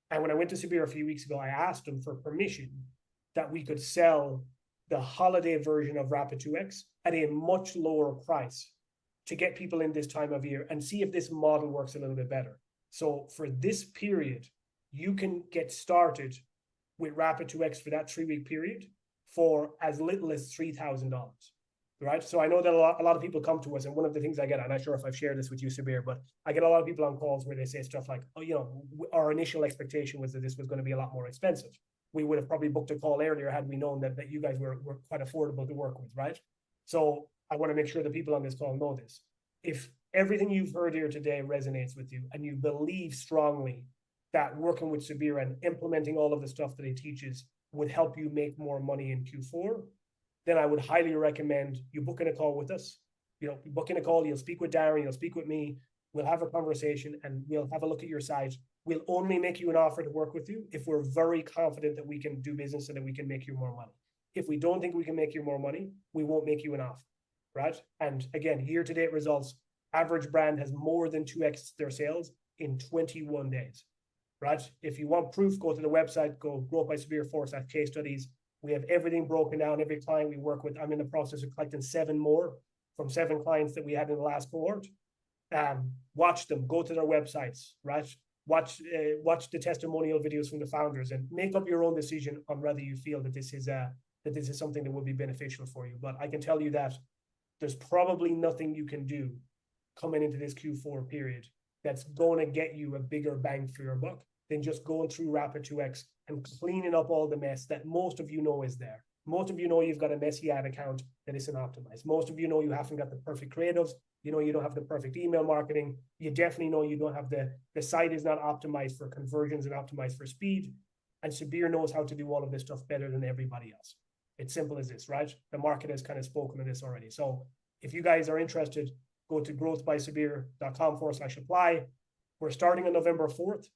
And when I went to Sabir a few weeks ago, I asked them for permission that we could sell the holiday version of Rapid 2X at a much lower price to get people in this time of year and see if this model works a little bit better. So for this period, you can get started with Rapid 2X for that 3-week period for as little as $3,000, right? So I know that a lot of people come to us, and one of the things I get, I'm not sure if I've shared this with you, Sabir, but I get a lot of people on calls where they say stuff like, oh, our initial expectation was that this was going to be a lot more expensive. We would have probably booked a call earlier had we known that you guys were quite affordable to work with, right? So I want to make sure that people on this call know this. If everything you've heard here today resonates with you and you believe strongly that working with Sabir and implementing all of the stuff that he teaches would help you make more money in Q4, then I would highly recommend you booking a call with us. Booking a call, you'll speak with Darren, you'll speak with me, we'll have a conversation and we'll have a look at your site. We'll only make you an offer to work with you if we're very confident that we can do business and that we can make you more money. If we don't think we can make you more money, we won't make you an offer. right? And again, year-to-date results, average brand has more than 2x their sales in 21 days, right? If you want proof, go to the website, go Growth by Sabir / case studies. We have everything broken down, every client we work with. I'm in the process of collecting 7 more from 7 clients that we had in the last cohort. Watch them, go to their websites, right? Watch the testimonial videos from the founders and make up your own decision on whether you feel that this is something that would be beneficial for you. But I can tell you that there's probably nothing you can do coming into this Q4 period that's going to get you a bigger bang for your buck than just going through Rapid 2X and cleaning up all the mess that most of you know is there. Most of you know you've got a messy ad account that isn't optimized. Most of you know you haven't got the perfect creatives. You know you don't have the perfect email marketing. You definitely know you don't have the site is not optimized for conversions and optimized for speed. And Sabir knows how to do all of this stuff better than everybody else. It's simple as this, right? The market has kind of spoken to this already. So if you guys are interested, go to growthbysabir.com/apply. We're starting on November 4th,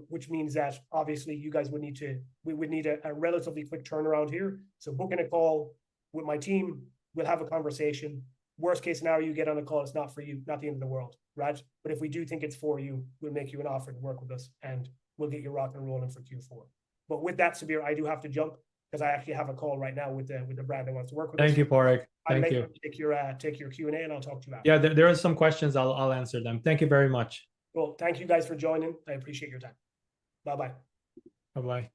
which means that obviously you guys would need a relatively quick turnaround here. So booking a call with my team, we'll have a conversation. Worst case scenario, you get on a call, it's not for you, not the end of the world, right? But if we do think it's for you, we'll make you an offer to work with us and we'll get you rock and rolling for Q4. But with that, Sabir, I do have to jump because I actually have a call right now with the brand that wants to work with us. Thank you, Padraig. Thank you. Take your Q&A and I'll talk to you after. Yeah, there are some questions. I'll answer them. Thank you very much. Well, thank you guys for joining. I appreciate your time. Bye-bye. Bye-bye.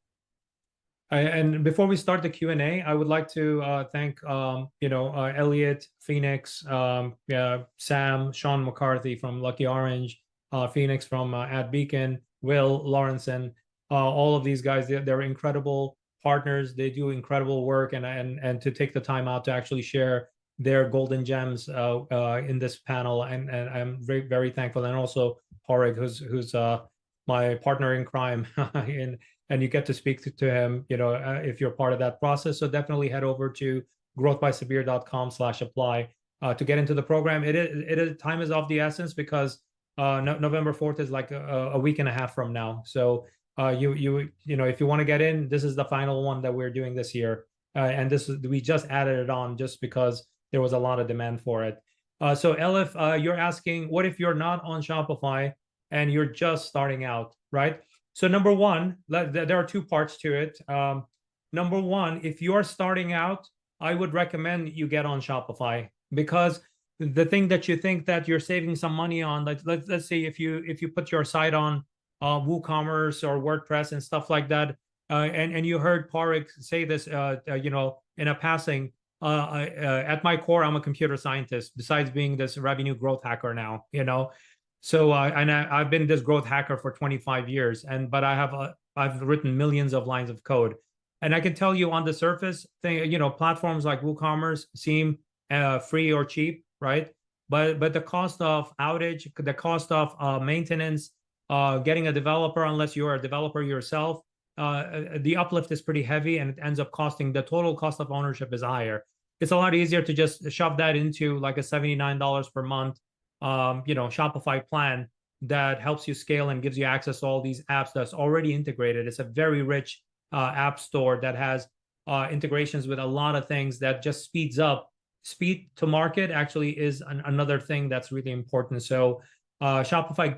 And before we start the Q&A, I would like to thank Elliott, Phoenix, Sam, Sean McCarthy from Lucky Orange, Phoenix from AdBeacon, Will, Laurenson, all of these guys. They're incredible partners. They do incredible work, and to take the time out to actually share their golden gems in this panel, and I'm very, very thankful. And also Padraig, who's my partner in crime, and you get to speak to him, if you're part of that process. So definitely head over to growthbysabir.com/apply to get into the program. It is time is of the essence because November 4th is like a week and a half from now. So if you want to get in, this is the final one that we're doing this year, and we just added it on just because there was a lot of demand for it. So Elif, you're asking, what if you're not on Shopify and you're just starting out, right? So number one, there are 2 parts to it. Number one, if you're starting out, I would recommend you get on Shopify, because the thing that you think that you're saving some money on, let's say if you put your site on WooCommerce or WordPress and stuff like that, and you heard Padraig say this, in a passing. At my core, I'm a computer scientist, besides being this revenue growth hacker now, So I've been this growth hacker for 25 years, but I've written millions of lines of code, and I can tell you on the surface, platforms like WooCommerce seem free or cheap, right? But the cost of outage, the cost of maintenance, getting a developer, unless you're a developer yourself, the uplift is pretty heavy, and it ends up costing, the total cost of ownership is higher. It's a lot easier to just shove that into like a $79 per month Shopify plan that helps you scale and gives you access to all these apps that's already integrated. It's a very rich app store that has integrations with a lot of things that just speeds up. Speed to market actually is another thing that's really important. So Shopify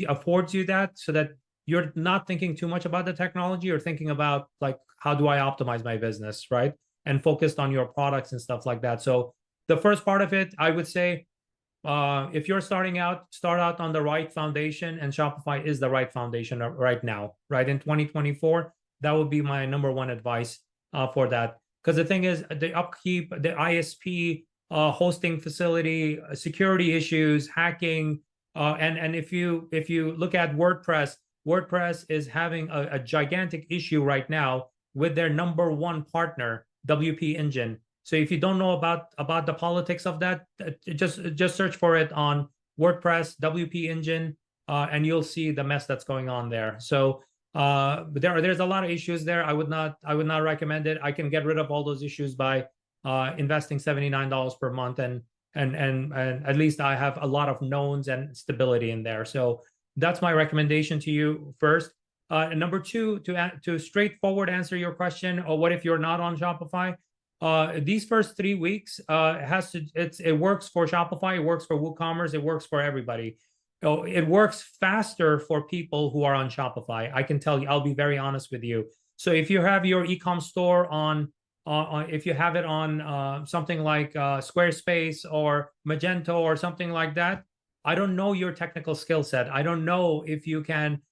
affords you that, so that you're not thinking too much about the technology, or thinking about like, how do I optimize my business, right? And focused on your products and stuff like that. So the first part of it, I would say, if you're starting out, start out on the right foundation, and Shopify is the right foundation right now, right? In 2024, that would be my number one advice for that. Because the thing is, the upkeep, the ISP, hosting facility, security issues, hacking, and if you look at WordPress is having a gigantic issue right now with their number one partner, WP Engine. So if you don't know about the politics of that, just search for it on WordPress, WP Engine, and you'll see the mess that's going on there. So there's a lot of issues there. I would not recommend it. I can get rid of all those issues by investing $79 per month, and at least I have a lot of knowns and stability in there. So that's my recommendation to you first. And number two, to straightforward answer your question, or what if you're not on Shopify? these first 3 weeks it works for Shopify, it works for WooCommerce, it works for everybody. It works faster for people who are on Shopify. I can tell you, I'll be very honest with you. So if you have your e-com store on if you have it on something like Squarespace or Magento or something like that, I don't know your technical skill set. I don't know if you can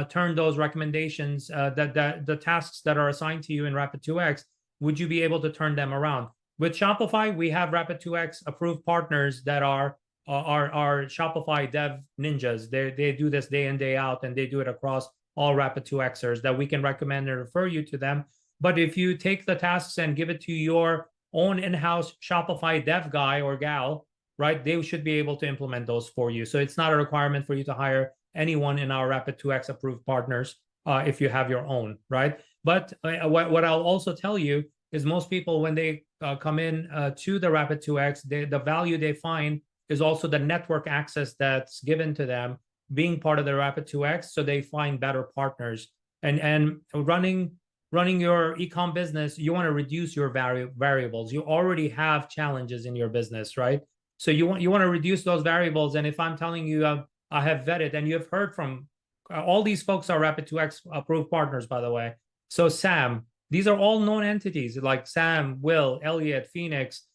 turn those recommendations that the tasks that are assigned to you in Rapid2X, would you be able to turn them around? With Shopify, we have Rapid2X approved partners that are Shopify dev ninjas. They do this day in, day out, and they do it across all Rapid2Xers that we can recommend and refer you to them. But if you take the tasks and give it to your own in-house Shopify dev guy or gal, right, they should be able to implement those for you. So it's not a requirement for you to hire anyone in our Rapid2X approved partners if you have your own, right? But what I'll also tell you is most people, when they come in to the Rapid2X, the value they find is also the network access that's given to them being part of the Rapid2X, so they find better partners. And running your e-com business, you want to reduce your variables. You already have challenges in your business, right? So you want to reduce those variables. And if I'm telling you I have vetted, and you have heard from all these folks are Rapid2X approved partners, by the way. So Sam, these are all known entities like Sam, Will, Elliott, Phoenix,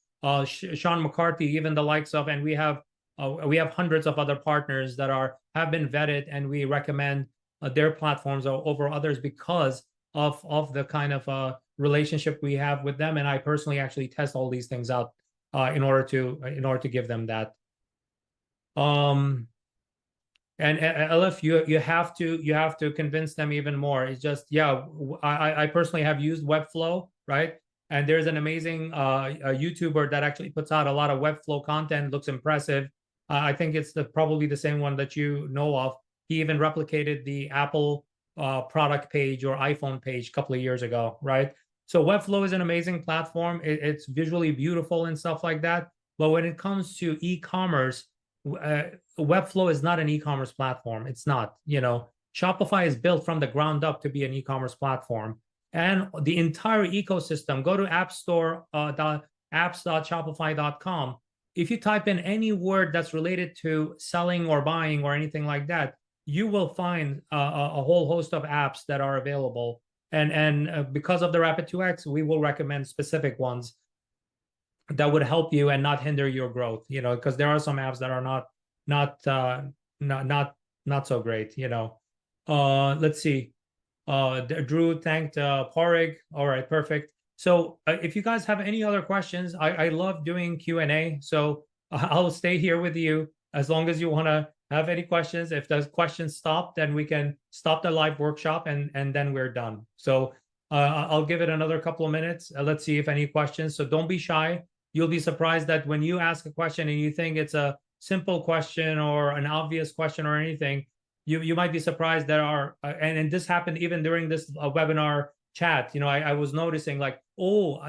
Sean McCarthy, even the likes of, and we have hundreds of other partners that have been vetted, and we recommend their platforms over others because of the kind of relationship we have with them. And I personally actually test all these things out in order to give them that. And Elif, you have to convince them even more. It's just, yeah, I personally have used Webflow, right? And there's an amazing a YouTuber that actually puts out a lot of Webflow content, looks impressive. I think it's probably the same one that you know of. He even replicated the Apple product page or iPhone page a couple of years ago, right? So Webflow is an amazing platform. It's visually beautiful and stuff like that. But when it comes to e-commerce, Webflow is not an e-commerce platform. It's not. Shopify is built from the ground up to be an e-commerce platform. And the entire ecosystem, go to apps.shopify.com. If you type in any word that's related to selling or buying or anything like that, you will find a whole host of apps that are available. And because of the Rapid2X, we will recommend specific ones that would help you and not hinder your growth. Because there are some apps that are not so great. Let's see. Drew thanked Porig. All right, perfect. So if you guys have any other questions, I love doing Q&A. So I'll stay here with you as long as you want to have any questions. If the questions stop, then we can stop the live workshop and then we're done. So I'll give it another couple of minutes. Let's see if any questions. So don't be shy. You'll be surprised that when you ask a question and you think it's a simple question or an obvious question or anything, you might be surprised there are, and this happened even during this webinar chat. I was noticing like,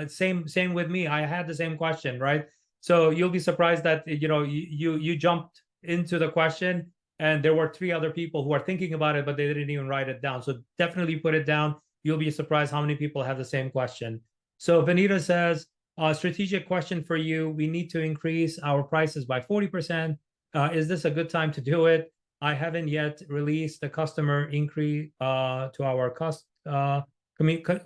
same with me. I had the same question, right? So you'll be surprised that you jumped into the question and there were 3 other people who are thinking about it, but they didn't even write it down. So definitely put it down. You'll be surprised how many people have the same question. So Vanita says, strategic question for you. We need to increase our prices by 40%. Is this a good time to do it? I haven't yet released the customer increase to our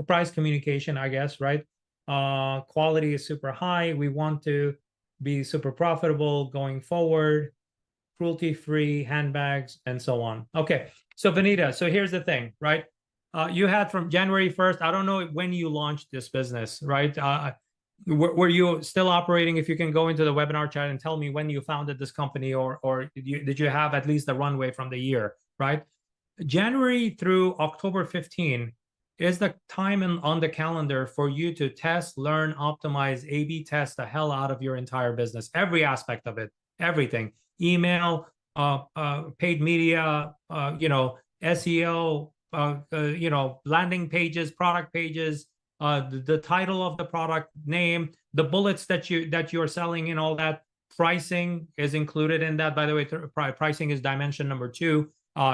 price communication, I guess, right? Quality is super high. We want to be super profitable going forward, cruelty-free handbags, and so on. Okay, so Vanita, so here's the thing, right? You had from January 1st, I don't know when you launched this business, right? Were you still operating? If you can go into the webinar chat and tell me when you founded this company, or did you have at least a runway from the year, right? January through October 15 is the time on the calendar for you to test, learn, optimize, A/B test the hell out of your entire business, every aspect of it, everything, email, paid media, SEO, landing pages, product pages, the title of the product name, the bullets that you're selling, and all that. Pricing is included in that. By the way, pricing is dimension number 2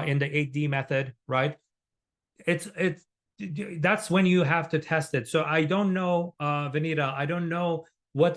in the 8D method, right? It's that's when you have to test it. So I don't know, Vanita, I don't know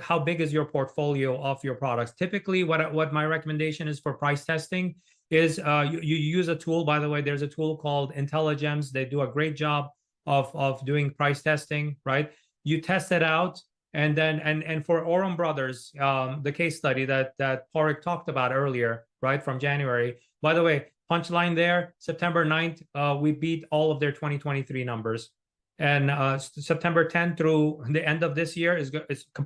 how big is your portfolio of your products. Typically, what my recommendation is for price testing is you use a tool. By the way, there's a tool called IntelliGems. They do a great job of doing price testing, right? You test it out, and then and for Oram Brothers, the case study that Parik talked about earlier, right, from January. By the way, punchline there, September 9th, we beat all of their 2023 numbers. And September 10th through the end of this year is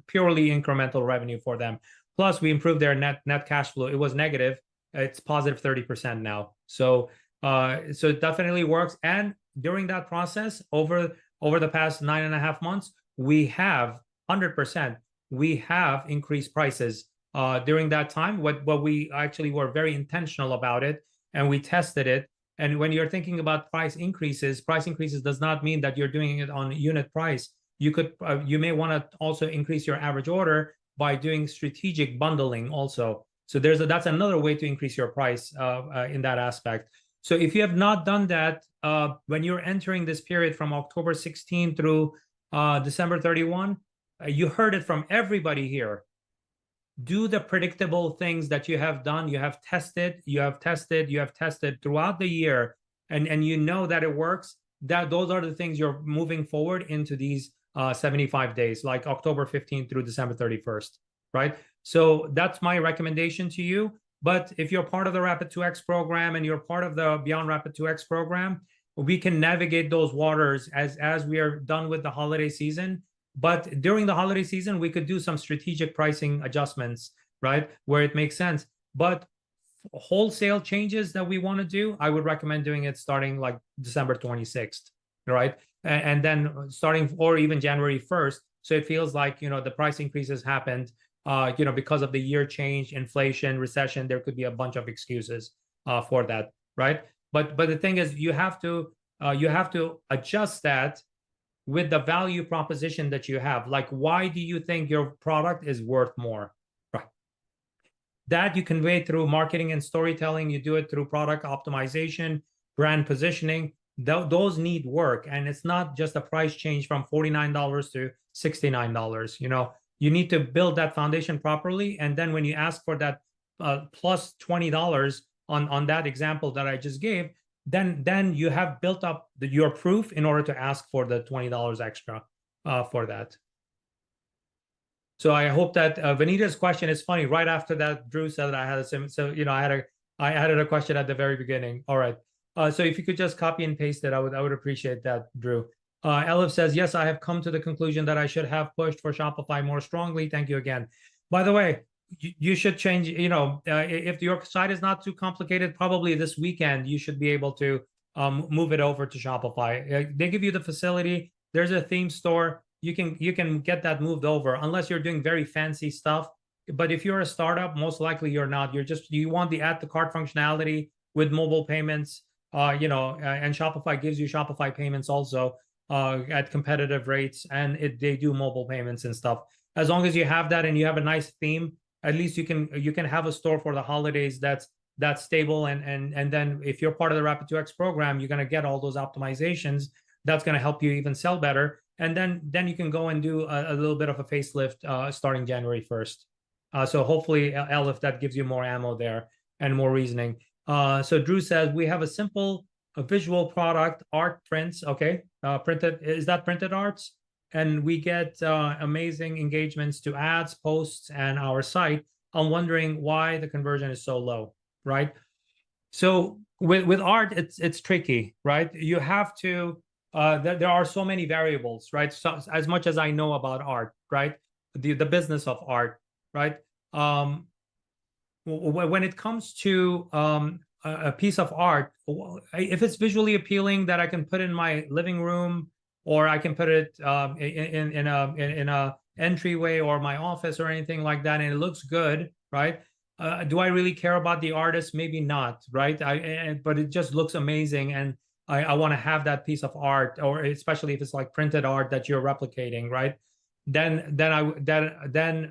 purely incremental revenue for them. Plus, we improved their net cash flow. It was negative. It's positive 30% now. So it definitely works. And during that process, over the past 9.5 months, we have 100%. We have increased prices during that time. What we actually were very intentional about it, and we tested it. And when you're thinking about price increases does not mean that you're doing it on unit price. You may want to also increase your average order by doing strategic bundling also. So that's another way to increase your price in that aspect. So if you have not done that, when you're entering this period from October 16 through December 31, you heard it from everybody here. Do the predictable things that you have done. You have tested throughout the year, and you know that it works. Those are the things you're moving forward into these 75 days, like October 15th through December 31st, right? So that's my recommendation to you. But if you're part of the Rapid 2X program and you're part of the Beyond Rapid 2X program, we can navigate those waters as we are done with the holiday season. But during the holiday season, we could do some strategic pricing adjustments, right, where it makes sense. But wholesale changes that we want to do, I would recommend doing it starting like December 26th, right? And then starting, or even January 1st. So it feels like, the price increases happened, because of the year change, inflation, recession. There could be a bunch of excuses for that, right? But the thing is, you have to adjust that with the value proposition that you have. Like, why do you think your product is worth more? Right. That you convey through marketing and storytelling. You do it through product optimization, brand positioning. Those need work. And it's not just a price change from $49 to $69. You need to build that foundation properly. And then when you ask for that plus $20 on that example that I just gave, then you have built up your proof in order to ask for the $20 extra for that. So I hope that Vanita's question is funny. Right after that, Drew said that I had I added a question at the very beginning. All right. So if you could just copy and paste it, I would appreciate that, Drew. Elif says, yes, I have come to the conclusion that I should have pushed for Shopify more strongly. Thank you again. By the way, you should change, if your site is not too complicated, probably this weekend, you should be able to move it over to Shopify. They give you the facility. There's a theme store. You can get that moved over unless you're doing very fancy stuff. But if you're a startup, most likely you're not. You want the add to cart functionality with mobile payments, and Shopify gives you Shopify payments also at competitive rates, and they do mobile payments and stuff. As long as you have that and you have a nice theme, at least you can have a store for the holidays that's stable, and then if you're part of the Rapid 2X program, you're going to get all those optimizations. That's going to help you even sell better, and then you can go and do a little bit of a facelift starting January 1st. So hopefully, Elif, that gives you more ammo there and more reasoning. So Drew says we have a simple visual product, art prints. Okay, is that printed arts? And we get amazing engagements to ads, posts, and our site. I'm wondering why the conversion is so low, right? So with art, it's tricky, right? You have to, there are so many variables, right? So as much as I know about art, right? The business of art, right? When it comes to a piece of art, if it's visually appealing that I can put in my living room, or I can put it in a entryway or my office or anything like that, and it looks good, right? Do I really care about the artist? Maybe not, right? But it just looks amazing, and I want to have that piece of art, or especially if it's like printed art that you're replicating, right? Then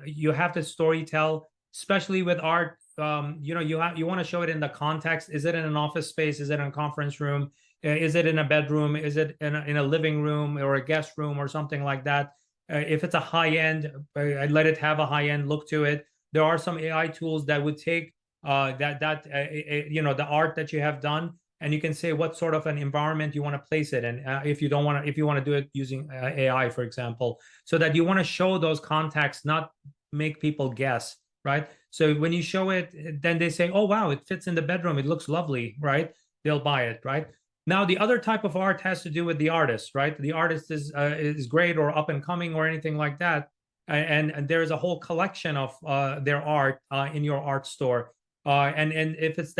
you have to storytell, especially with art. You want to show it in the context. Is it in an office space? Is it in a conference room? Is it in a bedroom? Is it in a living room or a guest room or something like that? If it's a high end, I'd let it have a high end look to it. There are some AI tools that would take the art that you have done, and you can say what sort of an environment you want to place it in. If you want to do it using AI, for example, so that you want to show those contexts, not make people guess, right? So when you show it, then they say, oh, wow, it fits in the bedroom. It looks lovely, right? They'll buy it, right? Now, the other type of art has to do with the artist, right? The artist is great or up and coming or anything like that. And there is a whole collection of their art in your art store. And if it's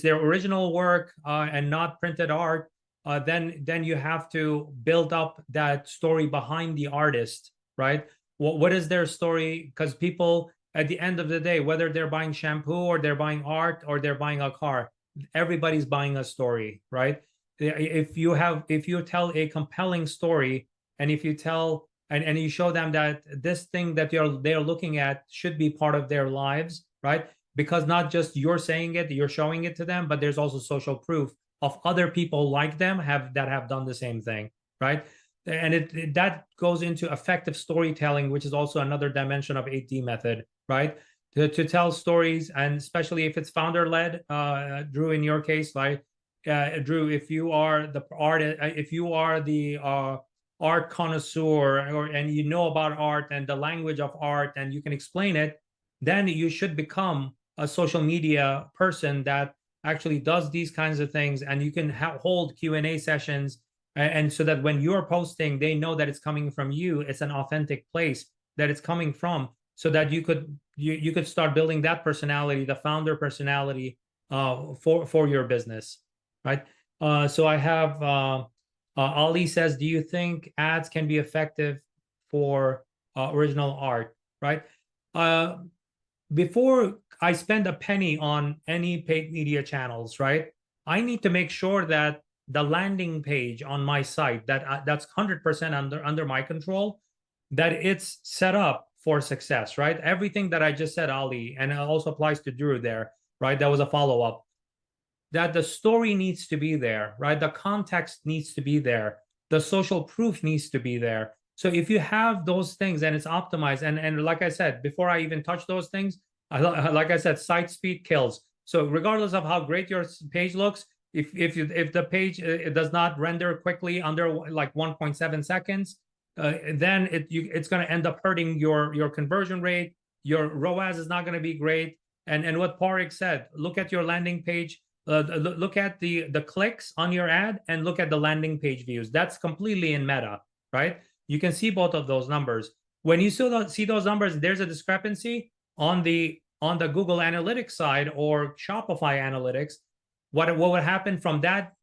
their original work and not printed art, then you have to build up that story behind the artist, right? What is their story? Because people, at the end of the day, whether they're buying shampoo or they're buying art or they're buying a car, everybody's buying a story, right? If you tell a compelling story, and if you tell and you show them that this thing that they're looking at should be part of their lives, right? Because not just you're saying it, you're showing it to them, but there's also social proof of other people like them have done the same thing, right? And that goes into effective storytelling, which is also another dimension of 8D method, right? To tell stories, and especially if it's founder led, Drew, in your case, like Drew, if you are the artist, if you are the art connoisseur, and you know about art and the language of art, and you can explain it, then you should become a social media person that actually does these kinds of things, and you can hold Q&A sessions, and so that when you're posting, they know that it's coming from you. It's an authentic place that it's coming from, so that you could start building that personality, the founder personality, for your business, right? So I have Ali says, do you think ads can be effective for original art, right? Before I spend a penny on any paid media channels, right, I need to make sure that the landing page on my site, that's 100% under my control, that it's set up for success, right? Everything that I just said, Ali, and it also applies to Drew there, right? That was a follow-up. That the story needs to be there, right? The context needs to be there. The social proof needs to be there. So if you have those things and it's optimized, and like I said, before I even touch those things, like I said, site speed kills. So regardless of how great your page looks, if the page it does not render quickly under like 1.7 seconds, then it's going to end up hurting your conversion rate. Your ROAS is not going to be great. And what Parik said, look at your landing page. Look at the clicks on your ad and look at the landing page views. That's completely in Meta, right? You can see both of those numbers. When you see those numbers, there's a discrepancy on the Google Analytics side or Shopify Analytics. What would happen from that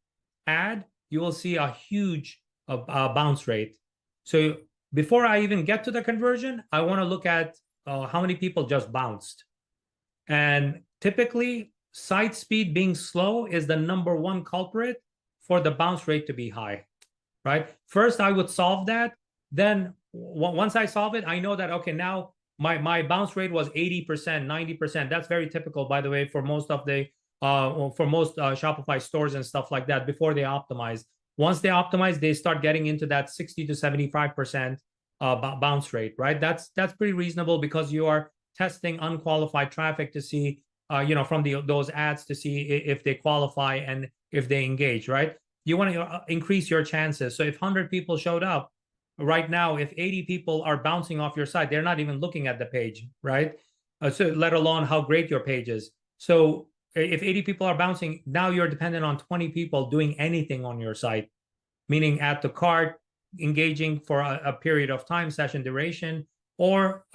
ad? You will see a huge bounce rate. So before I even get to the conversion, I want to look at how many people just bounced. And typically, site speed being slow is the #1 culprit for the bounce rate to be high, right? First, I would solve that. Then once I solve it, I know that, okay, now my bounce rate was 80%, 90%. That's very typical, by the way, for most of the Shopify stores and stuff like that before they optimize. Once they optimize, they start getting into that 60 to 75% bounce rate, right? That's pretty reasonable because you are testing unqualified traffic to see, from those ads to see if they qualify and if they engage, right? You want to increase your chances. So if 100 people showed up right now, if 80 people are bouncing off your site, they're not even looking at the page, right? So let alone how great your page is. So if 80 people are bouncing, now you're dependent on 20 people doing anything on your site, meaning add to cart, engaging for a period of time, session duration, or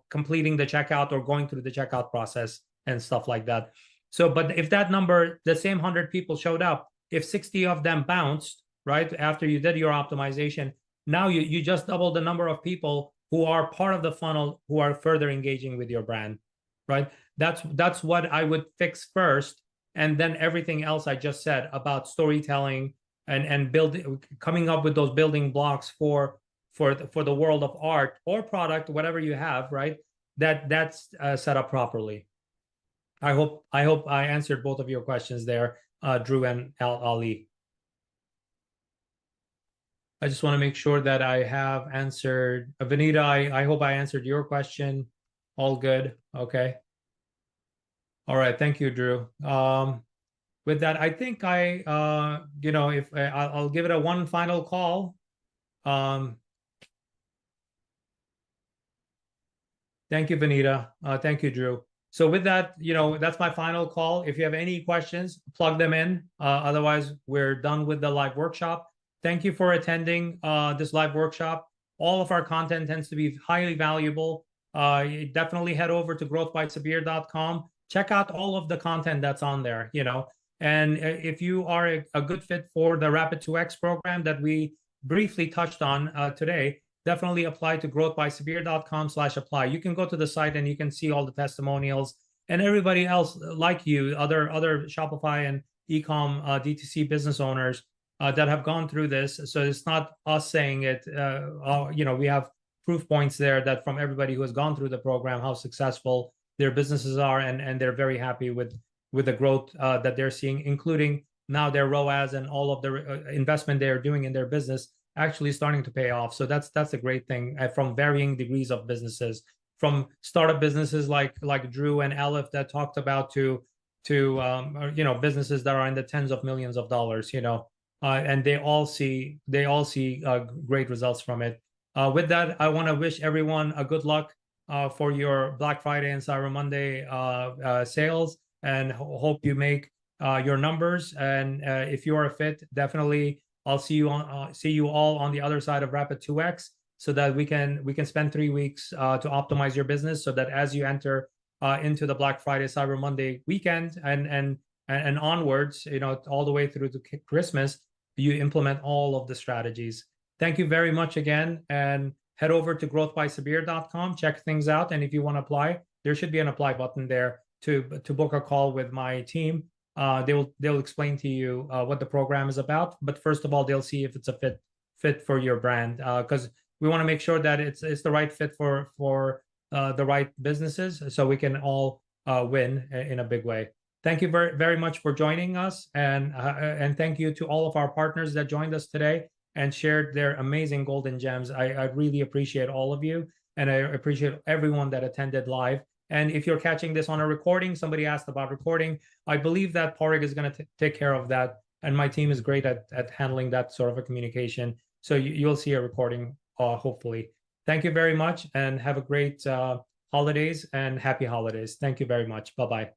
completing the checkout or going through the checkout process and stuff like that. So, but if that number, the same 100 people showed up, if 60 of them bounced, right, after you did your optimization, now you just double the number of people who are part of the funnel who are further engaging with your brand, right? That's what I would fix first, and then everything else I just said about storytelling and coming up with those building blocks for the world of art or product, whatever you have, right? That's set up properly. I hope I answered both of your questions there, Drew and Ali. I just want to make sure that I have answered. Vanita, I hope I answered your question. All good. Okay. All right. Thank you, Drew. With that, I think if I'll give it a one final call. Thank you, Vanita. Thank you, Drew. So with that, that's my final call. If you have any questions, plug them in. Otherwise, we're done with the live workshop. Thank you for attending this live workshop. All of our content tends to be highly valuable. Definitely head over to growthbysabir.com. Check out all of the content that's on there, And if you are a good fit for the Rapid 2X program that we briefly touched on today, definitely apply to growthbysabir.com/apply. You can go to the site and you can see all the testimonials and everybody else like you, other Shopify and ecom DTC business owners that have gone through this. So it's not us saying it. We have proof points there that from everybody who has gone through the program, how successful their businesses are, and they're very happy with the growth that they're seeing, including now their ROAS and all of the investment they're doing in their business actually starting to pay off. So that's a great thing from varying degrees of businesses, from startup businesses like Drew and Elliott that talked about to businesses that are in the tens of millions of dollars, and they all see great results from it. With that, I want to wish everyone a good luck for your Black Friday and Cyber Monday sales, and hope you make your numbers. And if you are a fit, definitely I'll see you all on the other side of Rapid 2X, so that we can spend 3 weeks to optimize your business, so that as you enter into the Black Friday Cyber Monday weekend and onwards, all the way through to Christmas, you implement all of the strategies. Thank you very much again, and head over to growthbysabir.com, check things out, and if you want to apply, there should be an apply button there to book a call with my team. They'll explain to you what the program is about, but first of all, they'll see if it's a fit for your brand, because we want to make sure that it's the right fit for the right businesses, so we can all win in a big way. Thank you very, very much for joining us, and thank you to all of our partners that joined us today and shared their amazing golden gems. I really appreciate all of you, and I appreciate everyone that attended live. And if you're catching this on a recording, somebody asked about recording. I believe that Parig is going to take care of that, and my team is great at handling that sort of a communication. So you'll see a recording, hopefully. Thank you very much, and have a great holidays and happy holidays. Thank you very much. Bye-bye.